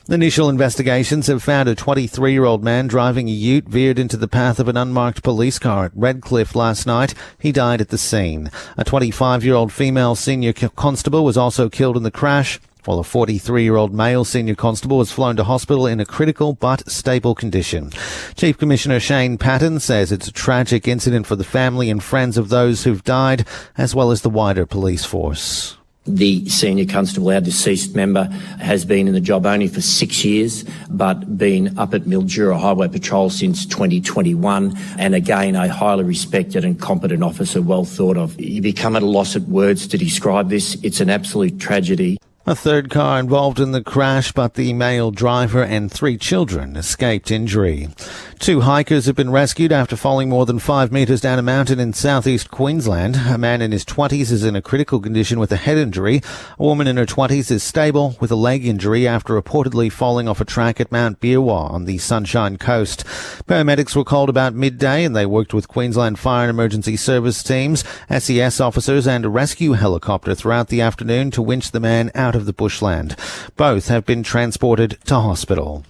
Initial investigations have found a 23-year-old man driving a ute veered into the path of an unmarked police car at Redcliffe last night. He died at the scene. A 25-year-old female senior constable was also killed in the crash, while a 43-year-old male senior constable was flown to hospital in a critical but stable condition. Chief Commissioner Shane Patton says it's a tragic incident for the family and friends of those who've died, as well as the wider police force. The senior constable, our deceased member, has been in the job only for 6 years, but been up at Mildura Highway Patrol since 2021. And again, a highly respected and competent officer, well thought of. You become at a loss of words to describe this. It's an absolute tragedy. A third car involved in the crash, but the male driver and 3 children escaped injury. 2 hikers have been rescued after falling more than 5 metres down a mountain in southeast Queensland. A man in his 20s is in a critical condition with a head injury. A woman in her 20s is stable with a leg injury after reportedly falling off a track at Mount Beerwah on the Sunshine Coast. Paramedics were called about midday and they worked with Queensland Fire and Emergency Service teams, SES officers and a rescue helicopter throughout the afternoon to winch the man out of the bushland. Both have been transported to hospital.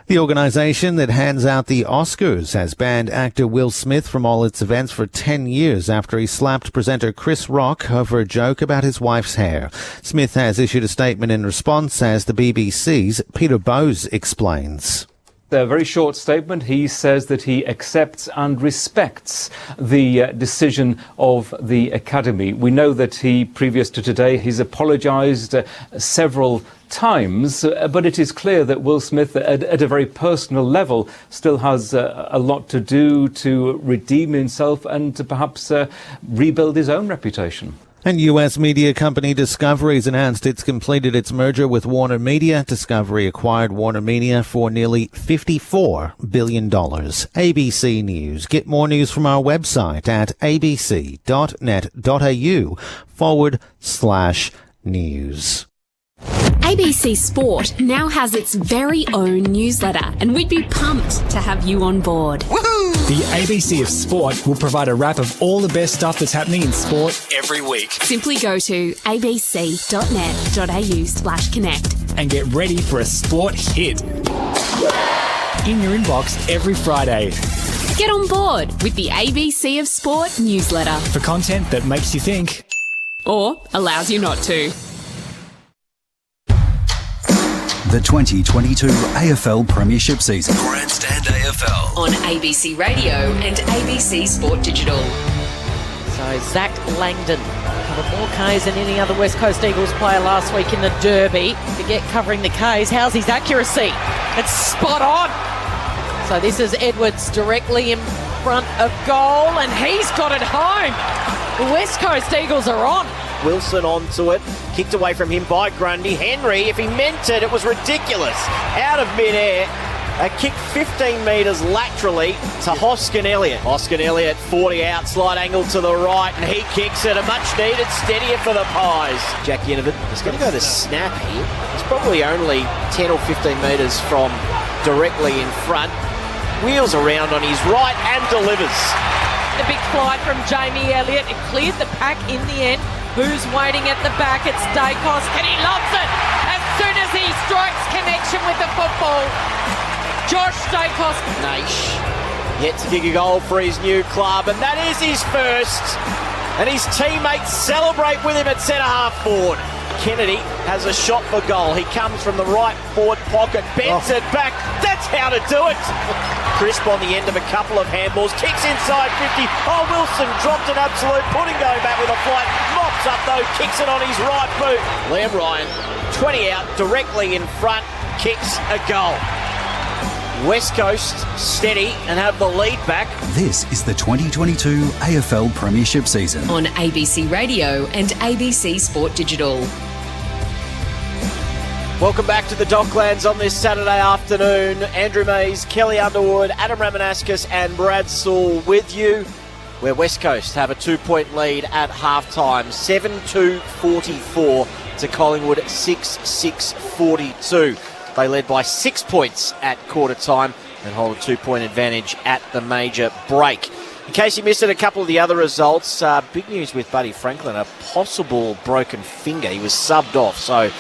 The organisation that hands out the Oscars has banned actor Will Smith from all its events for 10 years after he slapped presenter Chris Rock over a joke about his wife's hair. Smith has issued a statement in response, as the BBC's Peter Bowes explains. A very short statement. He says that he accepts and respects the decision of the Academy. We know that he, previous to today, he's apologised several times, but it is clear that Will Smith, at a very personal level, still has a lot to do to redeem himself and to perhaps rebuild his own reputation. And US media company Discovery has announced it's completed its merger with Warner Media. Discovery acquired Warner Media for nearly $54 billion. ABC News. Get more news from our website at abc.net.au/news. ABC Sport now has its very own newsletter, and we'd be pumped to have you on board. The ABC of Sport will provide a wrap of all the best stuff that's happening in sport every week. Simply go to abc.net.au/connect and get ready for a sport hit in your inbox every Friday. Get on board with the ABC of Sport newsletter for content that makes you think or allows you not to. The 2022 AFL Premiership season. Grandstand AFL. On ABC Radio and ABC Sport Digital. So Zach Langdon covered more Ks than any other West Coast Eagles player last week in the Derby. Forget covering the Ks. How's his accuracy? It's spot on. So this is Edwards directly in front of goal, and he's got it home. The West Coast Eagles are on. Wilson onto it, kicked away from him by Grundy. Henry, if he meant it, it was ridiculous. Out of midair, a kick 15 metres laterally to Hoskin Elliott. Hoskin Elliott, 40 out, slight angle to the right, and he kicks it. A much needed steadier for the Pies. Jack Inovan is going to go to snap here. He's probably only 10 or 15 metres from directly in front. Wheels around on his right and delivers. The big fly from Jamie Elliott. It cleared the pack in the end. Who's waiting at the back? It's Dacos, and he loves it as soon as he strikes connection with the football. Josh Dacos. Naish yet to kick a goal for his new club, and that is his first. And his teammates celebrate with him at centre-half forward. Kennedy has a shot for goal. He comes from the right forward pocket, bends it back. That's how to do it. Crisp on the end of a couple of handballs, kicks inside 50. Oh, Wilson dropped an absolute pudding going back with a flight. Mops up though, kicks it on his right boot. Liam Ryan, 20 out, directly in front. kicks a goal. West Coast steady and have the lead back. This is the 2022 AFL Premiership season. On ABC Radio and ABC Sport Digital. Welcome back to the Docklands on this Saturday afternoon. Andrew Mays, Kelly Underwood, Adam Ramanauskas and Brad Sewell with you, where West Coast have a 2-point lead at halftime. 7-2-44 to Collingwood 6-6-42. They led by 6 points at quarter time and hold a 2-point advantage at the major break. In case you missed it, a couple of the other results. Big news with Buddy Franklin, a possible broken finger. He was subbed off, so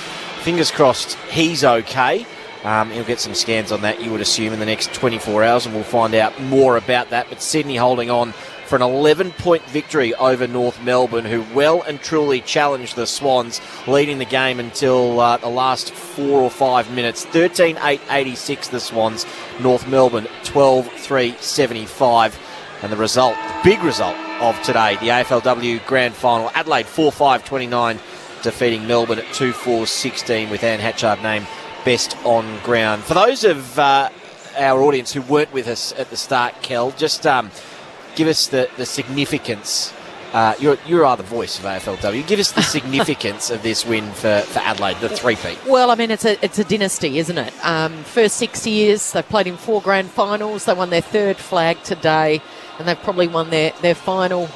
fingers crossed he's okay. He'll get some scans on that, you would assume, in the next 24 hours, and we'll find out more about that. But Sydney holding on for an 11-point victory over North Melbourne, who well and truly challenged the Swans, leading the game until the last 4 or 5 minutes. 13-8-86 the Swans, North Melbourne 12-3-75. And the result, the big result of today, the AFLW Grand Final, Adelaide 4-5-29, defeating Melbourne at 2-4-16 with Anne Hatchard named best on ground. For those of our audience who weren't with us at the start, Kel, just give us the significance. You are the voice of AFLW. Give us the significance of this win for Adelaide, the three-peat. Well, I mean, it's a dynasty, isn't it? First 6 years, they've played in 4 grand finals. They won their 3rd flag today, and they've probably won their final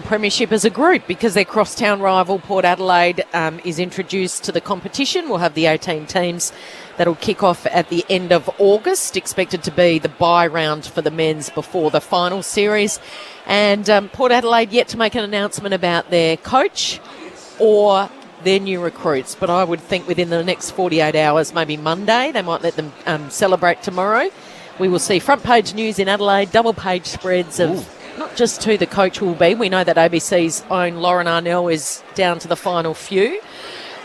premiership as a group, because their crosstown rival Port Adelaide is introduced to the competition. We'll have the 18 teams that'll kick off at the end of August, expected to be the bye round for the men's before the final series. And Port Adelaide yet to make an announcement about their coach or their new recruits, but I would think within the next 48 hours, maybe Monday, they might let them celebrate tomorrow. We will see front page news in Adelaide, double page spreads of not just who the coach will be. We know that ABC's own Lauren Arnell is down to the final few,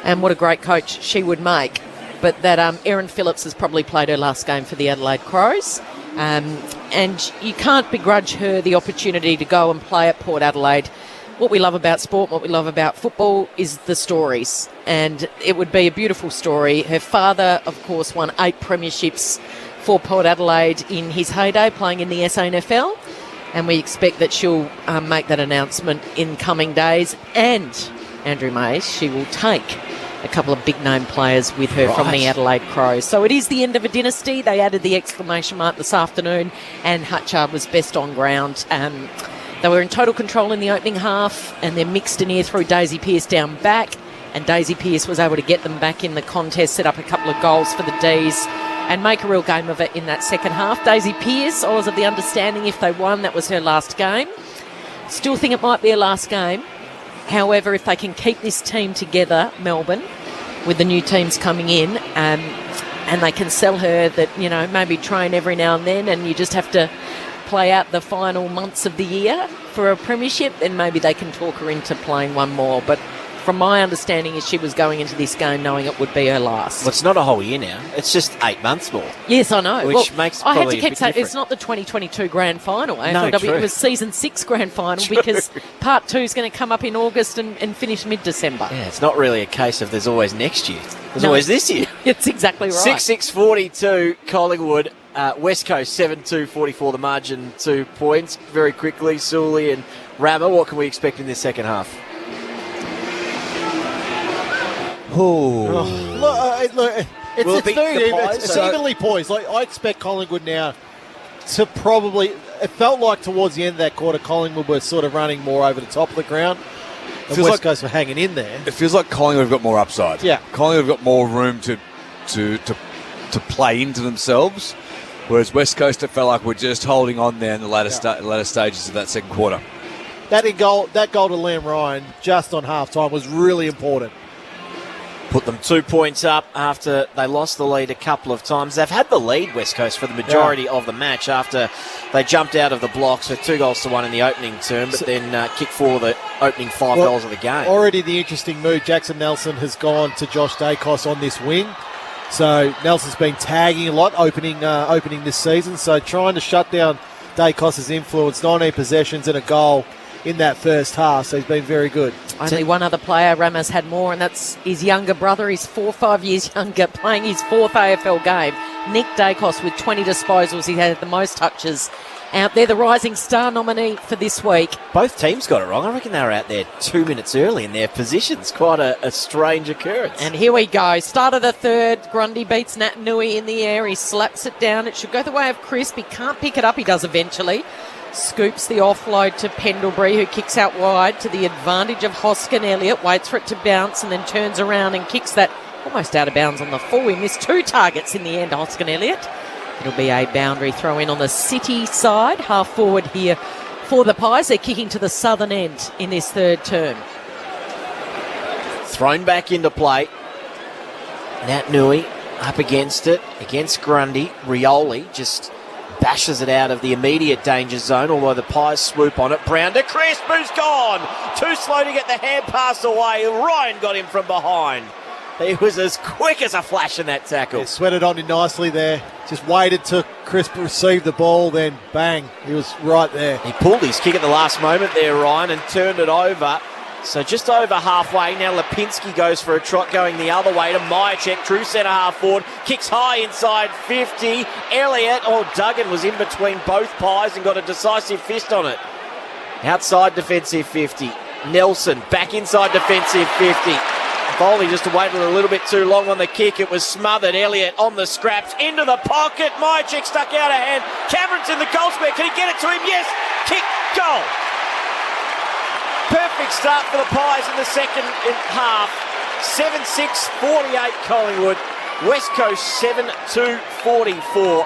and what a great coach she would make. But that Erin Phillips has probably played her last game for the Adelaide Crows, and you can't begrudge her the opportunity to go and play at Port Adelaide. What we love about sport, what we love about football is the stories, and it would be a beautiful story. Her father, of course, won 8 premierships for Port Adelaide in his heyday playing in the SANFL. And we expect that she'll make that announcement in coming days. And Andrew Mays, she will take a couple of big-name players with her from the Adelaide Crows. So it is the end of a dynasty. They added the exclamation mark this afternoon, and Hatchard was best on ground. They were in total control in the opening half, and they're mixed in here through Daisy Pearce down back, and Daisy Pearce was able to get them back in the contest, set up a couple of goals for the Ds, and make a real game of it in that second half. Daisy Pearce, I was of the understanding if they won, that was her last game. Still think it might be her last game. However, if they can keep this team together, Melbourne, with the new teams coming in, and they can sell her that, maybe train every now and then, and you just have to play out the final months of the year for a premiership, then maybe they can talk her into playing one more. But from my understanding is she was going into this game knowing it would be her last. Well, it's not a whole year now. It's just 8 months more. Yes, I know. Which makes I had probably to keep saying different. it's not the 2022 grand final. No, true. It was season 6 grand final because part 2 is going to come up in August and finish mid-December. Yeah, it's not really a case of there's always next year. There's always this year. It's exactly right. 6-6-42 Collingwood. West Coast 7-2-44 the margin, 2 points. Very quickly, Sully and Rammer, what can we expect in this second half? Look, it's evenly poised. Like, I expect Collingwood now to probably... It felt like towards the end of that quarter, Collingwood were sort of running more over the top of the ground. And West Coast were hanging in there. It feels like Collingwood have got more upside. Yeah. Collingwood have got more room to play into themselves, whereas West Coast, it felt like we're just holding on there in the latter stages of that second quarter. That goal to Liam Ryan just on half-time was really important. Put them 2 points up after they lost the lead a couple of times. They've had the lead, West Coast, for the majority of the match after they jumped out of the blocks with 2-1 in the opening term, but then kicked for the opening 5 goals of the game. Already the interesting move, Jackson Nelson has gone to Josh Dacos on this wing. So Nelson's been tagging a lot opening this season, so trying to shut down Dacos' influence, 19 possessions and a goal in that first half, so he's been very good. Only one other player, Ramos, had more, and that's his younger brother. He's 5 years younger, playing his 4th AFL game. Nick Dacos with 20 disposals. He had the most touches out there, the Rising Star nominee for this week. Both teams got it wrong. I reckon they were out there 2 minutes early in their positions. Quite a strange occurrence. And here we go. Start of the third. Grundy beats Nat Nui in the air. He slaps it down. It should go the way of Crisp. He can't pick it up. He does eventually. Scoops the offload to Pendlebury, who kicks out wide to the advantage of Hoskin. Elliott waits for it to bounce and then turns around and kicks that almost out of bounds on the full. He missed 2 targets in the end, Hoskin Elliott. It'll be a boundary throw in on the City side. Half forward here for the Pies. They're kicking to the southern end in this third term. Thrown back into play. Nat Nui up against it, against Grundy. Rioli just bashes it out of the immediate danger zone, although the Pies swoop on it. Brown to Crisp, who's gone. Too slow to get the hand pass away. Ryan got him from behind. He was as quick as a flash in that tackle. Yeah, sweated on him nicely there. Just waited to Crisp receive the ball, then bang, he was right there. He pulled his kick at the last moment there, Ryan, and turned it over. So just over halfway. Now Lipinski goes for a trot going the other way to Myercheck, true centre half forward. Kicks high inside 50. Elliott, Duggan was in between both Pies and got a decisive fist on it. Outside defensive 50. Nelson back inside defensive 50. Foley just waited a little bit too long on the kick. It was smothered. Elliott on the scraps. Into the pocket. Myercheck stuck out of hand. Cameron's in the goal square. Can he get it to him? Yes. Kick. Goal. Perfect start for the Pies in the second half. 7-6, 48 Collingwood. West Coast 7-2, 44.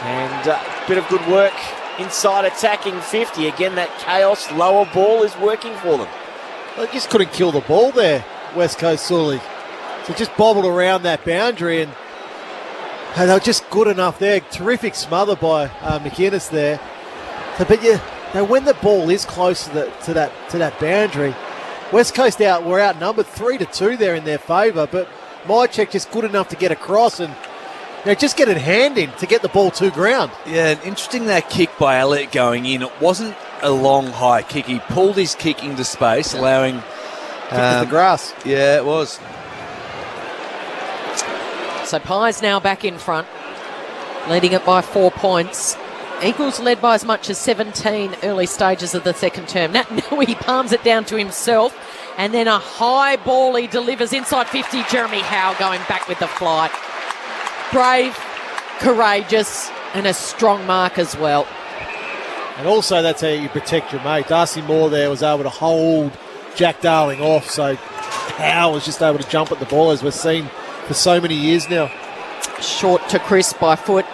And a bit of good work inside attacking 50. Again, that chaos lower ball is working for them. They just couldn't kill the ball there, West Coast Sully. So just bobbled around that boundary and they were just good enough there. Terrific smother by McInnes there. So, but now when the ball is close to that boundary, West Coast were outnumbered 3-2 there in their favour, but Myercheck just good enough to get across and just get it hand in to get the ball to ground. Yeah, interesting that kick by Elliott going in. It wasn't a long high kick. He pulled his kick into space, allowing kick to the grass. Yeah, it was. So Pies now back in front, leading it by 4 points. Eagles led by as much as 17 early stages of the second term. Nat Nui palms it down to himself, and then a high ball he delivers inside 50. Jeremy Howe going back with the flight. Brave, courageous, and a strong mark as well. And also that's how you protect your mate. Darcy Moore there was able to hold Jack Darling off, so Howe was just able to jump at the ball, as we've seen for so many years now. Short to Crisp by foot,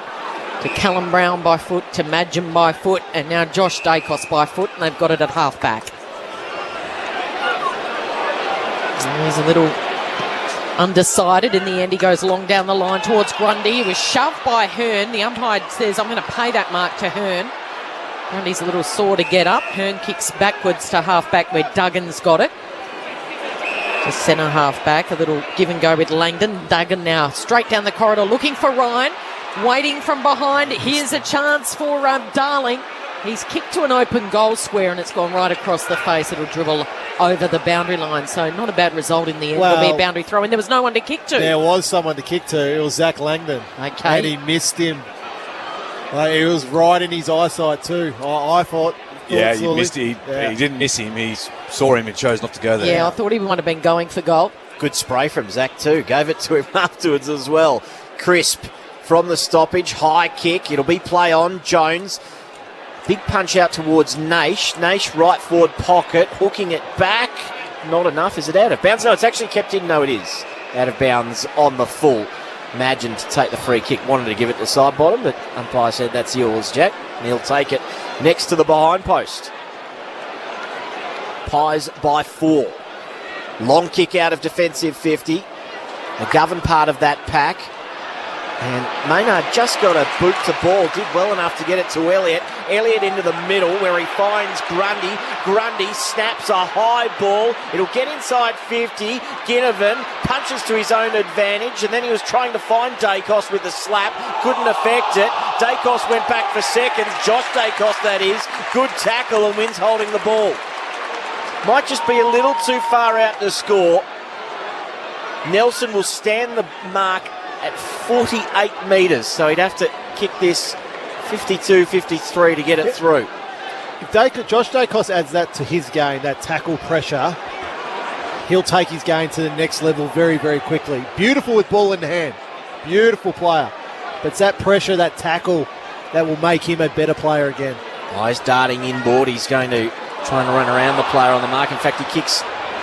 to Callum Brown by foot, to Madgen by foot, and now Josh Dacos by foot, and they've got it at half-back. He's a little undecided. In the end, he goes long down the line towards Grundy. He was shoved by Hearn. The umpire says, I'm going to pay that mark to Hearn. Grundy's a little sore to get up. Hearn kicks backwards to half-back where Duggan's got it. To centre half-back, a little give and go with Langdon. Duggan now straight down the corridor looking for Ryan. Waiting from behind. Here's a chance for Darling. He's kicked to an open goal square and it's gone right across the face. It'll dribble over the boundary line. So not a bad result in the end. There'll be a boundary throw and there was no one to kick to. There was someone to kick to. It was Zach Langdon. Okay. And he missed him. He was right in his eyesight too, I thought. Yeah, he missed it. He didn't miss him. He saw him and chose not to go there. Yeah, I thought he might have been going for goal. Good spray from Zach too. Gave it to him afterwards as well. Crisp from the stoppage. High kick. It'll be play on. Jones. Big punch out towards Naish. Naish right forward pocket. Hooking it back. Not enough. Is it out of bounds? No, it's actually kept in. No, it is. Out of bounds on the full. Madgen to take the free kick. Wanted to give it to side bottom, but umpire said that's yours, Jack. And he'll take it next to the behind post. Pies by 4. Long kick out of defensive 50. The govern part of that pack. And Maynard just got a boot to ball. Did well enough to get it to Elliott. Elliott into the middle where he finds Grundy. Grundy snaps a high ball. It'll get inside 50. Ginnivan punches to his own advantage. And then he was trying to find Dacos with the slap. Couldn't affect it. Dacos went back for seconds. Josh Dacos, that is. Good tackle and wins holding the ball. Might just be a little too far out to score. Nelson will stand the mark at 48 metres, so he'd have to kick this 52, 53 to get it through. If Josh Dacos adds that to his game, that tackle pressure, he'll take his game to the next level very, very quickly. Beautiful with ball in hand. Beautiful player. But it's that pressure, that tackle, that will make him a better player again. He's darting inboard. He's going to try and run around the player on the mark. In fact, he kicks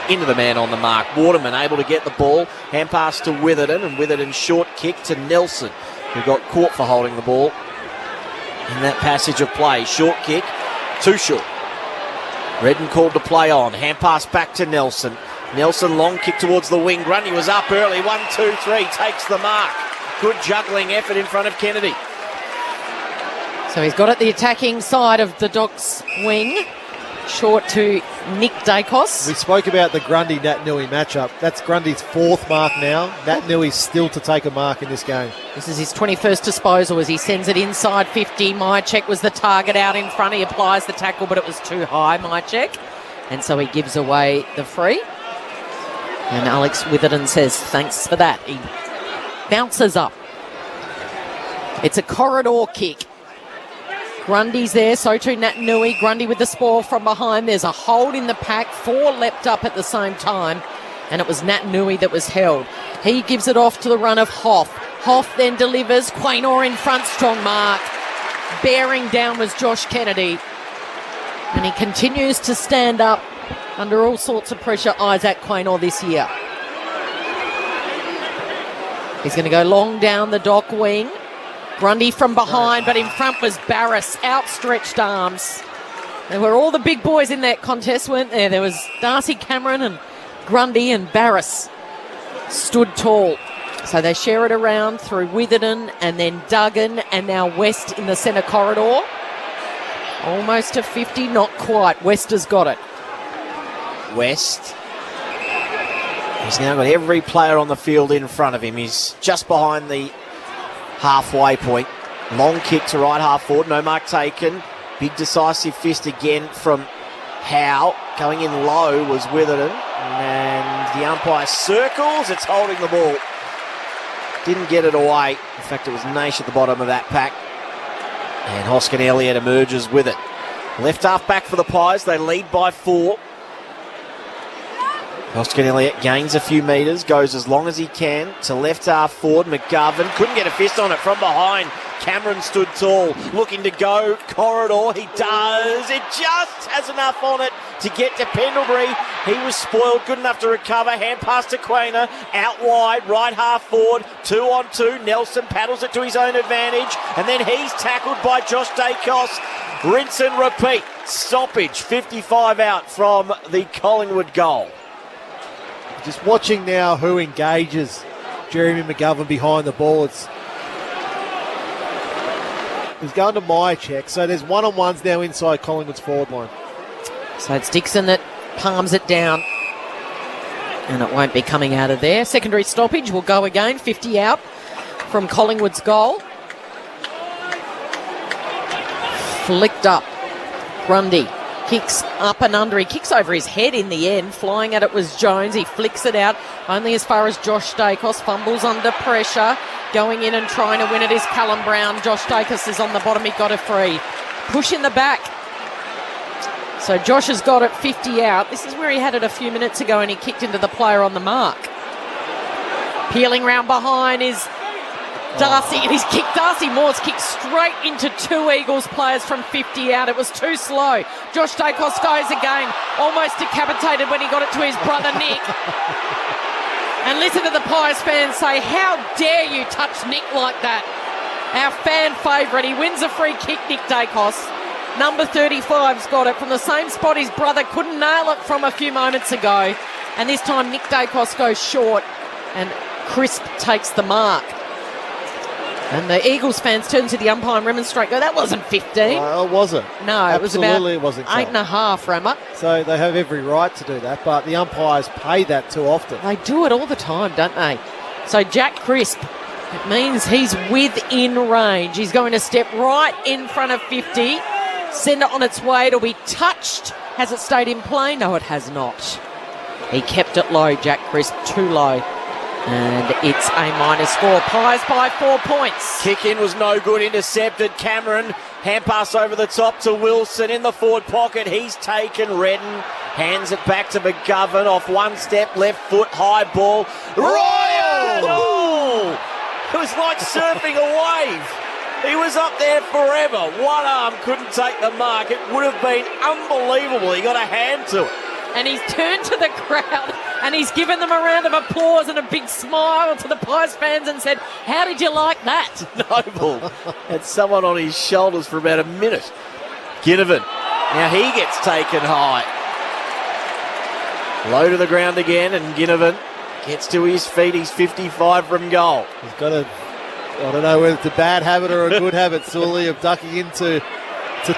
into the man on the mark. Waterman able to get the ball. Hand pass to Witherden, and Witherden short kick to Nelson, who got caught for holding the ball in that passage of play. Short kick, too short. Redden called to play on. Hand pass back to Nelson. Nelson, long kick towards the wing. Grundy was up early. 1, 2, 3. Takes the mark. Good juggling effort in front of Kennedy. So he's got it the attacking side of the Dogs wing. Short to Nick Dacos. We spoke about the Grundy-Nat Nui matchup. That's Grundy's 4th mark now. Nat Nui's still to take a mark in this game. This is his 21st disposal as he sends it inside 50. Mychek was the target out in front. He applies the tackle, but it was too high, Mychek. And so he gives away the free. And Alex Witherden says, thanks for that. He bounces up. It's a corridor kick. Grundy's there, so too Nat Nui. Grundy with the spoil from behind. There's a hold in the pack. 4 leapt up at the same time, and it was Nat Nui that was held. He gives it off to the run of Hoff. Hoff then delivers. Quaynor in front, strong mark. Bearing down was Josh Kennedy. And he continues to stand up under all sorts of pressure, Isaac Quaynor, this year. He's going to go long down the Dock wing. Grundy from behind, but in front was Barras, outstretched arms. There were all the big boys in that contest, weren't there? There was Darcy Cameron and Grundy, and Barras stood tall. So they share it around through Witherden and then Duggan and now West in the centre corridor. Almost to 50, not quite. West has got it. West. He's now got every player on the field in front of him. He's just behind the halfway point. Long kick to right half forward. No mark taken. Big decisive fist again from Howe. Going in low was Witherden. And the umpire circles. It's holding the ball. Didn't get it away. In fact, it was Naish at the bottom of that pack. And Hoskin Elliott emerges with it. Left half back for the Pies. They lead by 4. Hoskin Elliott gains a few metres, goes as long as he can to left half forward. McGovern couldn't get a fist on it from behind. Cameron stood tall, looking to go corridor. He does. It just has enough on it to get to Pendlebury. He was spoiled, good enough to recover. Hand pass to Quaynor, out wide, right half forward, 2 on 2. Nelson paddles it to his own advantage, and then he's tackled by Josh Dacos. Rinse and repeat. Stoppage, 55 out from the Collingwood goal. Just watching now who engages Jeremy McGovern behind the ball. He's going to Mychek, so there's one-on-ones now inside Collingwood's forward line. So it's Dixon that palms it down, and it won't be coming out of there. Secondary stoppage will go again, 50 out from Collingwood's goal. Flicked up. Grundy kicks up and under. He kicks over his head in the end. Flying at it was Jones. He flicks it out only as far as Josh Dacos. Fumbles under pressure. Going in and trying to win it is Callum Brown. Josh Dacos is on the bottom. He got a free. Push in the back. So Josh has got it 50 out. This is where he had it a few minutes ago and he kicked into the player on the mark. Peeling round behind is Darcy, and he's kicked. Darcy Moore's kicked straight into 2 Eagles players from 50 out. It was too slow. Josh Dacos goes again, almost decapitated when he got it to his brother Nick. And listen to the Pies fans say, how dare you touch Nick like that? Our fan favourite. He wins a free kick, Nick Dacos. Number 35's got it from the same spot his brother couldn't nail it from a few moments ago. And this time Nick Dacos goes short and Crisp takes the mark. And the Eagles fans turn to the umpire and remonstrate, go, that wasn't 15. It wasn't. No, Absolutely it was about it wasn't 8.5, Rammer. So they have every right to do that, but the umpires pay that too often. They do it all the time, don't they? So Jack Crisp, it means he's within range. He's going to step right in front of 50, send it on its way. It'll be touched Has it stayed in play? No, it has not. He kept it low, Jack Crisp, too low. And it's a -4. Pies by 4 points. Kick in was no good, intercepted. Cameron, hand pass over the top to Wilson in the forward pocket. He's taken Redden, hands it back to McGovern off one step, left foot, high ball. Ryan! Oh! It was like surfing a wave. He was up there forever. One arm couldn't take the mark. It would have been unbelievable. He got a hand to it. And he's turned to the crowd and he's given them a round of applause and a big smile to the Pies fans and said, how did you like that? Noble had someone on his shoulders for about a minute. Ginnivan. Now he gets taken high. Low to the ground again, and Ginnivan gets to his feet. He's 55 from goal. He's got a, I don't know whether it's a bad habit or a good habit, Sully, of ducking into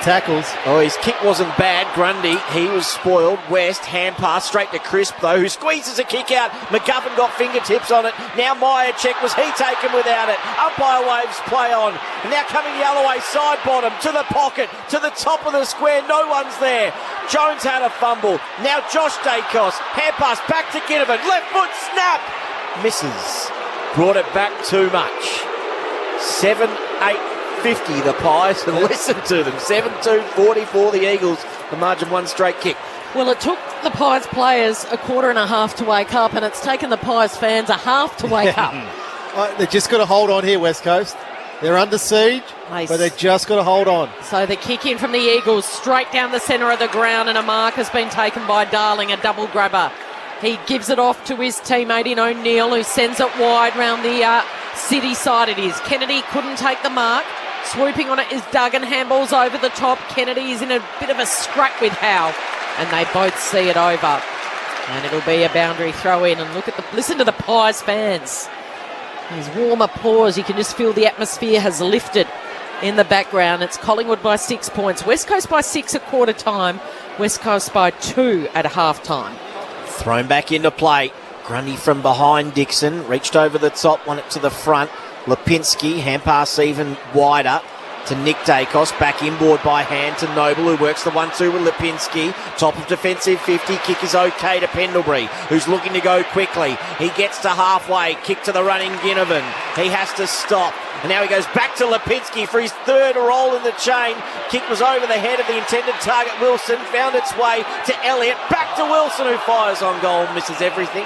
tackles. Oh, his kick wasn't bad. Grundy, he was spoiled. West, hand pass straight to Crisp, though, who squeezes a kick out. McGovern got fingertips on it. Now Myercheck, was he taken without it? Umpire waves play on. And now coming the other way, side bottom, to the pocket, to the top of the square. No one's there. Jones had a fumble. Now Josh Dacos, hand pass back to Ginnivan. Left foot snap. Misses. Brought it back too much. 7-8-50 the Pies, and listen to them. 7-2-40 for the Eagles. The margin one straight kick. Well, it took the Pies players a quarter and a half to wake up, and it's taken the Pies fans a half to wake up. They're just got to hold on here, West Coast. They're under siege, but they're just got to hold on. So the kick in from the Eagles, straight down the centre of the ground, and a mark has been taken by Darling, a double grabber. He gives it off to his teammate in O'Neill, who sends it wide round the city side it is. Kennedy couldn't take the mark. Swooping on it is Duggan. Handballs over the top. Kennedy is in a bit of a scrap with Howe, and they both see it over. And it'll be a boundary throw in. And listen to the Pies fans. There's warm applause. You can just feel the atmosphere has lifted in the background. It's Collingwood by 6 points. West Coast by 6 at quarter time. West Coast by 2 at half time. Thrown back into play. Grundy from behind Dixon. Reached over the top, won it to the front. Lipinski, hand pass even wider to Nick Dacos. Back inboard by hand to Noble, who works the 1-2 with Lipinski. Top of defensive 50. Kick is okay to Pendlebury, who's looking to go quickly. He gets to halfway. Kick to the running Ginnivan. He has to stop. And now he goes back to Lipinski for his third roll in the chain. Kick was over the head of the intended target, Wilson. Found its way to Elliott. Back to Wilson, who fires on goal. Misses everything.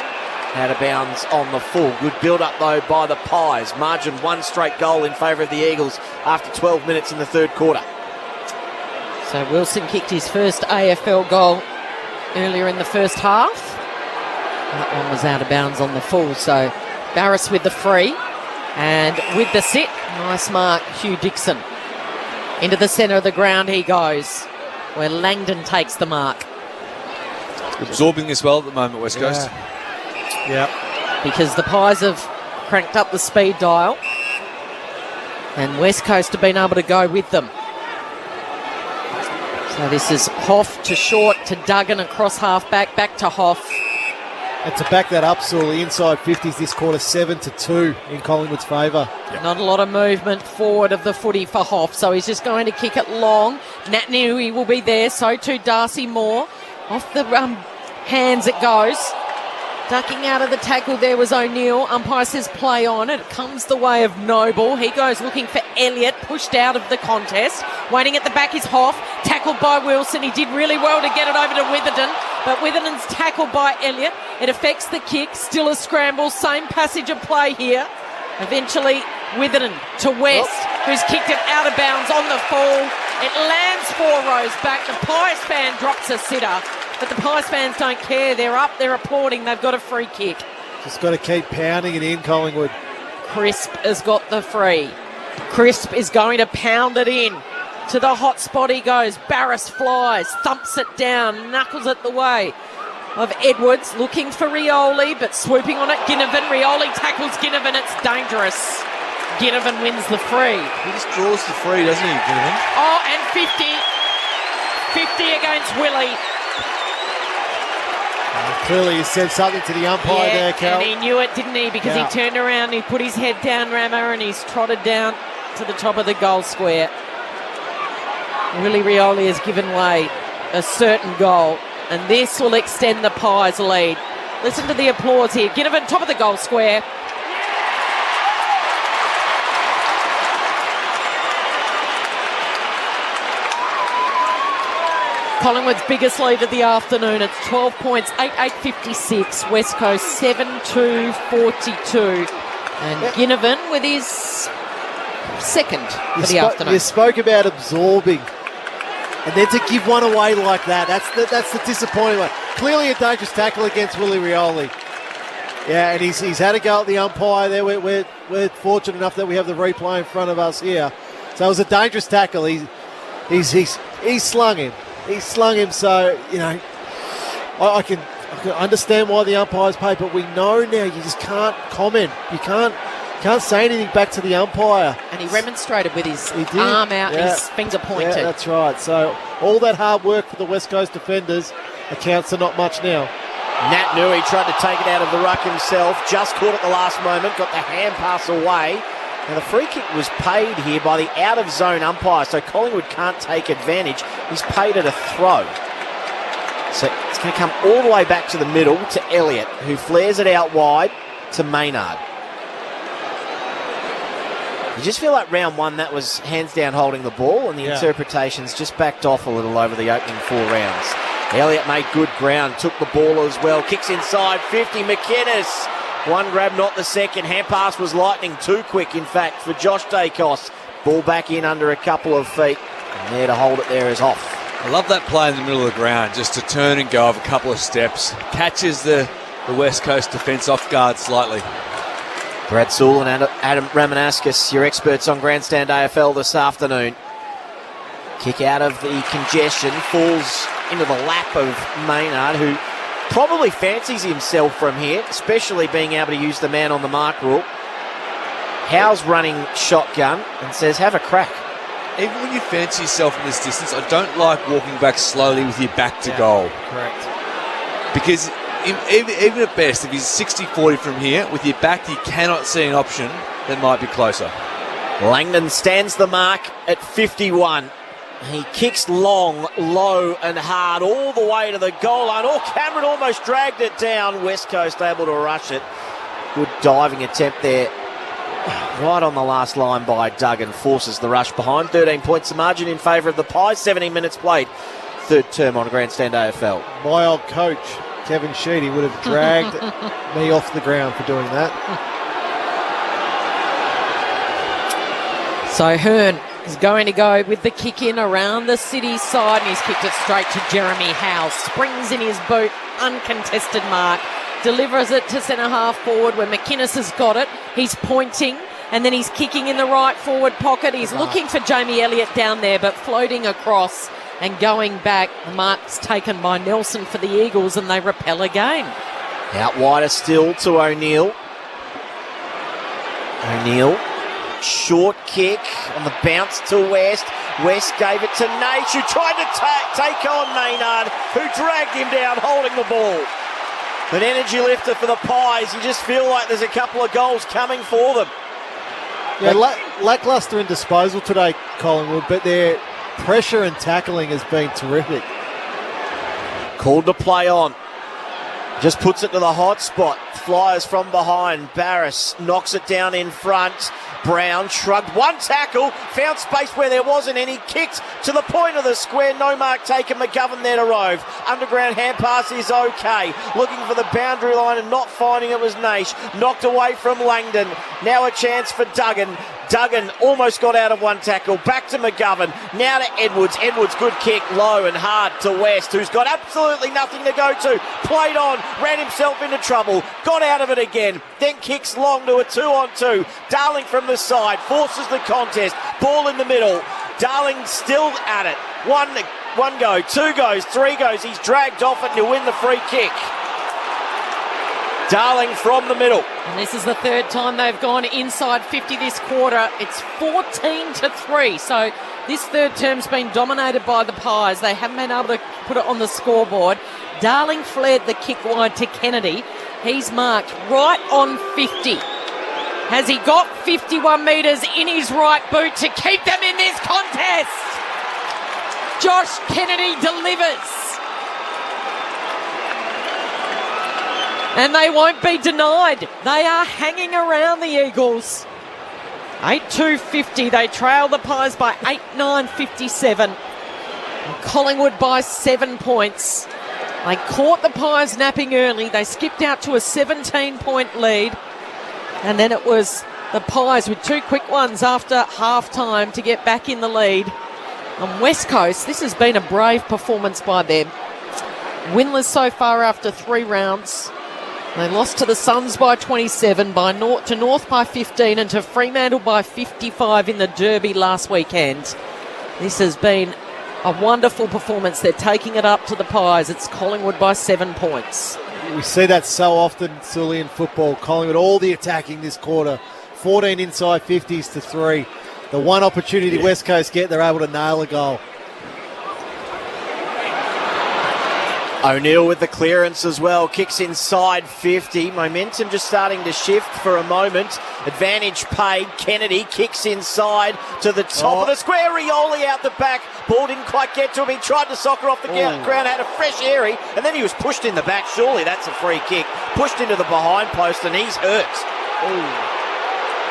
Out of bounds on the full. Good build-up, though, by the Pies. Margin one straight goal in favour of the Eagles after 12 minutes in the third quarter. So Wilson kicked his first AFL goal earlier in the first half. That one was out of bounds on the full. So Barris with the free. And with the sit, nice mark, Hugh Dixon. Into the centre of the ground he goes, where Langdon takes the mark. Absorbing this well at the moment, West Coast. Yeah. Because the Pies have cranked up the speed dial, and West Coast have been able to go with them. So this is Hoff to short to Duggan across half-back, back to Hoff. And to back that up, Sully, inside 50s this quarter, 7-2 in Collingwood's favour. Yep. Not a lot of movement forward of the footy for Hoff, so he's just going to kick it long. Natnui will be there, so too Darcy Moore. Off the hands it goes. Ducking out of the tackle there was O'Neill. Umpire says play on. It comes the way of Noble. He goes looking for Elliott, pushed out of the contest. Waiting at the back is Hoff. Tackled by Wilson. He did really well to get it over to Witherden. But Witherden's tackled by Elliott. It affects the kick. Still a scramble. Same passage of play here. Eventually Witherden to West, who's kicked it out of bounds on the fall. It lands 4 rows back. The Pies fan drops a sitter. But the Pies fans don't care. They're up, they're applauding. They've got a free kick. Just got to keep pounding it in, Collingwood. Crisp has got the free. Crisp is going to pound it in. To the hot spot he goes. Barris flies, thumps it down, knuckles it the way of Edwards. Looking for Rioli, but swooping on it, Ginnivan. Rioli tackles Ginnivan. It's dangerous. Ginnivan wins the free. He just draws the free, doesn't he, Ginnivan? Oh, and 50. 50 against Willie. Clearly he said something to the umpire there, Cal. And he knew it, didn't he? Because he turned around, he put his head down, Rammer, and he's trotted down to the top of the goal square. Willie Rioli has given way. a certain goal, and this will extend the Pies' lead. Listen to the applause here. Ginnivan, top of the goal square. Collingwood's biggest lead of the afternoon. It's 12 points, 8-8-56. West Coast 7-2-42. And Ginnivan with his second for the afternoon. You spoke about absorbing, and then to give one away like that, that's the disappointing one. Clearly a dangerous tackle against Willie Rioli. Yeah, and he's had a go at the umpire there. We're fortunate enough that we have the replay in front of us here. So it was a dangerous tackle. He's slung him. He slung him, so, you know, I can understand why the umpires pay, but we know now you just can't comment. You can't say anything back to the umpire. And he remonstrated with his arm out and his finger pointed. Yeah, that's right. So all that hard work for the West Coast defenders accounts to not much now. Nat Nui tried to take it out of the ruck himself, just caught at the last moment, got the hand pass away. Now, the free kick was paid here by the out-of-zone umpire, so Collingwood can't take advantage. He's paid it a throw. So it's going to come all the way back to the middle to Elliott, who flares it out wide to Maynard. You just feel like round one, that was hands down holding the ball, and the interpretations just backed off a little over the opening 4 rounds. Elliott made good ground, took the ball as well, kicks inside 50, McInnes. One grab, not the second. Hand pass was lightning, too quick, in fact, for Josh Dacos. Ball back in under a couple of feet. And there to hold it there is Hoff. I love that play in the middle of the ground, just to turn and go of a couple of steps. Catches the West Coast defence off guard slightly. Brad Sewell and Adam Ramanauskas, your experts on Grandstand AFL this afternoon. Kick out of the congestion, falls into the lap of Maynard, who probably fancies himself from here, especially being able to use the man on the mark rule. Howe's running shotgun and says, have a crack. Even when you fancy yourself from this distance, I don't like walking back slowly with your back to goal. Correct. Because even at best, if he's 60-40 from here, with your back, you cannot see an option that might be closer. Langdon stands the mark at 51. He kicks long, low and hard all the way to the goal line. Oh, Cameron almost dragged it down. West Coast able to rush it. Good diving attempt there. Right on the last line by Duggan. Forces the rush behind. 13 points the margin in favour of the Pies. 17 minutes played. Third term on Grandstand AFL. My old coach, Kevin Sheedy, would have dragged me off the ground for doing that. So Hearn is going to go with the kick in around the city side, and he's kicked it straight to Jeremy Howe. Springs in his boot, uncontested mark. Delivers it to centre half forward where McInnes has got it. He's pointing and then he's kicking in the right forward pocket. He's looking for Jamie Elliott down there, but floating across and going back. The mark's taken by Nelson for the Eagles and they repel again. Out wider still to O'Neill. O'Neill, short kick on the bounce to West. West gave it to Nate, who tried to take on Maynard, who dragged him down holding the ball. An energy lifter for the Pies. You just feel like there's a couple of goals coming for them. Yeah, lacklustre in disposal today, Collingwood, but their pressure and tackling has been terrific. Called to play on. Just puts it to the hot spot. Flyers from behind. Barris knocks it down in front. Brown shrugged one tackle, found space where there wasn't any, kicked to the point of the square, no mark taken, McGovern there to rove. Underground hand pass is okay. Looking for the boundary line and not finding it was Naish. Knocked away from Langdon. Now a chance for Duggan. Duggan almost got out of one tackle. Back to McGovern. Now to Edwards. Edwards, good kick, low and hard to West, who's got absolutely nothing to go to. Played on, ran himself into trouble, got out of it again, then kicks long to a 2-on-2. Darling from the side, forces the contest. Ball in the middle. Darling still at it. One go, 2 goes, 3 goes. He's dragged off it to win the free kick. Darling from the middle. And this is the third time they've gone inside 50 this quarter. It's 14-3. So this third term's been dominated by the Pies. They haven't been able to put it on the scoreboard. Darling flared the kick wide to Kennedy. He's marked right on 50. Has he got 51 metres in his right boot to keep them in this contest? Josh Kennedy delivers. And they won't be denied. They are hanging around the Eagles. 8-2-50. They trail the Pies by 8-9-57. Collingwood by 7 points. They caught the Pies napping early. They skipped out to a 17-point lead. And then it was the Pies with 2 quick ones after half-time to get back in the lead. On West Coast, this has been a brave performance by them. Winless so far after 3 rounds. They lost to the Suns by 27, to North by 15 and to Fremantle by 55 in the Derby last weekend. This has been a wonderful performance. They're taking it up to the Pies. It's Collingwood by 7 points. We see that so often, Sully, in football. Collingwood, all the attacking this quarter. 14 inside 50s to 3. The one opportunity West Coast get, they're able to nail a goal. O'Neill with the clearance as well. Kicks inside 50. Momentum just starting to shift for a moment. Advantage paid. Kennedy kicks inside to the top of the square. Rioli out the back. Ball didn't quite get to him. He tried to soccer off the ground. Had a fresh airy. And then he was pushed in the back. Surely that's a free kick. Pushed into the behind post and he's hurt.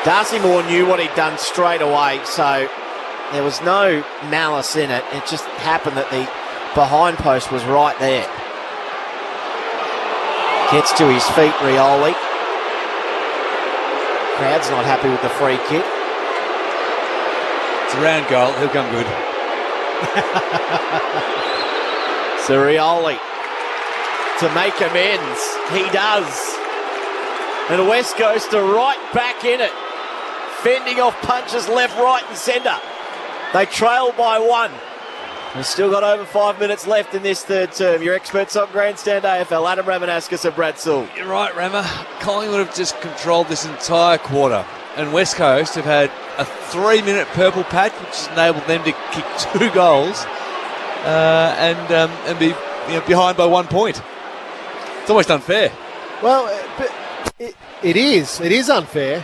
Darcy Moore knew what he'd done straight away. So there was no malice in it. It just happened that the behind post was right there. Gets to his feet, Rioli. Crowd's not happy with the free kick. It's a round goal. He'll come good. So Rioli to make amends. He does. And West Coast are right back in it. Fending off punches left, right and centre. They trail by 1. We've still got over 5 minutes left in this third term. Your experts on Grandstand AFL, Adam Ramanauskas and Brad Sewell. You're right, Rama. Collingwood have just controlled this entire quarter. And West Coast have had a 3-minute purple patch, which has enabled them to kick 2 goals and be behind by 1 point. It's almost unfair. Well, it is unfair.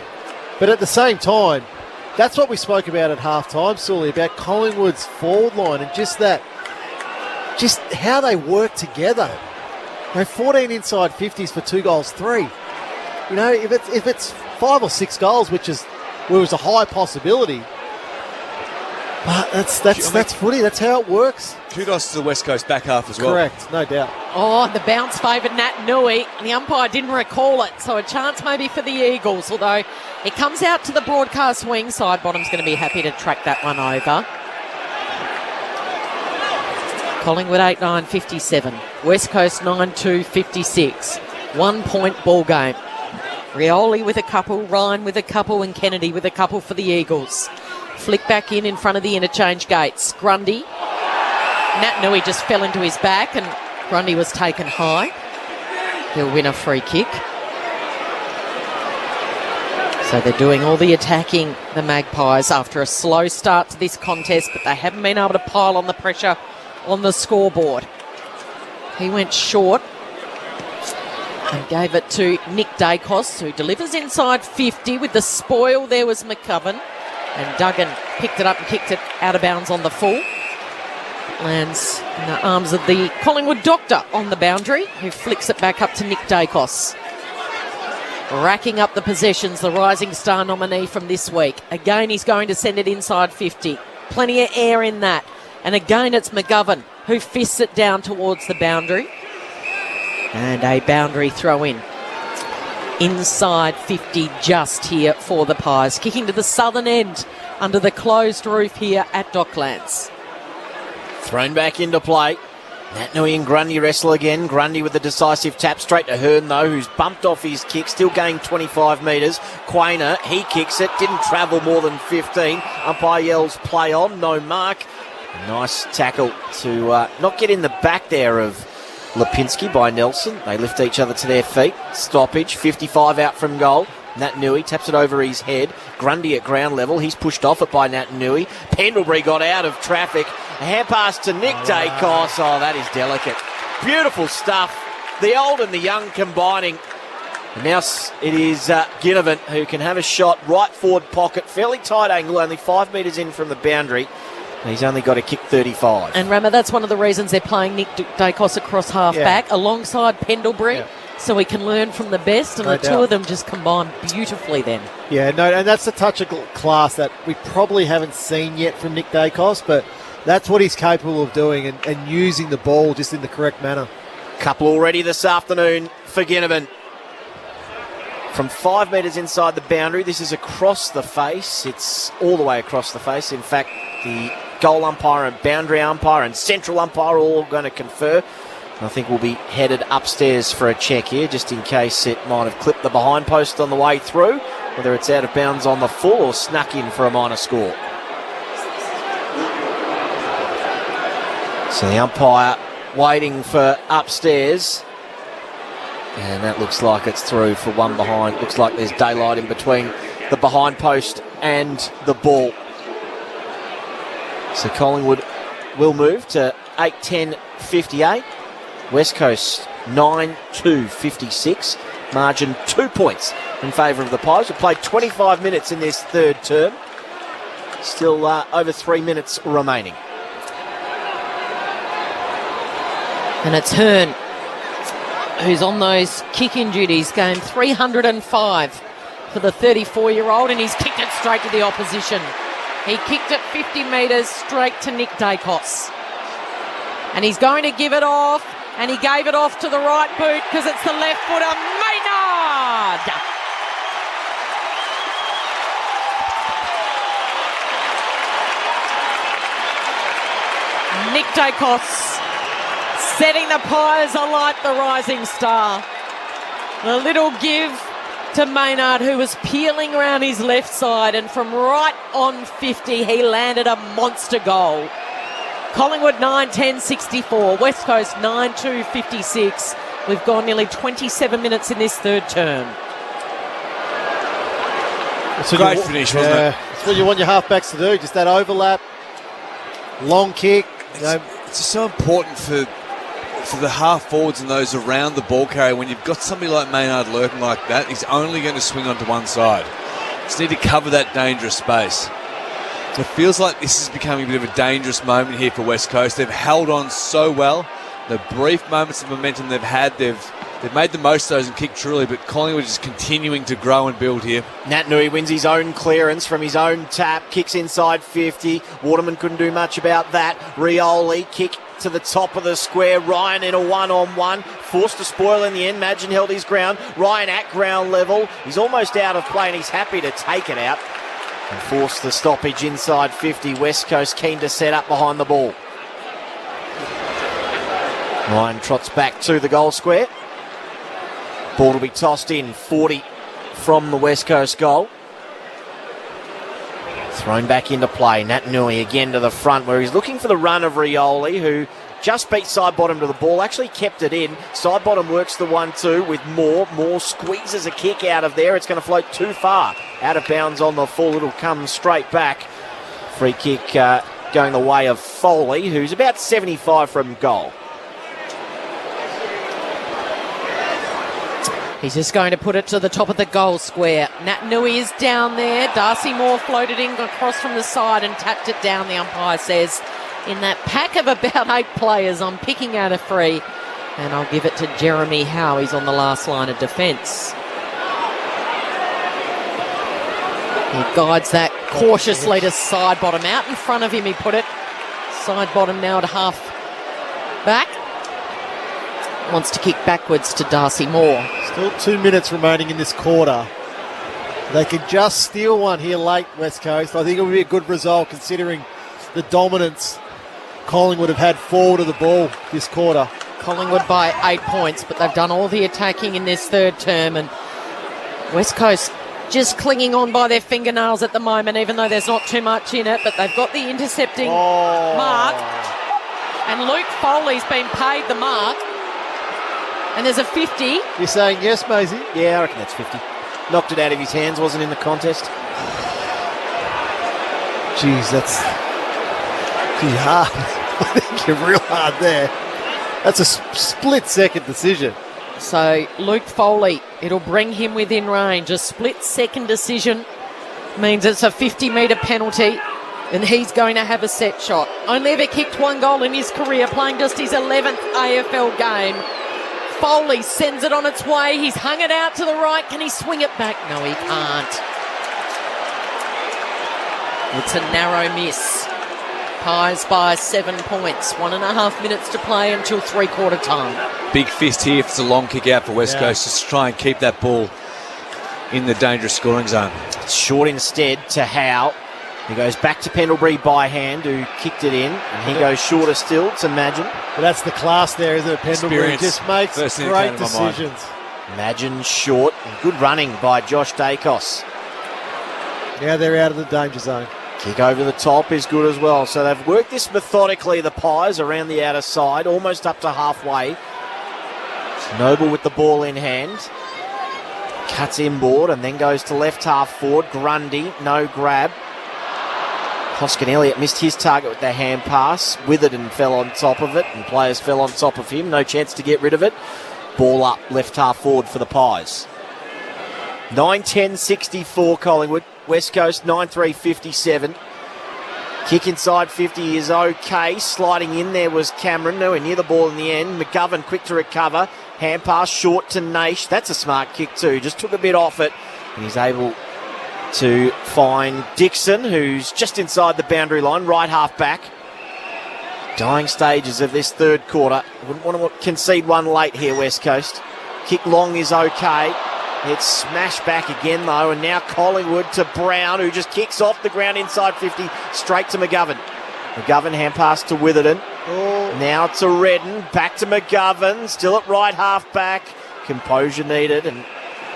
But at the same time, that's what we spoke about at half-time, Sully, about Collingwood's forward line and just how they work together. 14 inside 50s for 2 goals, 3. You know, if it's 5 or 6 goals, which was a high possibility, but that's footy. That's how it works. Kudos to the West Coast back half as well. Correct, no doubt. Oh, the bounce favoured Nat Nui, and the umpire didn't recall it, so a chance maybe for the Eagles, although it comes out to the broadcast wing side. Bottom's going to be happy to track that one over. Collingwood 8-9-57. West Coast 9-2-56. 1 point ball game. Rioli with a couple, Ryan with a couple, and Kennedy with a couple for the Eagles. Flick back in front of the interchange gates. Grundy. Nat Nui just fell into his back and Grundy was taken high. He'll win a free kick. So they're doing all the attacking, the Magpies, after a slow start to this contest, but they haven't been able to pile on the pressure on the scoreboard. He went short and gave it to Nick Dacos, who delivers inside 50. With the spoil, there was McCubbin. And Duggan picked it up and kicked it out of bounds on the full. Lands in the arms of the Collingwood doctor on the boundary, who flicks it back up to Nick Dacos. Racking up the possessions, the Rising Star nominee from this week. Again, he's going to send it inside 50. Plenty of air in that. And again, it's McGovern who fists it down towards the boundary. And a boundary throw in. Inside 50 just here for the Pies. Kicking to the southern end under the closed roof here at Docklands. Thrown back into play. Nat Nui and Grundy wrestle again. Grundy with the decisive tap straight to Hearn, though, who's bumped off his kick, still gained 25 metres. Quainer, he kicks it, didn't travel more than 15. Umpire yells play on, no mark. Nice tackle to not get in the back there of Lipinski by Nelson. They lift each other to their feet. Stoppage, 55 out from goal. Nat Nui taps it over his head. Grundy at ground level. He's pushed off it by Nat Nui. Pendlebury got out of traffic. A hand pass to Nick Dacos. Oh, that is delicate. Beautiful stuff. The old and the young combining. And now it is Ginnivan who can have a shot right forward pocket. Fairly tight angle, only 5 metres in from the boundary. He's only got to kick 35. And Rama, that's one of the reasons they're playing Nick Dacos across half-back alongside Pendlebury. Yeah. So we can learn from the best, and No the two doubt. of them just combine beautifully then. Yeah, no, and that's the touch of class that we probably haven't seen yet from Nick Dacos, but that's what he's capable of doing and using the ball just in the correct manner. Couple already this afternoon for Ginnivan. From 5 metres inside the boundary, this is across the face. It's all the way across the face. In fact, the goal umpire and boundary umpire and central umpire are all going to confer. I think we'll be headed upstairs for a check here, just in case it might have clipped the behind post on the way through, whether it's out of bounds on the full or snuck in for a minor score. So the umpire waiting for upstairs. And that looks like it's through for one behind. Looks like there's daylight in between the behind post and the ball. So Collingwood will move to 8-10-58. West Coast 9-2-56. Margin 2 points in favour of the Pies. We've played 25 minutes in this third term. Still over 3 minutes remaining. And it's Hearn who's on those kick-in duties. Game 305 for the 34-year-old, and he's kicked it straight to the opposition. He kicked it 50 metres straight to Nick Dacos. And he's going to give it off, and he gave it off to the right boot because it's the left footer, Maynard! Nick Dacos setting the Pies alight, the rising star. A little give to Maynard, who was peeling around his left side, and from right on 50, he landed a monster goal. Collingwood 9-10-64, West Coast 9-2-56. We've gone nearly 27 minutes in this third term. It's a great finish, wasn't it? It's what you want your halfbacks to do, just that overlap, long kick. It's just so important for the half forwards and those around the ball carrier. When you've got somebody like Maynard lurking like that, he's only going to swing onto one side. Just need to cover that dangerous space. It feels like this is becoming a bit of a dangerous moment here for West Coast. They've held on so well. The brief moments of momentum they've had, they've made the most of those and kicked truly, but Collingwood is continuing to grow and build here. Nat Nui wins his own clearance from his own tap, kicks inside 50. Waterman couldn't do much about that. Rioli, kick to the top of the square. Ryan in a one-on-one, forced to spoil in the end. Madgen held his ground. Ryan at ground level. He's almost out of play and he's happy to take it out and force the stoppage inside 50. West Coast keen to set up behind the ball. Ryan trots back to the goal square. Ball will be tossed in, 40 from the West Coast goal. Thrown back into play. Nat Nui again to the front where he's looking for the run of Rioli, who just beat side bottom to the ball, actually kept it in. Side bottom works the 1-2 with Moore. Moore squeezes a kick out of there. It's going to float too far. Out of bounds on the full. It'll come straight back. Free kick going the way of Foley, who's about 75 from goal. He's just going to put it to the top of the goal square. Nat Nui is down there. Darcy Moore floated in across from the side and tapped it down, the umpire says. In that pack of about 8 players, I'm picking out a free. And I'll give it to Jeremy Howe. He's on the last line of defence. He guides that cautiously to side bottom. Out in front of him, he put it. Side bottom now to half back. Wants to kick backwards to Darcy Moore. Still 2 minutes remaining in this quarter. They could just steal one here late, West Coast. I think it would be a good result considering the dominance Collingwood have had forward of the ball this quarter. Collingwood by 8 points, but they've done all the attacking in this third term, and West Coast just clinging on by their fingernails at the moment, even though there's not too much in it, but they've got the intercepting mark, and Luke Foley's been paid the mark. And there's a 50. You're saying yes, Maisie? Yeah, I reckon that's 50. Knocked it out of his hands, wasn't in the contest. Jeez, that's pretty hard. I think you're real hard there. That's a split-second decision. So Luke Foley, it'll bring him within range. A split-second decision means it's a 50-metre penalty. And he's going to have a set shot. Only ever kicked one goal in his career, playing just his 11th AFL game. Foley sends it on its way. He's hung it out to the right. Can he swing it back? No, he can't. It's a narrow miss. Pies by 7 points. 1.5 minutes to play until three-quarter time. Big fist here if it's a long kick out for West Coast. Just try and keep that ball in the dangerous scoring zone. It's short instead to Howe. He goes back to Pendlebury by hand, who kicked it in, and he goes shorter still to Madgen. Well, that's the class there, isn't it? Pendlebury just makes great decisions. Madgen short. Good running by Josh Dacos. Now they're out of the danger zone. Kick over the top is good as well. So they've worked this methodically, the Pies, around the outer side, almost up to halfway. Noble with the ball in hand. Cuts inboard and then goes to left half forward. Grundy, no grab. Hoskin Elliott missed his target with their hand pass. Witherden fell on top of it, and players fell on top of him. No chance to get rid of it. Ball up, left half forward for the Pies. 9-10-64 Collingwood. West Coast 9-3-57. Kick inside 50 is okay. Sliding in there was Cameron. Nowhere near the ball in the end. McGovern quick to recover. Hand pass short to Naish. That's a smart kick too. Just took a bit off it. And he's able to find Dixon, who's just inside the boundary line, right half back. Dying stages of this third quarter. Wouldn't want to concede one late here, West Coast. Kick long is okay. It's smashed back again, though, and now Collingwood to Brown, who just kicks off the ground inside 50, straight to McGovern. McGovern hand pass to Witherden. Now to Redden, back to McGovern, still at right half back. Composure needed, and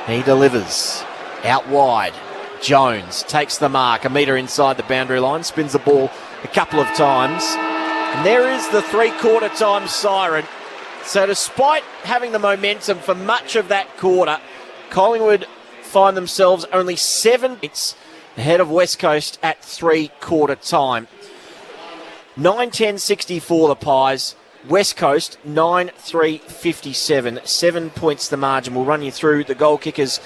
he delivers. Out wide. Jones takes the mark, a metre inside the boundary line, spins the ball a couple of times. And there is the three-quarter time siren. So despite having the momentum for much of that quarter, Collingwood find themselves only 7 points ahead of West Coast at three-quarter time. 9-10-64 the Pies. West Coast 9-3-57. 7 points the margin. We'll run you through the goal kickers.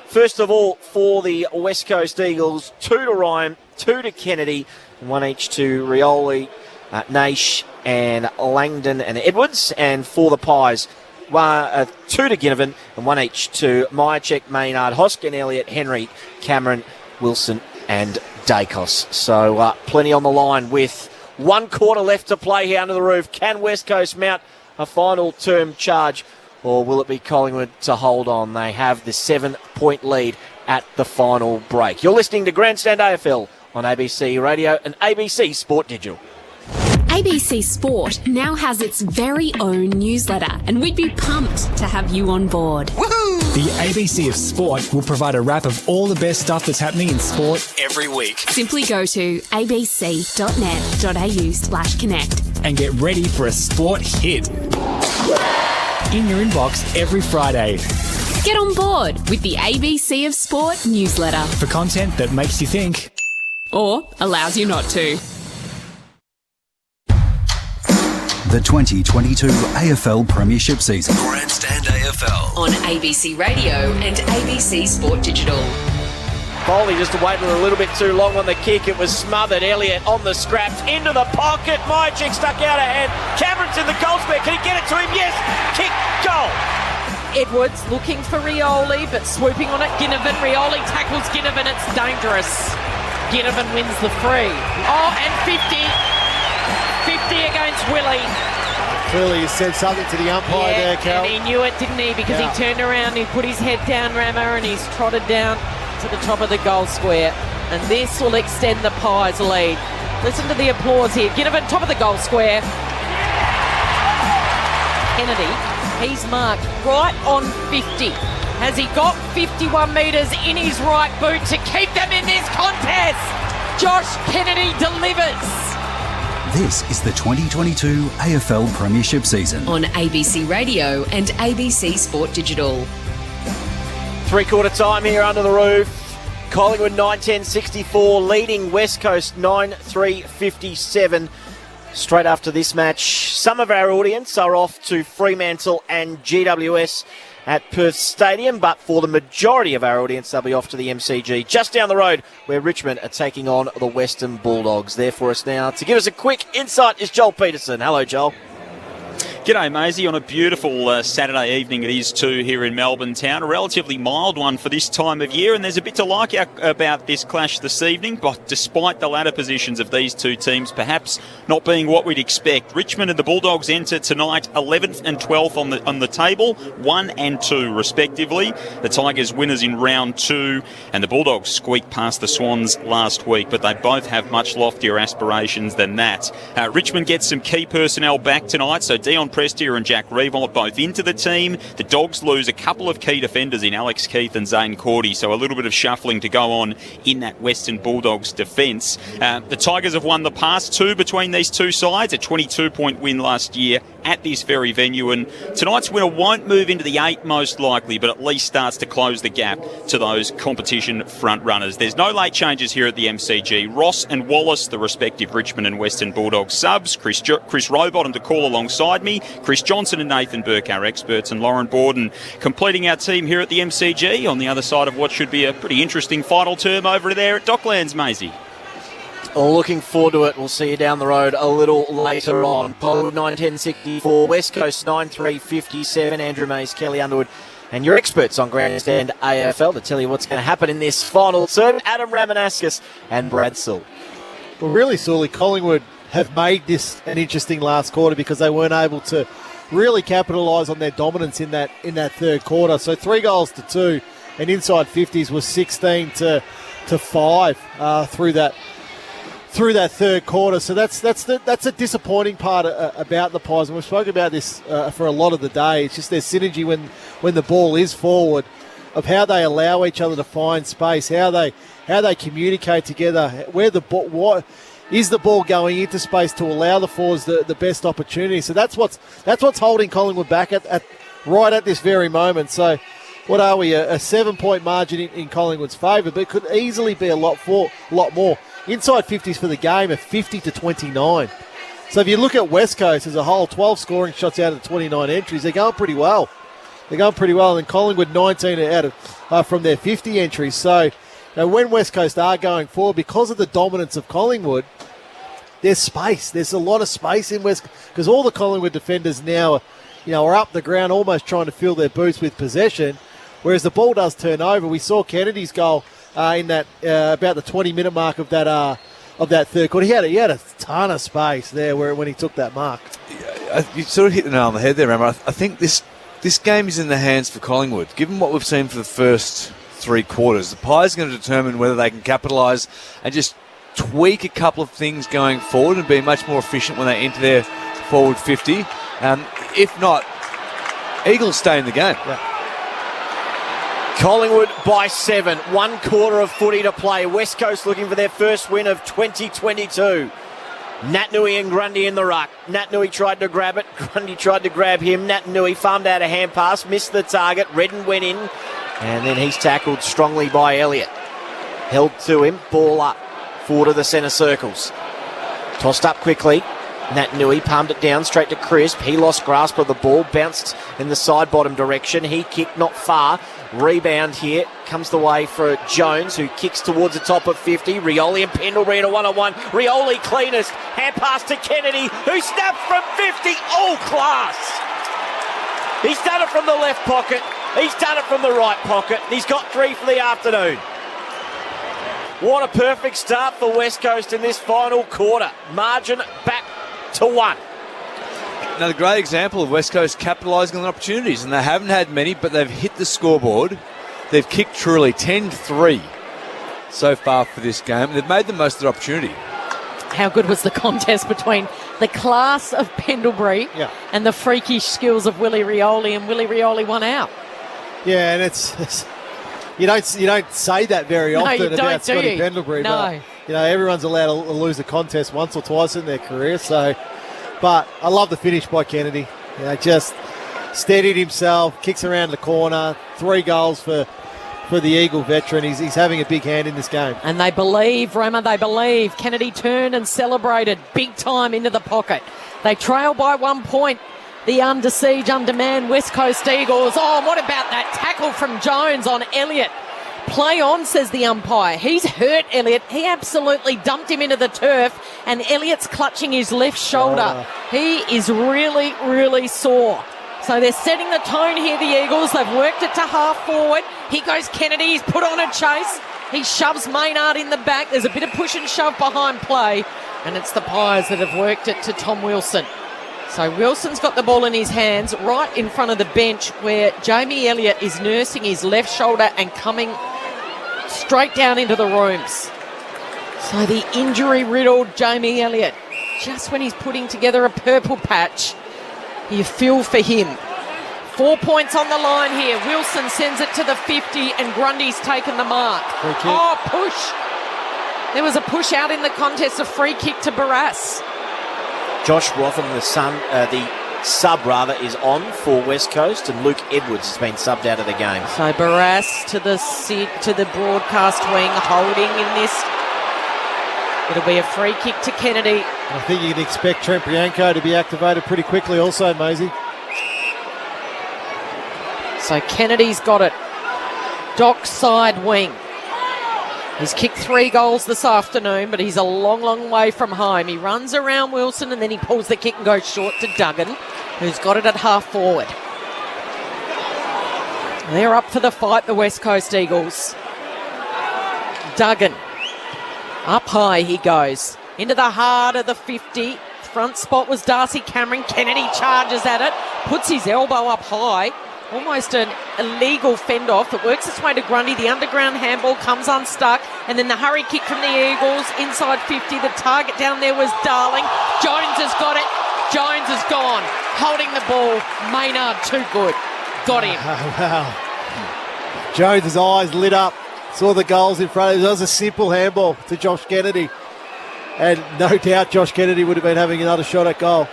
First of all, for the West Coast Eagles, 2 to Ryan, 2 to Kennedy, and 1 each to Rioli, Naish and Langdon and Edwards. And for the Pies, 2 to Ginnivan and 1 each to Myercheck, Maynard, Hoskin, Elliott, Henry, Cameron, Wilson and Dacos. So plenty on the line with 1 quarter left to play here under the roof. Can West Coast mount a final term charge, or will it be Collingwood to hold on? They have the 7-point lead at the final break. You're listening to Grandstand AFL on ABC Radio and ABC Sport Digital. ABC Sport now has its very own newsletter, and we'd be pumped to have you on board. The ABC of Sport will provide a wrap of all the best stuff that's happening in sport every week. Simply go to abc.net.au/connect and get ready for a sport hit in your inbox every Friday. Get on board with the ABC of Sport newsletter for content that makes you think or allows you not to. The 2022 AFL Premiership season. Grandstand AFL on ABC Radio and ABC Sport Digital. Foley just waited a little bit too long on the kick. It was smothered. Elliott on the scraps, into the pocket. Myercheck stuck out of hand. Cameron's in the goal square. Can he get it to him? Yes. Kick, goal. Edwards looking for Rioli, but swooping on it. Ginnivan. Rioli tackles Ginnivan. It's dangerous. Ginnivan wins the free. Oh, and 50 against Willie. Clearly he said something to the umpire there, Cal. And he knew it, didn't he? Because he turned around, he put his head down, Ramo, and he's trotted down to the top of the goal square. And this will extend the Pies' lead. Listen to the applause here. Ginnivan, top of the goal square. Kennedy, he's marked right on 50. Has he got 51 metres in his right boot to keep them in this contest? Josh Kennedy delivers. This is the 2022 AFL Premiership season on ABC Radio and ABC Sport Digital. Three-quarter time here under the roof. Collingwood 9-10-64, leading West Coast 9-3-57. Straight after this match, some of our audience are off to Fremantle and GWS at Perth Stadium, but for the majority of our audience, they'll be off to the MCG just down the road where Richmond are taking on the Western Bulldogs. There for us now to give us a quick insight is Joel Peterson. Hello, Joel. G'day, Maisie. On a beautiful Saturday evening it is too here in Melbourne town. A relatively mild one for this time of year, and there's a bit to like about this clash this evening, but despite the ladder positions of these two teams perhaps not being what we'd expect. Richmond and the Bulldogs enter tonight 11th and 12th on the table, 1 and 2 respectively. The Tigers winners in round 2, and the Bulldogs squeaked past the Swans last week, but they both have much loftier aspirations than that. Richmond gets some key personnel back tonight, so Dion Prestia and Jack Revolt both into the team. The Dogs lose a couple of key defenders in Alex Keith and Zane Cordy, so a little bit of shuffling to go on in that Western Bulldogs defence. The Tigers have won the past 2 between these two sides, a 22-point win last year at this very venue, and tonight's winner won't move into the 8 most likely, but at least starts to close the gap to those competition front runners. There's no late changes here at the MCG. Ross and Wallace, the respective Richmond and Western Bulldogs subs, Chris Rowbottom to call alongside me, Chris Johnson and Nathan Burke, our experts, and Lauren Borden completing our team here at the MCG on the other side of what should be a pretty interesting final term over there at Docklands, Maisie. Looking forward to it. We'll see you down the road a little later on. Collingwood 9:10:64, West Coast 9:3:57. Andrew Mays, Kelly Underwood, and your experts on Grandstand AFL to tell you what's going to happen in this final term. Adam Ramanaskas and Brad Sewell. Well, really, Sully, Collingwood have made this an interesting last quarter because they weren't able to really capitalise on their dominance in that third quarter. So 3 goals to 2, and inside 50s was 16 to 5 through that third quarter. So that's a disappointing part about the Pies, and we've spoken about this for a lot of the day. It's just their synergy when the ball is forward, of how they allow each other to find space, how they communicate together, where the ball, what is the ball going into space to allow the forwards the best opportunity. So that's what's holding Collingwood back right at this very moment. So what are we, a 7-point margin in Collingwood's favour, but it could easily be a lot more. Inside 50s for the game are 50 to 29. So if you look at West Coast as a whole, 12 scoring shots out of the 29 entries, they're going pretty well. And Collingwood 19 out of from their 50 entries. So when West Coast are going forward, because of the dominance of Collingwood, there's space. There's a lot of space in West, because all the Collingwood defenders now are up the ground almost trying to fill their boots with possession, whereas the ball does turn over. We saw Kennedy's goal in that about the 20-minute mark of that third quarter. He had a ton of space there when he took that mark. You sort of hit the nail on the head there, Rammer. I think this game is in the hands for Collingwood. Given what we've seen for the first 3 quarters, the Pies are going to determine whether they can capitalise and just tweak a couple of things going forward and be much more efficient when they enter their forward 50. If not, Eagles stay in the game. Yeah. Collingwood by 7, 1 quarter of footy to play. West Coast looking for their first win of 2022. Naitanui and Grundy in the ruck. Naitanui tried to grab it. Grundy tried to grab him. Naitanui farmed out a hand pass, missed the target. Redden went in, and then he's tackled strongly by Elliott. Held to him, ball up, forward of the centre circles. Tossed up quickly. Naitanui palmed it down straight to Crisp. He lost grasp of the ball, bounced in the side bottom direction. He kicked not far. Rebound here comes the way for Jones, who kicks towards the top of 50. Rioli and Pendlebury in a one-on-one. Rioli cleanest. Hand pass to Kennedy, who snaps from 50. All class. He's done it from the left pocket. He's done it from the right pocket. He's got 3 for the afternoon. What a perfect start for West Coast in this final quarter. Margin back to 1. Another great example of West Coast capitalising on opportunities, and they haven't had many, but they've hit the scoreboard. They've kicked truly 10-3 so far for this game. They've made the most of the opportunity. How good was the contest between the class of Pendlebury and the freakish skills of Willie Rioli, and Willie Rioli won out. Yeah, and it's you don't say that very often about Scotty Pendlebury. No. But, everyone's allowed to lose a contest once or twice in their career. So, but I love the finish by Kennedy. Just steadied himself, kicks around the corner, 3 goals for the Eagle veteran. He's having a big hand in this game. And they believe, Rama, they believe. Kennedy turned and celebrated big time into the pocket. They trail by 1 point. the under siege, under man West Coast Eagles. Oh, what about that tackle from Jones on Elliott? Play on, says the umpire. He's hurt Elliott. He absolutely dumped him into the turf, and Elliott's clutching his left shoulder. He is really, really sore. So they're setting the tone here, the Eagles. They've worked it to half forward. Here goes Kennedy. He's put on a chase. He shoves Maynard in the back. There's a bit of push and shove behind play, and it's the Pies that have worked it to Tom Wilson. So Wilson's got the ball in his hands right in front of the bench where Jamie Elliott is nursing his left shoulder and coming straight down into the rooms. So the injury-riddled Jamie Elliott, just when he's putting together a purple patch, you feel for him. 4 points on the line here. Wilson sends it to the 50 and Grundy's taken the mark. Oh, push. There was a push out in the contest, a free kick to Barras. Josh Rotham, the sub is on for West Coast, and Luke Edwards has been subbed out of the game. So Barras to the broadcast wing, holding in this. It'll be a free kick to Kennedy. I think you can expect Trent Bianco to be activated pretty quickly also, Maisie. So Kennedy's got it. Dock side wing. He's kicked 3 goals this afternoon, but he's a long, long way from home. He runs around Wilson and then he pulls the kick and goes short to Duggan, who's got it at half forward. They're up for the fight, the West Coast Eagles. Duggan. Up high he goes. Into the heart of the 50. Front spot was Darcy Cameron. Kennedy charges at it. Puts his elbow up high. Almost an illegal fend-off that works its way to Grundy. The underground handball comes unstuck. And then the hurry kick from the Eagles inside 50. The target down there was Darling. Jones has got it. Jones is gone. Holding the ball. Maynard too good. Got him. Wow. Jones' eyes lit up. Saw the goals in front of him. That was a simple handball to Josh Kennedy. And no doubt Josh Kennedy would have been having another shot at goal.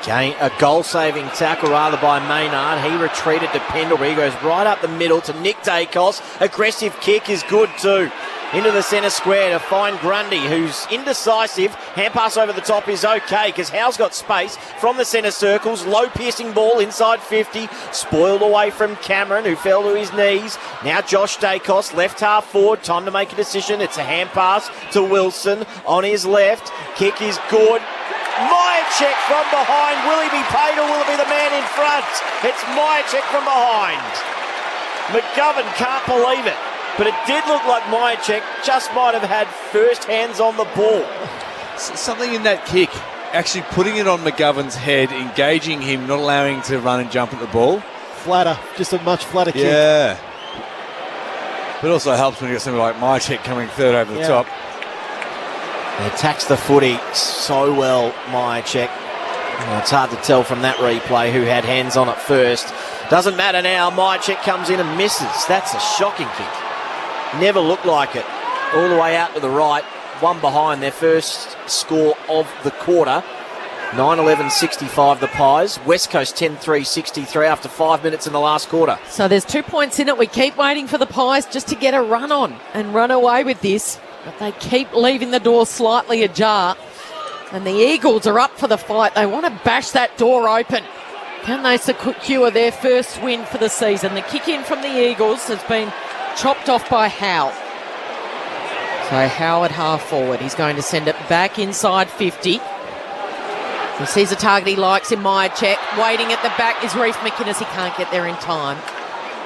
A goal-saving tackle by Maynard. He retreated to Pendlebury. He goes right up the middle to Nick Dacos. Aggressive kick is good too. Into the centre square to find Grundy, who's indecisive. Hand pass over the top is okay because Howe's got space from the centre circles. Low piercing ball inside 50. Spoiled away from Cameron, who fell to his knees. Now Josh Dacos, left half forward. Time to make a decision. It's a hand pass to Wilson on his left. Kick is good. Myercheck from behind. Will he be paid or will it be the man in front? It's Myercheck from behind. McGovern can't believe it, but it did look like Myercheck just might have had first hands on the ball. Something in that kick, actually putting it on McGovern's head, engaging him, not allowing him to run and jump at the ball. Flatter, just a much flatter kick. Yeah. But also helps when you get somebody like Myercheck coming third over the top. He attacks the footy so well, Myercheck. It's hard to tell from that replay who had hands on it first. Doesn't matter now. Myercheck comes in and misses. That's a shocking kick. Never looked like it. All the way out to the right. One behind their first score of the quarter. 9-11-65 the Pies. West Coast 10-3-63 after 5 minutes in the last quarter. So there's 2 points in it. We keep waiting for the Pies just to get a run on and run away with this. But they keep leaving the door slightly ajar. And the Eagles are up for the fight. They want to bash that door open. Can they secure their first win for the season? The kick in from the Eagles has been chopped off by Howe. So Howe at half forward. He's going to send it back inside 50. He sees a target he likes in Myercheck. Waiting at the back is Reef McInnes. He can't get there in time.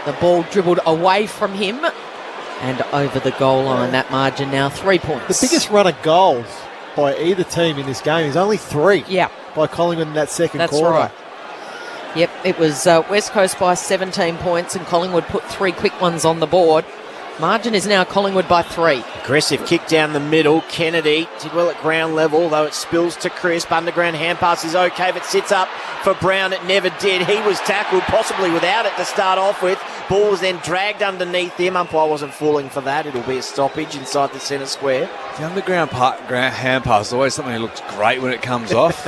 The ball dribbled away from him and over the goal line. That margin now 3 points. The biggest run of goals by either team in this game is only 3. Yeah. By Collingwood in that second quarter. That's right. Yep, it was West Coast by 17 points and Collingwood put 3 quick ones on the board. Margin is now Collingwood by 3. Aggressive kick down the middle. Kennedy did well at ground level, though it spills to Crisp. Underground hand pass is okay, but sits up for Brown. It never did. He was tackled, possibly without it to start off with. Ball was then dragged underneath him. Umpire wasn't falling for that. It'll be a stoppage inside the centre square. The underground hand pass is always something that looks great when it comes off.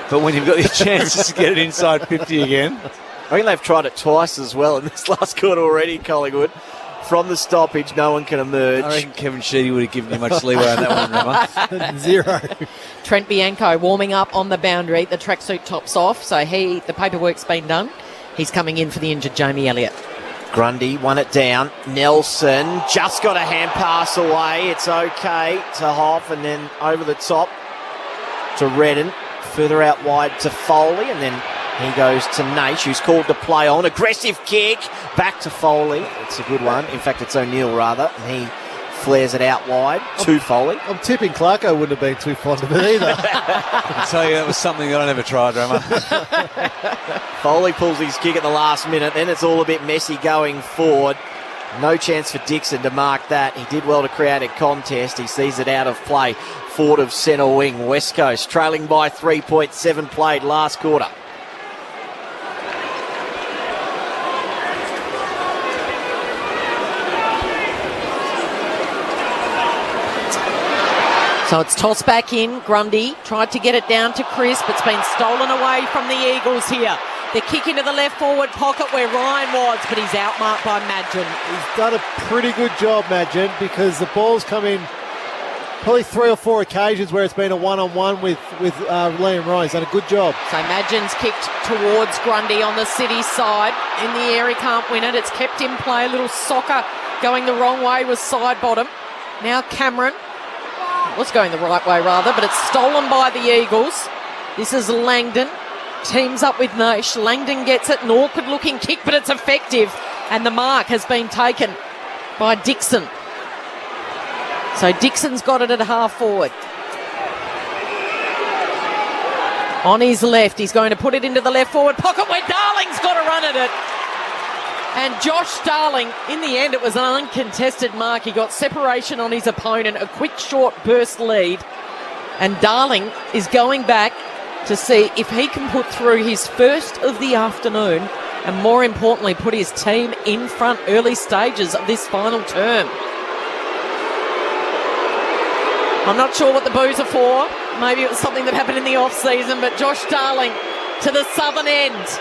But when you've got the chances to get it inside 50 again. I think they've tried it twice as well in this last quarter already, Collingwood. From the stoppage, no one can emerge. I reckon Kevin Sheedy would have given you much leeway on that one, remember? 0. Trent Bianco warming up on the boundary. The tracksuit top's off, so the paperwork's been done. He's coming in for the injured Jamie Elliott. Grundy won it down. Nelson just got a hand pass away. It's okay to Hoff, and then over the top to Redden. Further out wide to Foley, and then he goes to Naish, who's called to play on. Aggressive kick. Back to Foley. It's a good one. In fact, it's O'Neill, rather. And he flares it out wide to Foley. I'm tipping Clarko wouldn't have been too fond of it either. I tell you, that was something that I never tried, Rama. Foley pulls his kick at the last minute. Then it's all a bit messy going forward. No chance for Dixon to mark that. He did well to create a contest. He sees it out of play. Forward of centre wing. West Coast trailing by 3.7 played last quarter. So it's tossed back in. Grundy tried to get it down to Crisp. It's been stolen away from the Eagles here. The kick into the left forward pocket where Ryan was, but he's outmarked by Madgen. He's done a pretty good job, Madgen, because the ball's come in probably 3 or 4 occasions where it's been a one-on-one with Liam Ryan. He's done a good job. So Madgen's kicked towards Grundy on the City side. In the air, he can't win it. It's kept in play. A little soccer going the wrong way was side bottom. Now Cameron. Was going the right way, rather, but it's stolen by the Eagles. This is Langdon. Teams up with Naish. Langdon gets it. An awkward-looking kick, but it's effective. And the mark has been taken by Dixon. So Dixon's got it at half forward. On his left, he's going to put it into the left forward pocket where Darling's got to run at it. And Josh Darling, in the end, it was an uncontested mark. He got separation on his opponent, a quick, short burst lead. And Darling is going back to see if he can put through his first of the afternoon and, more importantly, put his team in front early stages of this final term. I'm not sure what the boos are for. Maybe it was something that happened in the off-season, but Josh Darling to the southern end.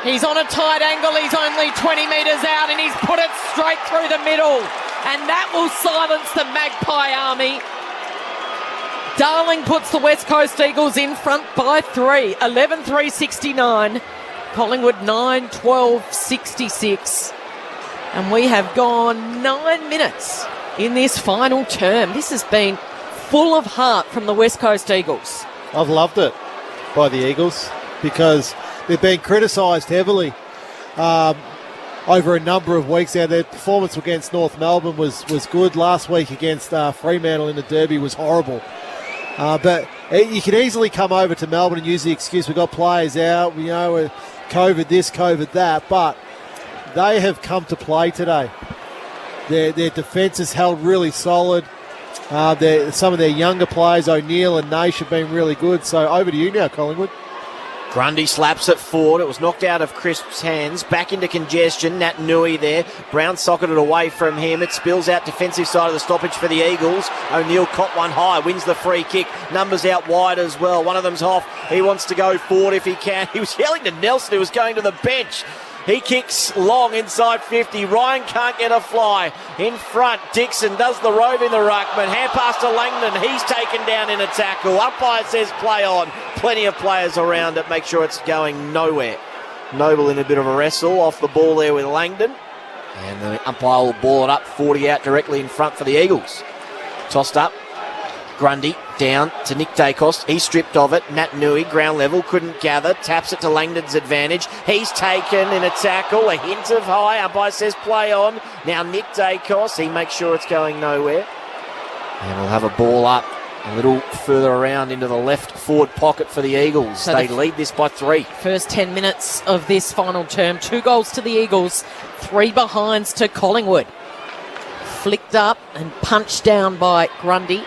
He's on a tight angle. He's only 20 metres out and he's put it straight through the middle. And that will silence the Magpie army. Darling puts the West Coast Eagles in front by 3. 11-3-69. Collingwood 9-12-66. And we have gone 9 minutes in this final term. This has been full of heart from the West Coast Eagles. I've loved it by the Eagles because they've been criticised heavily over a number of weeks now. Their performance against North Melbourne was good. Last week against Fremantle in the Derby was horrible. But you can easily come over to Melbourne and use the excuse we've got players out, COVID this, COVID that, but they have come to play today. Their defence has held really solid. Some of their younger players, O'Neill and Naish, have been really good. So over to you now, Collingwood. Grundy slaps it forward. It was knocked out of Crisp's hands. Back into congestion. Nat Nui there. Brown socketed away from him. It spills out defensive side of the stoppage for the Eagles. O'Neill caught one high. Wins the free kick. Numbers out wide as well. One of them's off. He wants to go forward if he can. He was yelling to Nelson, who was going to the bench. He kicks long inside 50. Ryan can't get a fly. In front, Dixon does the rove in the ruckman. Hand pass to Langdon. He's taken down in a tackle. Umpire says play on. Plenty of players around it. Make sure it's going nowhere. Noble in a bit of a wrestle. Off the ball there with Langdon. And the umpire will ball it up. 40 out directly in front for the Eagles. Tossed up. Grundy down to Nick Dacos. He's stripped of it. Nat Nui, ground level, couldn't gather. Taps it to Langdon's advantage. He's taken in a tackle. A hint of high. Umpire says play on. Now Nick Dacos. He makes sure it's going nowhere. And we'll have a ball up a little further around into the left forward pocket for the Eagles. So they lead this by 3. First 10 minutes of this final term. 2 goals to the Eagles. 3 behinds to Collingwood. Flicked up and punched down by Grundy.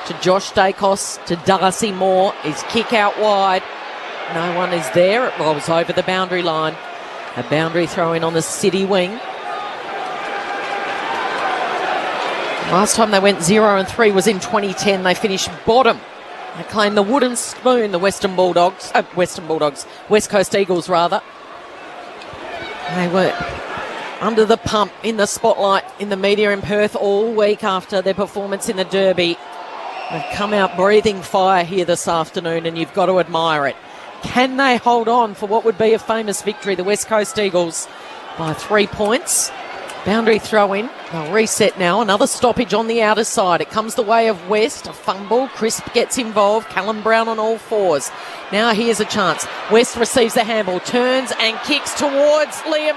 To Josh Dacos, to Darcy Moore. His kick out wide. No one is there. It rolls over the boundary line. A boundary throw in on the City wing. Last time they went 0-3 was in 2010. They finished bottom. They claim the wooden spoon, the West Coast Eagles rather. They were under the pump in the spotlight in the media in Perth all week after their performance in the Derby. They've come out breathing fire here this afternoon, and you've got to admire it. Can they hold on for what would be a famous victory? The West Coast Eagles by 3 points. Boundary throw in. They'll reset now. Another stoppage on the outer side. It comes the way of West. A fumble. Crisp gets involved. Callum Brown on all fours. Now here's a chance. West receives the handball. Turns and kicks towards Liam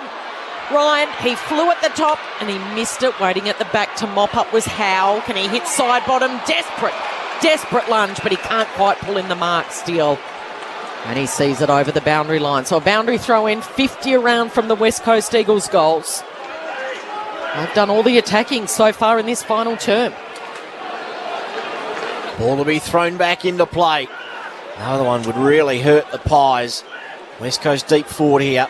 Ryan. He flew at the top and he missed it. Waiting at the back to mop up was Howe. Can he hit side bottom? Desperate lunge, but he can't quite pull in the mark still. And he sees it over the boundary line. So a boundary throw in, 50 around from the West Coast Eagles goals. They've done all the attacking so far in this final term. Ball will be thrown back into play. Another one would really hurt the Pies. West Coast deep forward here.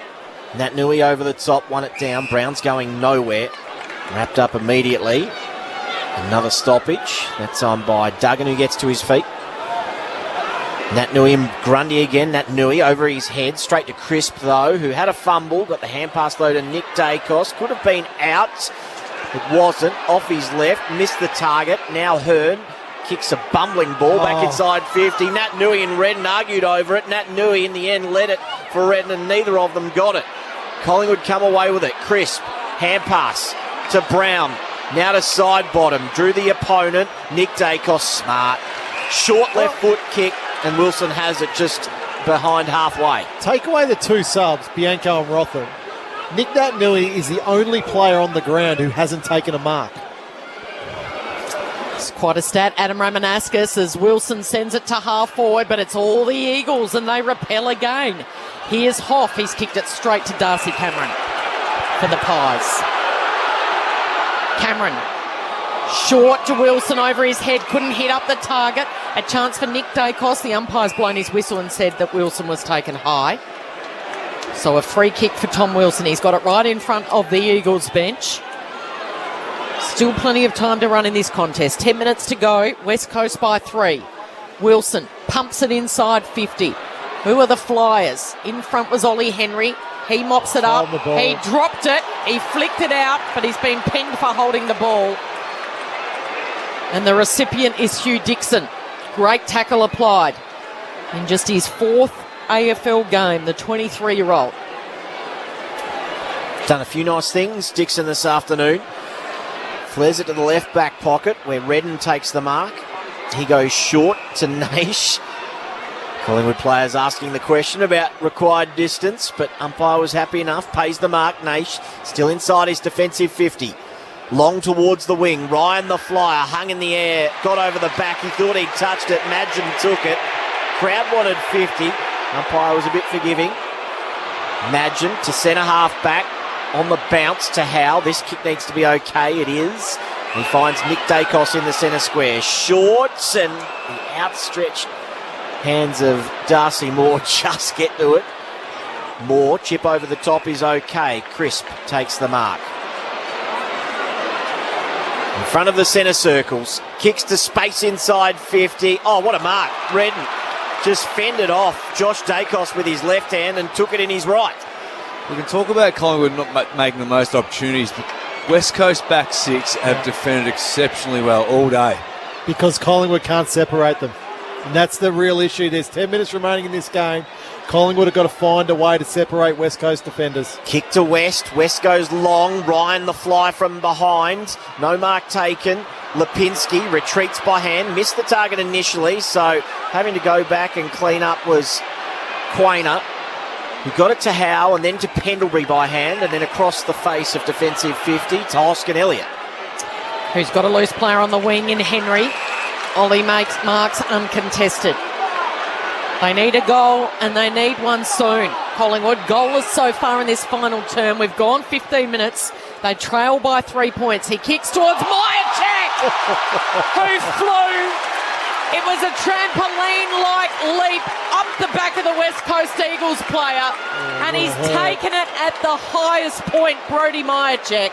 Nat Nui over the top, won it down. Brown's going nowhere. Wrapped up immediately. Another stoppage. That time by Duggan, who gets to his feet. Nat Nui and Grundy again. Nat Nui over his head. Straight to Crisp, though, who had a fumble. Got the hand pass, though, to Nick Dacos. Could have been out. It wasn't. Off his left. Missed the target. Now Hearn kicks a bumbling ball back inside 50. Nat Nui and Redden argued over it. Nat Nui, in the end, led it for Redden, and neither of them got it. Collingwood come away with it. Crisp. Hand pass to Brown. Now to side bottom. Drew the opponent. Nick Dacos, smart. Short left foot kick. And Wilson has it just behind halfway. Take away the two subs, Bianco and Rotham. Nick Nat Nui is the only player on the ground who hasn't taken a mark. It's quite a stat. Adam Ramanauskas as Wilson sends it to half forward, but it's all the Eagles and they repel again. Here's Hoff. He's kicked it straight to Darcy Cameron for the Pies. Cameron. Short to Wilson over his head. Couldn't hit up the target. A chance for Nick Dacos. The umpire's blown his whistle and said that Wilson was taken high. So a free kick for Tom Wilson. He's got it right in front of the Eagles bench. Still plenty of time to run in this contest. 10 minutes to go. West Coast by 3. Wilson pumps it inside 50. Who are the Flyers? In front was Ollie Henry. He mops it up. He dropped it. He flicked it out, but he's been pinged for holding the ball. And the recipient is Hugh Dixon. Great tackle applied in just his 4th AFL game, the 23-year-old. Done a few nice things, Dixon, this afternoon. Flares it to the left back pocket where Redden takes the mark. He goes short to Naish. Collingwood players asking the question about required distance, but umpire was happy enough. Pays the mark. Naish still inside his defensive 50. Long towards the wing. Ryan the Flyer hung in the air. Got over the back. He thought he'd touched it. Madgen took it. Crowd wanted 50. Umpire was a bit forgiving. Madgen to centre half back. On the bounce to Howe. This kick needs to be okay. It is. He finds Nick Dacos in the centre square. Shorts and the outstretched hands of Darcy Moore just get to it. Moore, chip over the top is okay. Crisp takes the mark. In front of the centre circles. Kicks to space inside 50. Oh, what a mark. Redden just fended off Josh Dacos with his left hand and took it in his right. We can talk about Collingwood not making the most opportunities, but West Coast back 6 have defended exceptionally well all day. Because Collingwood can't separate them. And that's the real issue. There's 10 minutes remaining in this game. Collingwood have got to find a way to separate West Coast defenders. Kick to West. West goes long. Ryan the Fly from behind. No mark taken. Lipinski retreats by hand. Missed the target initially, so having to go back and clean up was Quainer. He got it to Howe and then to Pendlebury by hand and then across the face of defensive 50 to Hoskin Elliott. Who's got a loose player on the wing in Henry. Ollie makes marks uncontested. They need a goal and they need one soon. Collingwood goalless so far in this final term. We've gone 15 minutes. They trail by 3 points. He kicks towards Myercheck, who flew. It was a trampoline-like leap up the back of the West Coast Eagles player, and he's taken it at the highest point, Brodie Myercheck.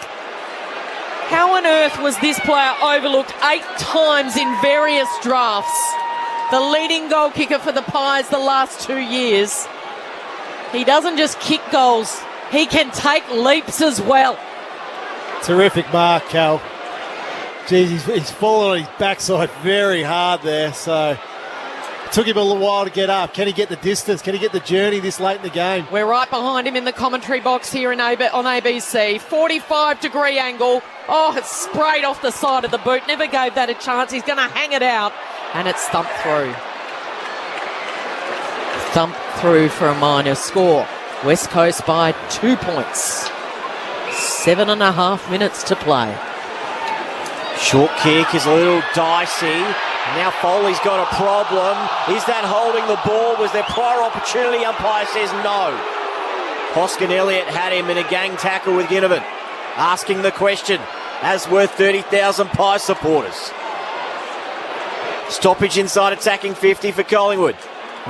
How on earth was this player overlooked 8 times in various drafts? The leading goal kicker for the Pies the last 2 years. He doesn't just kick goals, he can take leaps as well. Terrific mark, Cal. Geez, he's fallen on his backside very hard there, so it took him a little while to get up. Can he get the distance? Can he get the journey this late in the game? We're right behind him in the commentary box here on ABC. 45-degree angle. Oh, it's sprayed off the side of the boot. Never gave that a chance. He's going to hang it out, and it's thumped through. Thumped through for a minor score. West Coast by 2 points. 7.5 minutes to play. Short kick is a little dicey. Now Foley's got a problem. Is that holding the ball? Was there prior opportunity? Umpire says no. Hoskin Elliott had him in a gang tackle with Ginnivan. Asking the question, as worth 30,000 Pies supporters. Stoppage inside attacking 50 for Collingwood.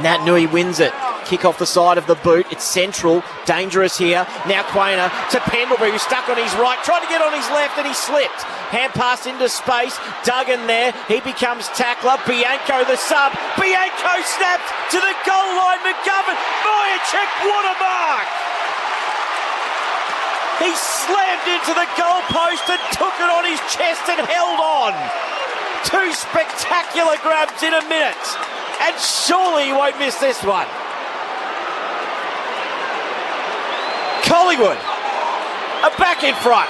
Nat Nui wins it. Kick off the side of the boot. It's central. Dangerous here. Now Quainer to Pendlebury, who's stuck on his right. Tried to get on his left and he slipped. Hand pass into space. Duggan there. He becomes tackler. Bianco the sub. Bianco snapped to the goal line. McGovern. Myercheck, what a mark! He slammed into the goal post and took it on his chest and held on. 2 spectacular grabs in a minute. And surely he won't miss this one. Collingwood are back in front.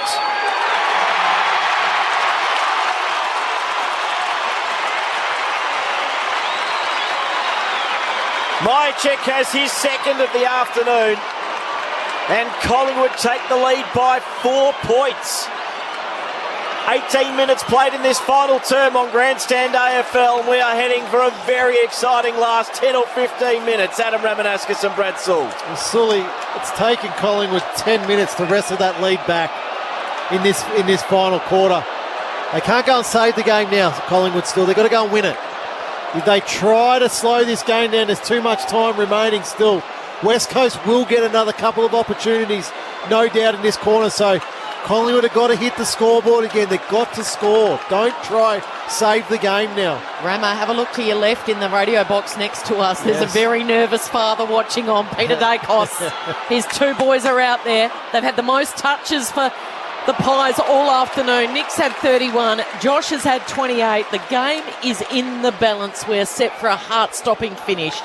Myercheck has his second of the afternoon. And Collingwood take the lead by 4 points. 18 minutes played in this final term on Grandstand AFL, and we are heading for a very exciting last 10 or 15 minutes. Adam Ramanaskas and Brad Sewell. Well, Sully, it's taken Collingwood 10 minutes to wrestle that lead back in this final quarter. They can't go and save the game now, Collingwood still. They've got to go and win it. If they try to slow this game down, there's too much time remaining still. West Coast will get another couple of opportunities, no doubt, in this corner, so Collingwood have got to hit the scoreboard again. They've got to score. Don't try save the game now. Rama, have a look to your left in the radio box next to us. There's a very nervous father watching on, Peter Dacos. His 2 boys are out there. They've had the most touches for the Pies all afternoon. Nick's had 31. Josh has had 28. The game is in the balance. We're set for a heart-stopping finish.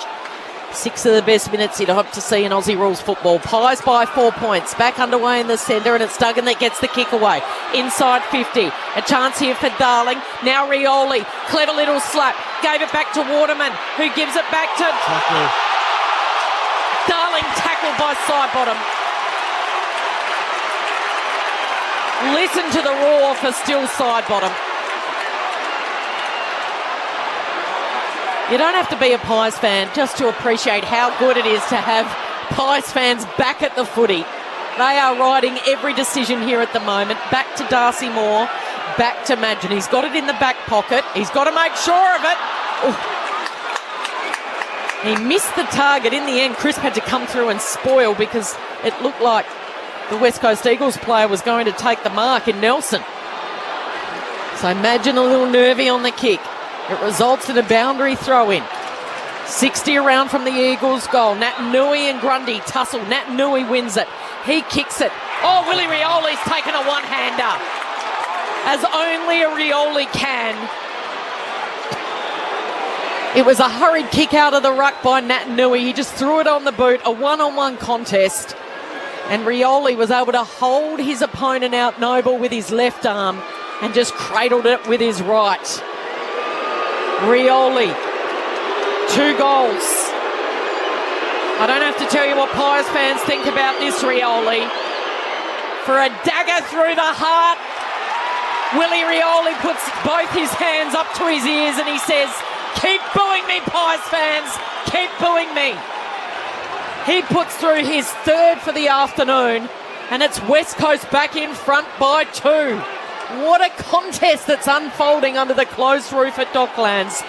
6 of the best minutes you'd hope to see in Aussie rules football. Pies by 4 points. Back underway in the centre, and it's Duggan that gets the kick away. Inside 50. A chance here for Darling. Now Rioli. Clever little slap. Gave it back to Waterman, who gives it back to Darling, tackled by Sidebottom. Listen to the roar for still Sidebottom. You don't have to be a Pies fan just to appreciate how good it is to have Pies fans back at the footy. They are riding every decision here at the moment. Back to Darcy Moore, back to Madgen. He's got it in the back pocket. He's got to make sure of it. Ooh. He missed the target. In the end, Crisp had to come through and spoil because it looked like the West Coast Eagles player was going to take the mark in Nelson. So Madgen a little nervy on the kick. It results in a boundary throw-in. 60 around from the Eagles' goal. Nat Nui and Grundy tussle. Nat Nui wins it. He kicks it. Oh, Willie Rioli's taken a one-hander. As only a Rioli can. It was a hurried kick out of the ruck by Nat Nui. He just threw it on the boot. A one-on-one contest. And Rioli was able to hold his opponent out Noble with his left arm and just cradled it with his right. Rioli, 2 goals. I don't have to tell you what Pies fans think about this Rioli. For a dagger through the heart, Willie Rioli puts both his hands up to his ears and he says, "Keep booing me, Pies fans, keep booing me." He puts through his 3rd for the afternoon, and it's West Coast back in front by 2. What a contest that's unfolding under the closed roof at Docklands.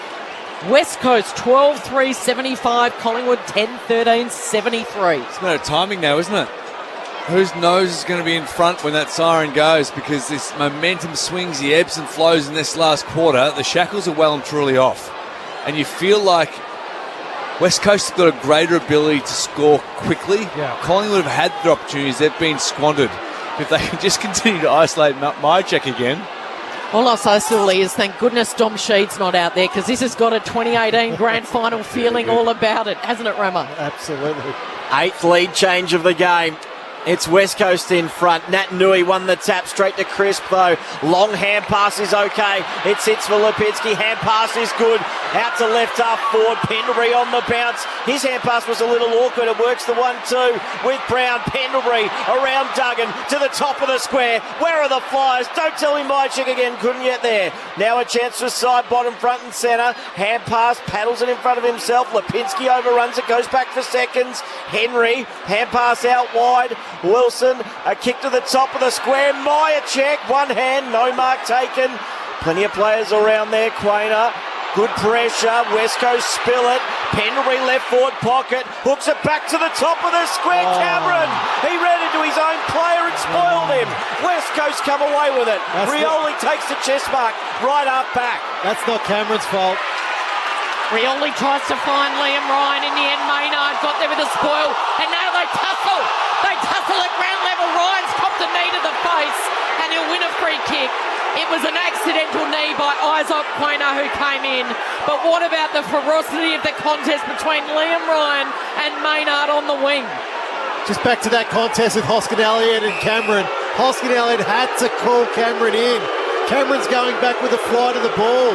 West Coast 12-3, 75. Collingwood 10-13, 73. It's a matter of timing now, isn't it? Whose nose is going to be in front when that siren goes? Because this momentum swings, the ebbs and flows in this last quarter. The shackles are well and truly off. And you feel like West Coast have got a greater ability to score quickly. Yeah. Collingwood have had their opportunities. They've been squandered. If they can just continue to isolate Myercheck again, All I'll say, Sully, is thank goodness Dom Sheed's not out there, because this has got a 2018 grand final feeling all about it, hasn't it, Rama? Absolutely. 8th lead change of the game. It's West Coast in front. Nat Nui won the tap straight to Crisp, though. Long hand pass is okay. It sits for Lipinski. Hand pass is good. Out to left half forward. Pendlebury on the bounce. His hand pass was a little awkward. It works the 1-2 with Brown. Pendlebury around Duggan to the top of the square. Where are the Flyers? Don't tell him Mychik again. Couldn't get there. Now a chance for side, bottom, front and centre. Hand pass, paddles it in front of himself. Lipinski overruns it, goes back for seconds. Henry, hand pass out wide. Wilson, a kick to the top of the square. Mychik, one hand, no mark taken. Plenty of players around there. Quainer, good pressure. West Coast spill it. Pendlebury left forward pocket. Hooks it back to the top of the square. Cameron, he ran into his own player and spoiled him. West Coast come away with it. Rioli takes the chest mark right up back. That's not Cameron's fault. Rioli tries to find Liam Ryan. In the end, Maynard got there with a spoil. And now they tussle. They tussle at ground level. Ryan's copped a knee to the face, and he'll win a free kick. It was an accidental knee by Isaac Quainer who came in. But what about the ferocity of the contest between Liam Ryan and Maynard on the wing? Just back to that contest with Hoskin Elliott and Cameron. Hoskin Elliott had to call Cameron in. Cameron's going back with a fly to the ball.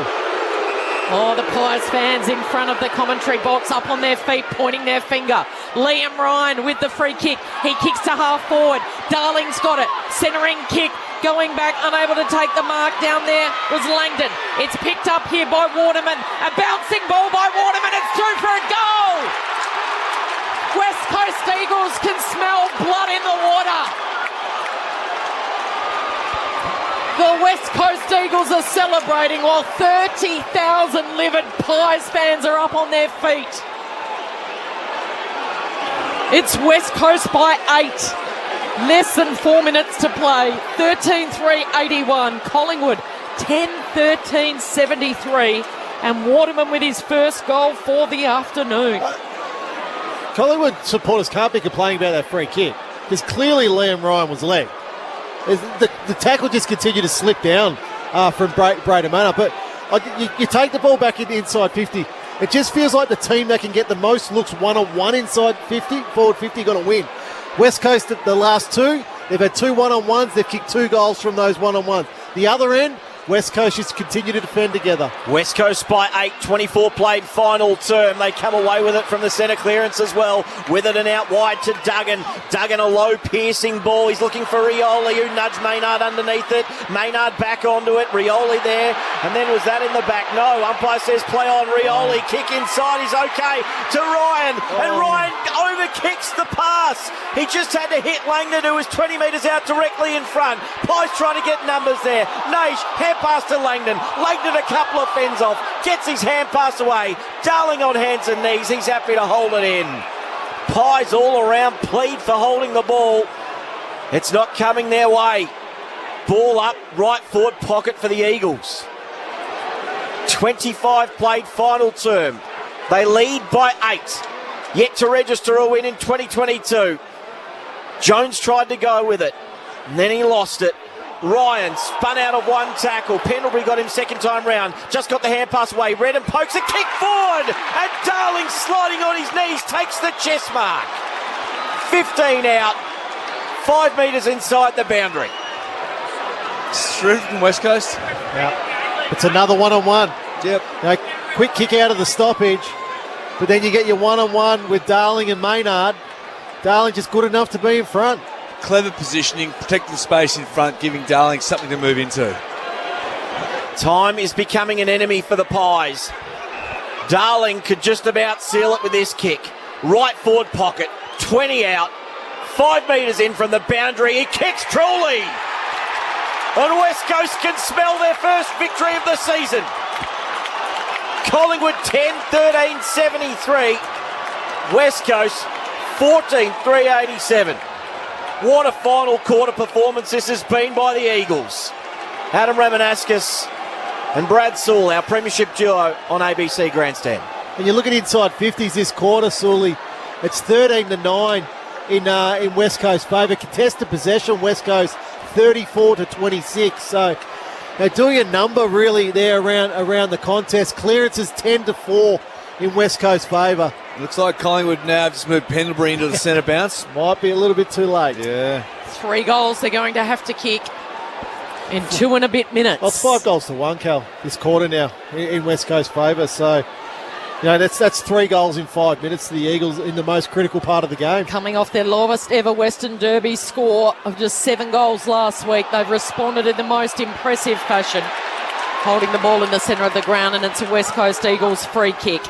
Oh, the Pies fans in front of the commentary box up on their feet, pointing their finger. Liam Ryan with the free kick. He kicks to half forward. Darling's got it. Centering kick. Going back, unable to take the mark down there was Langdon. It's picked up here by Waterman. A bouncing ball by Waterman. It's through for a goal. West Coast Eagles can smell blood in the water. The West Coast Eagles are celebrating while 30,000 livid Pies fans are up on their feet. It's West Coast by 8. Less than 4 minutes to play. 13-3-81. Collingwood 10-13-73. And Waterman with his first goal for the afternoon. Collingwood supporters can't be complaining about that free kick, because clearly Liam Ryan was legged. The tackle just continued to slip down from Braden Manor. But you take the ball back in the inside 50. It just feels like the team that can get the most looks one-on-one inside 50, forward 50, going to win. West Coast, the last two, they've had 2 one-on-ones. They've kicked 2 goals from those one-on-ones. The other end, West Coast just continue to defend together. West Coast by 8, 24 played final term. They come away with it from the centre clearance as well. With it and out wide to Duggan. Duggan, a low piercing ball. He's looking for Rioli, who nudged Maynard underneath it. Maynard back onto it. Rioli there. And then was that in the back? No. Umpire says play on. Rioli. Kick inside is okay to Ryan. And Ryan overkicks the pass. He just had to hit Langdon, who was 20 metres out directly in front. Pies trying to get numbers there. Nage, hand pass to Langdon. Langdon a couple of fends off. Gets his hand pass away. Darling on hands and knees. He's happy to hold it in. Pies all around plead for holding the ball. It's not coming their way. Ball up, right forward pocket for the Eagles. 25 played final term. They lead by 8. Yet to register a win in 2022. Jones tried to go with it, and then he lost it. Ryan spun out of one tackle. Pendlebury got him second time round. Just got the hand pass away. Redden pokes a kick forward. And Darling sliding on his knees takes the chest mark. 15 out. 5 metres inside the boundary. Through from West Coast. Yeah. It's another one-on-one. Yep. Quick kick out of the stoppage. But then you get your one-on-one with Darling and Maynard. Darling just good enough to be in front. Clever positioning, protecting space in front, giving Darling something to move into. Time is becoming an enemy for the Pies. Darling could just about seal it with this kick. Right forward pocket, 20 out, 5 metres in from the boundary. He kicks truly. And West Coast can smell their first victory of the season. Collingwood 10-13-73. West Coast 14-3-87. What a final quarter performance this has been by the Eagles. Adam Ramanauskas and Brad Sewell, our premiership duo on ABC Grandstand. And you look at inside 50s this quarter, Sully, it's 13-9 in West Coast favour. Contested possession, West Coast 34-26. So They're doing a number really there around the contest. Clearances 10-4 in West Coast favour. Looks like Collingwood now have just moved Pendlebury into the centre bounce. Might be a little bit too late. Yeah. 3 goals they're going to have to kick in 2 and a bit minutes. Well, it's 5-1, Cal, this quarter now in West Coast favour. So, that's 3 goals in 5 minutes to the Eagles in the most critical part of the game. Coming off their lowest ever Western Derby score of just 7 goals last week, they've responded in the most impressive fashion, holding the ball in the centre of the ground, and it's a West Coast Eagles free kick.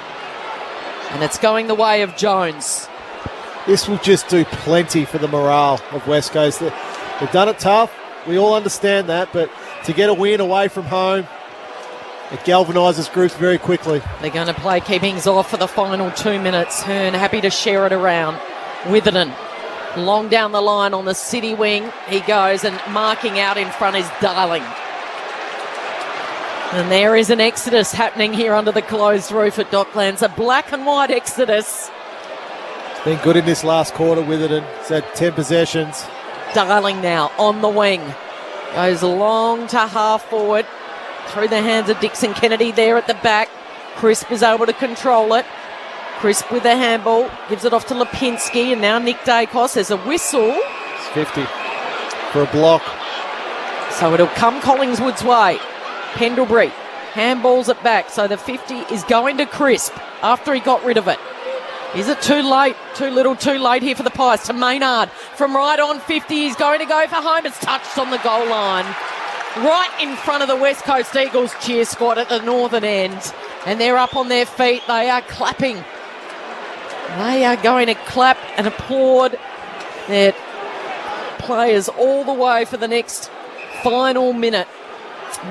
And it's going the way of Jones. This will just do plenty for the morale of West Coast. They've done it tough. We all understand that, but to get a win away from home, it galvanises groups very quickly. They're going to play keepings off for the final 2 minutes. Hearn happy to share it around. Witherden long down the line on the city wing. He goes, and marking out in front is Darling. And there is an exodus happening here under the closed roof at Docklands. A black and white exodus. It's been good in this last quarter, Witherden. It's had 10 possessions. Darling now on the wing. Goes long to half forward. Through the hands of Dixon Kennedy there at the back. Crisp is able to control it. Crisp with the handball. Gives it off to Lipinski. And now Nick Dacos. There's a whistle. It's 50 for a block. So it'll come Collingwood's way. Pendlebury handballs it back. So the 50 is going to Crisp after he got rid of it. Is it too late? Too little, too late here for the Pies. To Maynard from right on 50. He's going to go for home. It's touched on the goal line. Right in front of the West Coast Eagles cheer squad at the northern end. And they're up on their feet. They are clapping. They are going to clap and applaud their players all the way for the next final minute.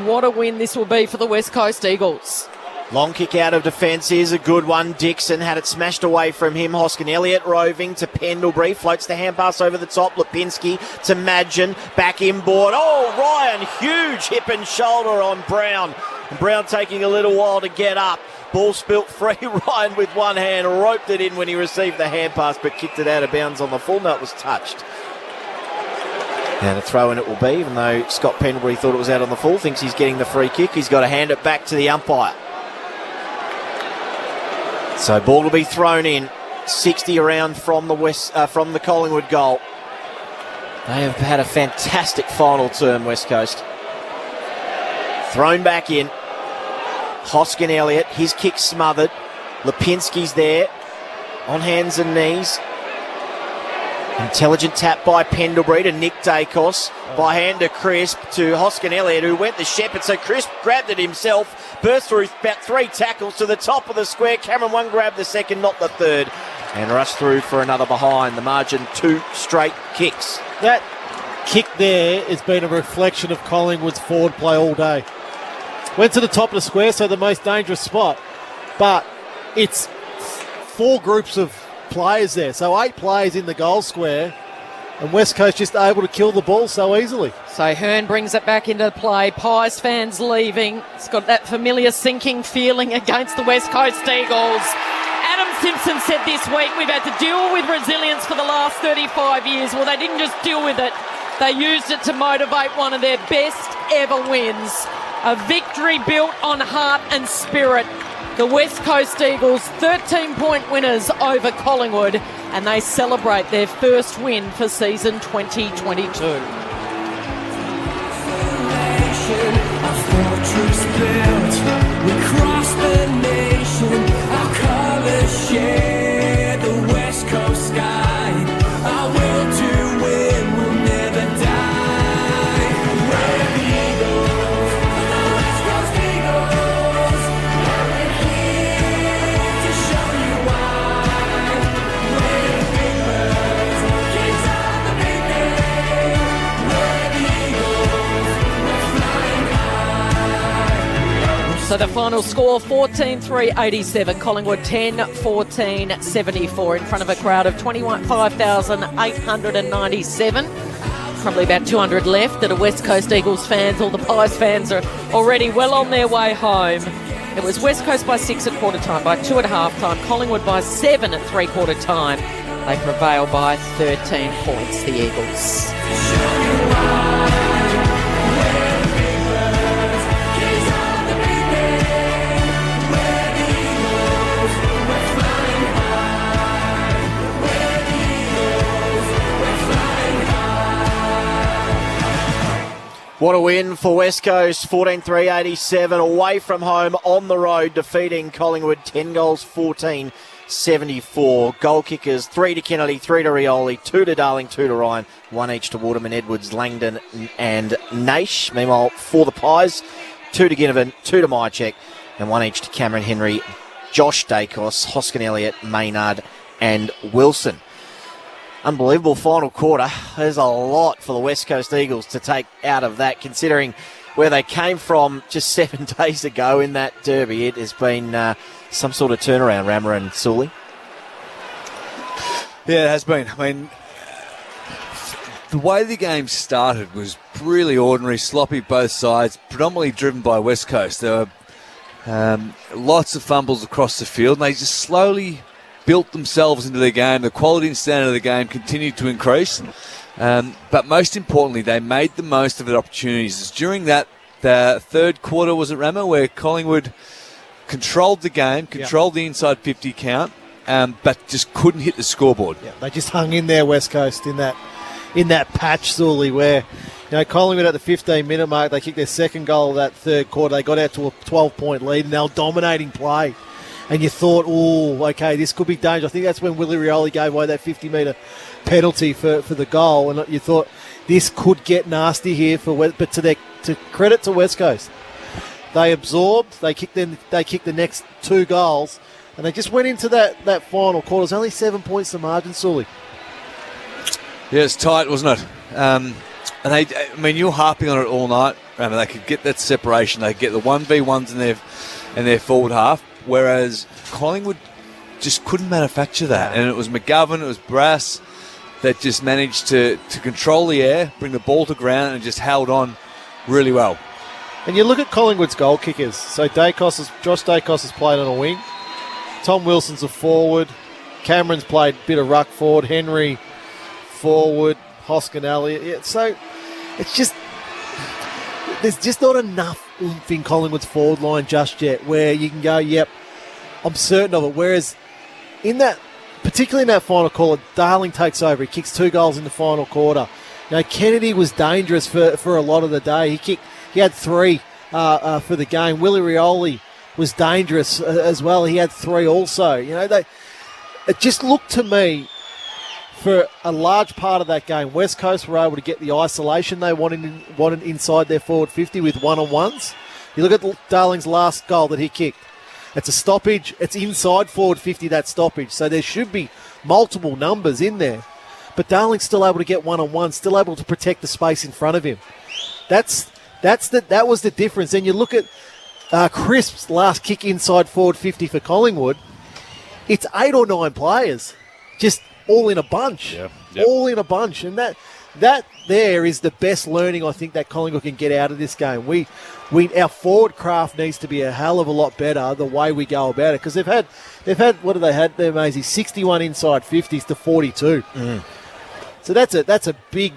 What a win this will be for the West Coast Eagles. Long kick out of defence is a good one. Dixon had it smashed away from him. Hoskin Elliott roving to Pendlebury. Floats the hand pass over the top. Lipinski to Madgen. Back inboard. Oh, Ryan. Huge hip and shoulder on Brown. Brown taking a little while to get up. Ball spilt free. Ryan with one hand roped it in when he received the hand pass, but kicked it out of bounds on the full. No, it was touched. And a throw in it will be, even though Scott Pendlebury thought it was out on the full. Thinks he's getting the free kick. He's got to hand it back to the umpire. So ball will be thrown in, 60 around from the Collingwood goal. They have had a fantastic final term, West Coast. Thrown back in. Hoskin Elliott, his kick smothered. Lipinski's there, on hands and knees. Intelligent tap by Pendlebury to Nick Dacos. By hand to Crisp to Hoskin Elliott, who went the shepherd. So Crisp grabbed it himself. Burst through about 3 tackles to the top of the square. Cameron one grabbed the second, not the third. And rushed through for another behind. The margin 2 straight kicks. That kick there has been a reflection of Collingwood's forward play all day. Went to the top of the square, so the most dangerous spot. But it's 4 groups of players there. So 8 players in the goal square. And West Coast just able to kill the ball so easily. So Hearn brings it back into play. Pies fans leaving. It's got that familiar sinking feeling against the West Coast Eagles. Adam Simpson said this week, we've had to deal with resilience for the last 35 years. Well, they didn't just deal with it. They used it to motivate one of their best ever wins. A victory built on heart and spirit. The West Coast Eagles 13-point winners over Collingwood, and they celebrate their first win for season 2022. So the final score, 14-3-87. Collingwood 10-14-74 in front of a crowd of 5,897. Probably about 200 left that are West Coast Eagles fans. All the Pies fans are already well on their way home. It was West Coast by 6 at quarter time, by 2 at half time, Collingwood by 7 at 3/4 time. They prevail by 13 points, the Eagles. What a win for West Coast, 14-3-87, away from home, on the road, defeating Collingwood 10 goals, 14-74. Goal kickers, 3 to Kennedy, 3 to Rioli, 2 to Darling, 2 to Ryan, 1 each to Waterman, Edwards, Langdon and Naish. Meanwhile, for the Pies, 2 to Ginnivan, 2 to Myercheck, and 1 each to Cameron Henry, Josh Dacos, Hoskin Elliott, Maynard and Wilson. Unbelievable final quarter. There's a lot for the West Coast Eagles to take out of that, considering where they came from just 7 days ago in that derby. It has been some sort of turnaround, Rammer and Sully. Yeah, it has been. I mean, the way the game started was really ordinary, sloppy both sides, predominantly driven by West Coast. There were lots of fumbles across the field, and they just slowly built themselves into the game. The quality and standard of the game continued to increase. But most importantly, they made the most of their opportunities. During that the third quarter, was it, Rama, where Collingwood controlled the game, controlled the inside 50 count, but just couldn't hit the scoreboard. Yeah, they just hung in there, West Coast, in that patch, Sully, where Collingwood at the 15-minute mark, they kicked their second goal of that third quarter. They got out to a 12-point lead, and they were dominating play. And you thought, oh, okay, this could be dangerous. I think that's when Willie Rioli gave away that 50-metre penalty for the goal. And you thought, this could get nasty here for West. But to credit to West Coast, they absorbed. They kicked the next 2 goals, and they just went into that final quarter. It was only 7 points to margin, Sully. Yeah, it's tight, wasn't it? And you were harping on it all night. They could get that separation. They could get the 1v1s in their forward half. Whereas Collingwood just couldn't manufacture that. And it was McGovern, it was Brass that just managed to control the air, bring the ball to ground, and just held on really well. And you look at Collingwood's goal kickers. So Josh Dacos has played on a wing. Tom Wilson's a forward. Cameron's played a bit of ruck forward. Henry forward. Hoskin Elliott. Yeah, so it's just... There's just not enough oomph in Collingwood's forward line just yet where you can go, yep, I'm certain of it. Whereas particularly in that final quarter, Darling takes over. He kicks 2 goals in the final quarter. Kennedy was dangerous for a lot of the day. He had 3 for the game. Willie Rioli was dangerous as well. He had 3 also. It just looked to me, for a large part of that game, West Coast were able to get the isolation they wanted inside their forward 50 with one-on-ones. You look at Darling's last goal that he kicked. It's a stoppage. It's inside forward 50, that stoppage. So there should be multiple numbers in there. But Darling's still able to get one-on-one, still able to protect the space in front of him. That was the difference. And you look at Crisp's last kick inside forward 50 for Collingwood. It's 8 or 9 players. Just all in a bunch. Yep. All in a bunch. And that there is the best learning I think that Collingwood can get out of this game. Our forward craft needs to be a hell of a lot better the way we go about it. Because they've had what have they had? They're amazing. 61 inside 50s to 42. So that's a big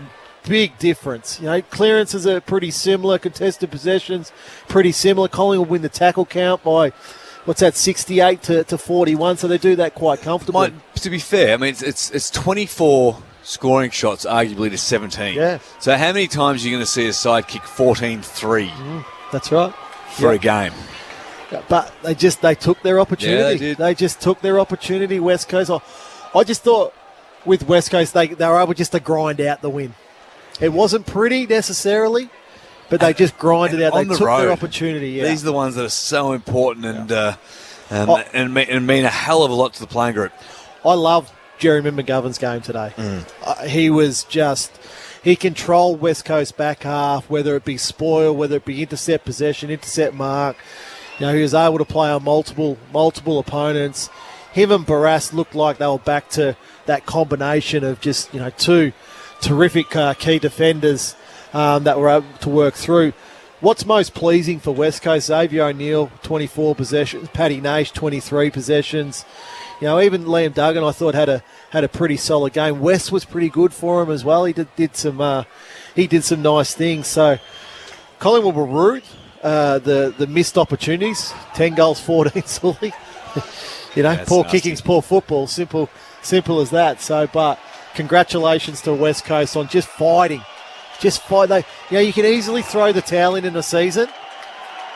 difference. Clearances are pretty similar. Contested possessions, pretty similar. Collingwood win the tackle count by 68 to 41, so they do that quite comfortably. To be fair, it's 24 scoring shots, arguably, to 17. Yeah. So how many times are you going to see a side kick 14-3? That's right. For a game. But they took their opportunity. Yeah, they did. They just took their opportunity, West Coast. I just thought with West Coast, they were able just to grind out the win. It wasn't pretty necessarily, but they just grinded out. They took their opportunity. Yeah. These are the ones that are so important and mean a hell of a lot to the playing group. I love Jeremy McGovern's game today. He controlled West Coast back half, whether it be spoil, whether it be intercept possession, intercept mark. He was able to play on multiple opponents. Him and Barras looked like they were back to that combination of just 2 terrific key defenders that were able to work through. What's most pleasing for West Coast? Xavier O'Neill, 24 possessions. Paddy Naish, 23 possessions. Even Liam Duggan, I thought had a pretty solid game. West was pretty good for him as well. He did some nice things. So Collingwood were rude. The missed opportunities, 10 goals, 14 Sully. Poor kickings, poor football. Simple as that. So, but congratulations to West Coast on just fighting just fight. You can easily throw the towel in a season,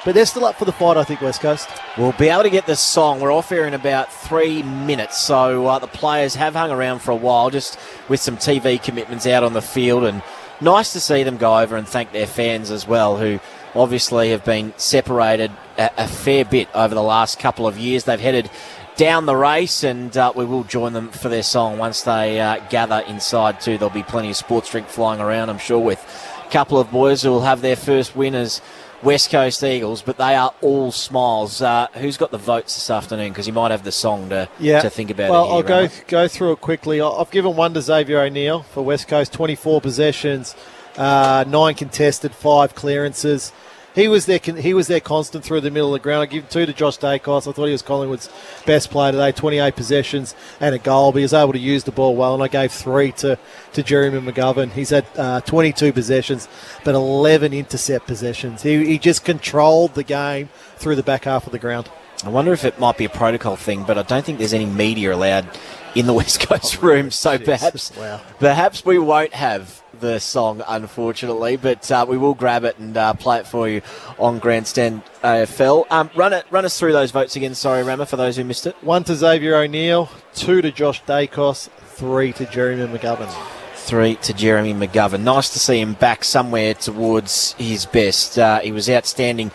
but they're still up for the fight, I think, West Coast. We'll be able to get this song. We're off here in about 3 minutes, so the players have hung around for a while, just with some TV commitments out on the field, and nice to see them go over and thank their fans as well, who obviously have been separated a fair bit over the last couple of years. They've headed down the race, and we will join them for their song once they gather inside too. There'll be plenty of sports drink flying around, I'm sure, with a couple of boys who will have their first win as West Coast Eagles, but they are all smiles. Who's got the votes this afternoon? Because you might have the song to think about. Well, it here, I'll go through it quickly. I've given one to Xavier O'Neill for West Coast, 24 possessions, 9 contested, 5 clearances. He was their constant through the middle of the ground. I give 2 to Josh Dacos. I thought he was Collingwood's best player today, 28 possessions and a goal. But he was able to use the ball well, and I gave 3 to Jeremy McGovern. He's had 22 possessions, but 11 intercept possessions. He just controlled the game through the back half of the ground. I wonder if it might be a protocol thing, but I don't think there's any media allowed in the West Coast room, so perhaps we won't have the song, unfortunately, but we will grab it and play it for you on Grandstand AFL. Run us through those votes again, sorry, Rama, for those who missed it. 1 to Xavier O'Neill, 2 to Josh Dacos, 3 to Jeremy McGovern. 3 to Jeremy McGovern. Nice to see him back somewhere towards his best. He was outstanding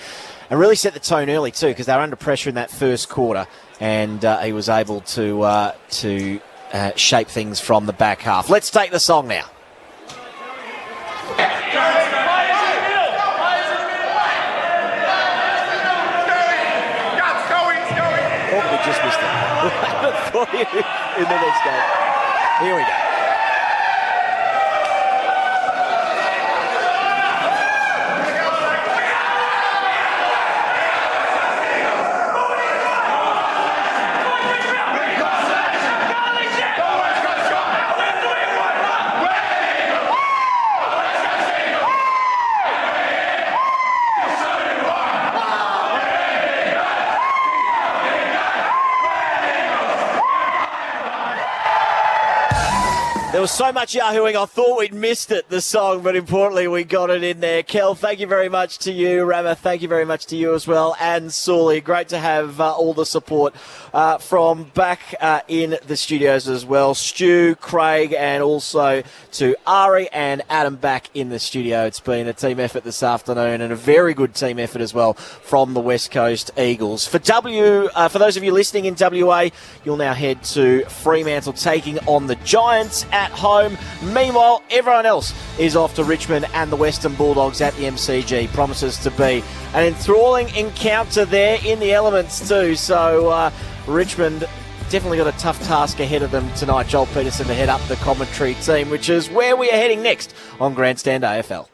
and really set the tone early too, because they were under pressure in that first quarter, and he was able to shape things from the back half. Let's take the song now. Oh, we just missed it. For you in the next game. Here we go. There was so much yahooing, I thought we'd missed it, the song, but importantly, we got it in there. Kel, thank you very much to you. Rama, thank you very much to you as well. And Sully, great to have all the support from back in the studios as well. Stu, Craig, and also to Ari and Adam back in the studio. It's been a team effort this afternoon, and a very good team effort as well from the West Coast Eagles. For those of you listening in WA, you'll now head to Fremantle taking on the Giants at home. Meanwhile, everyone else is off to Richmond and the Western Bulldogs at the MCG. Promises to be an enthralling encounter there in the elements too. So Richmond definitely got a tough task ahead of them tonight. Joel Peterson to head up the commentary team, which is where we are heading next on Grandstand AFL.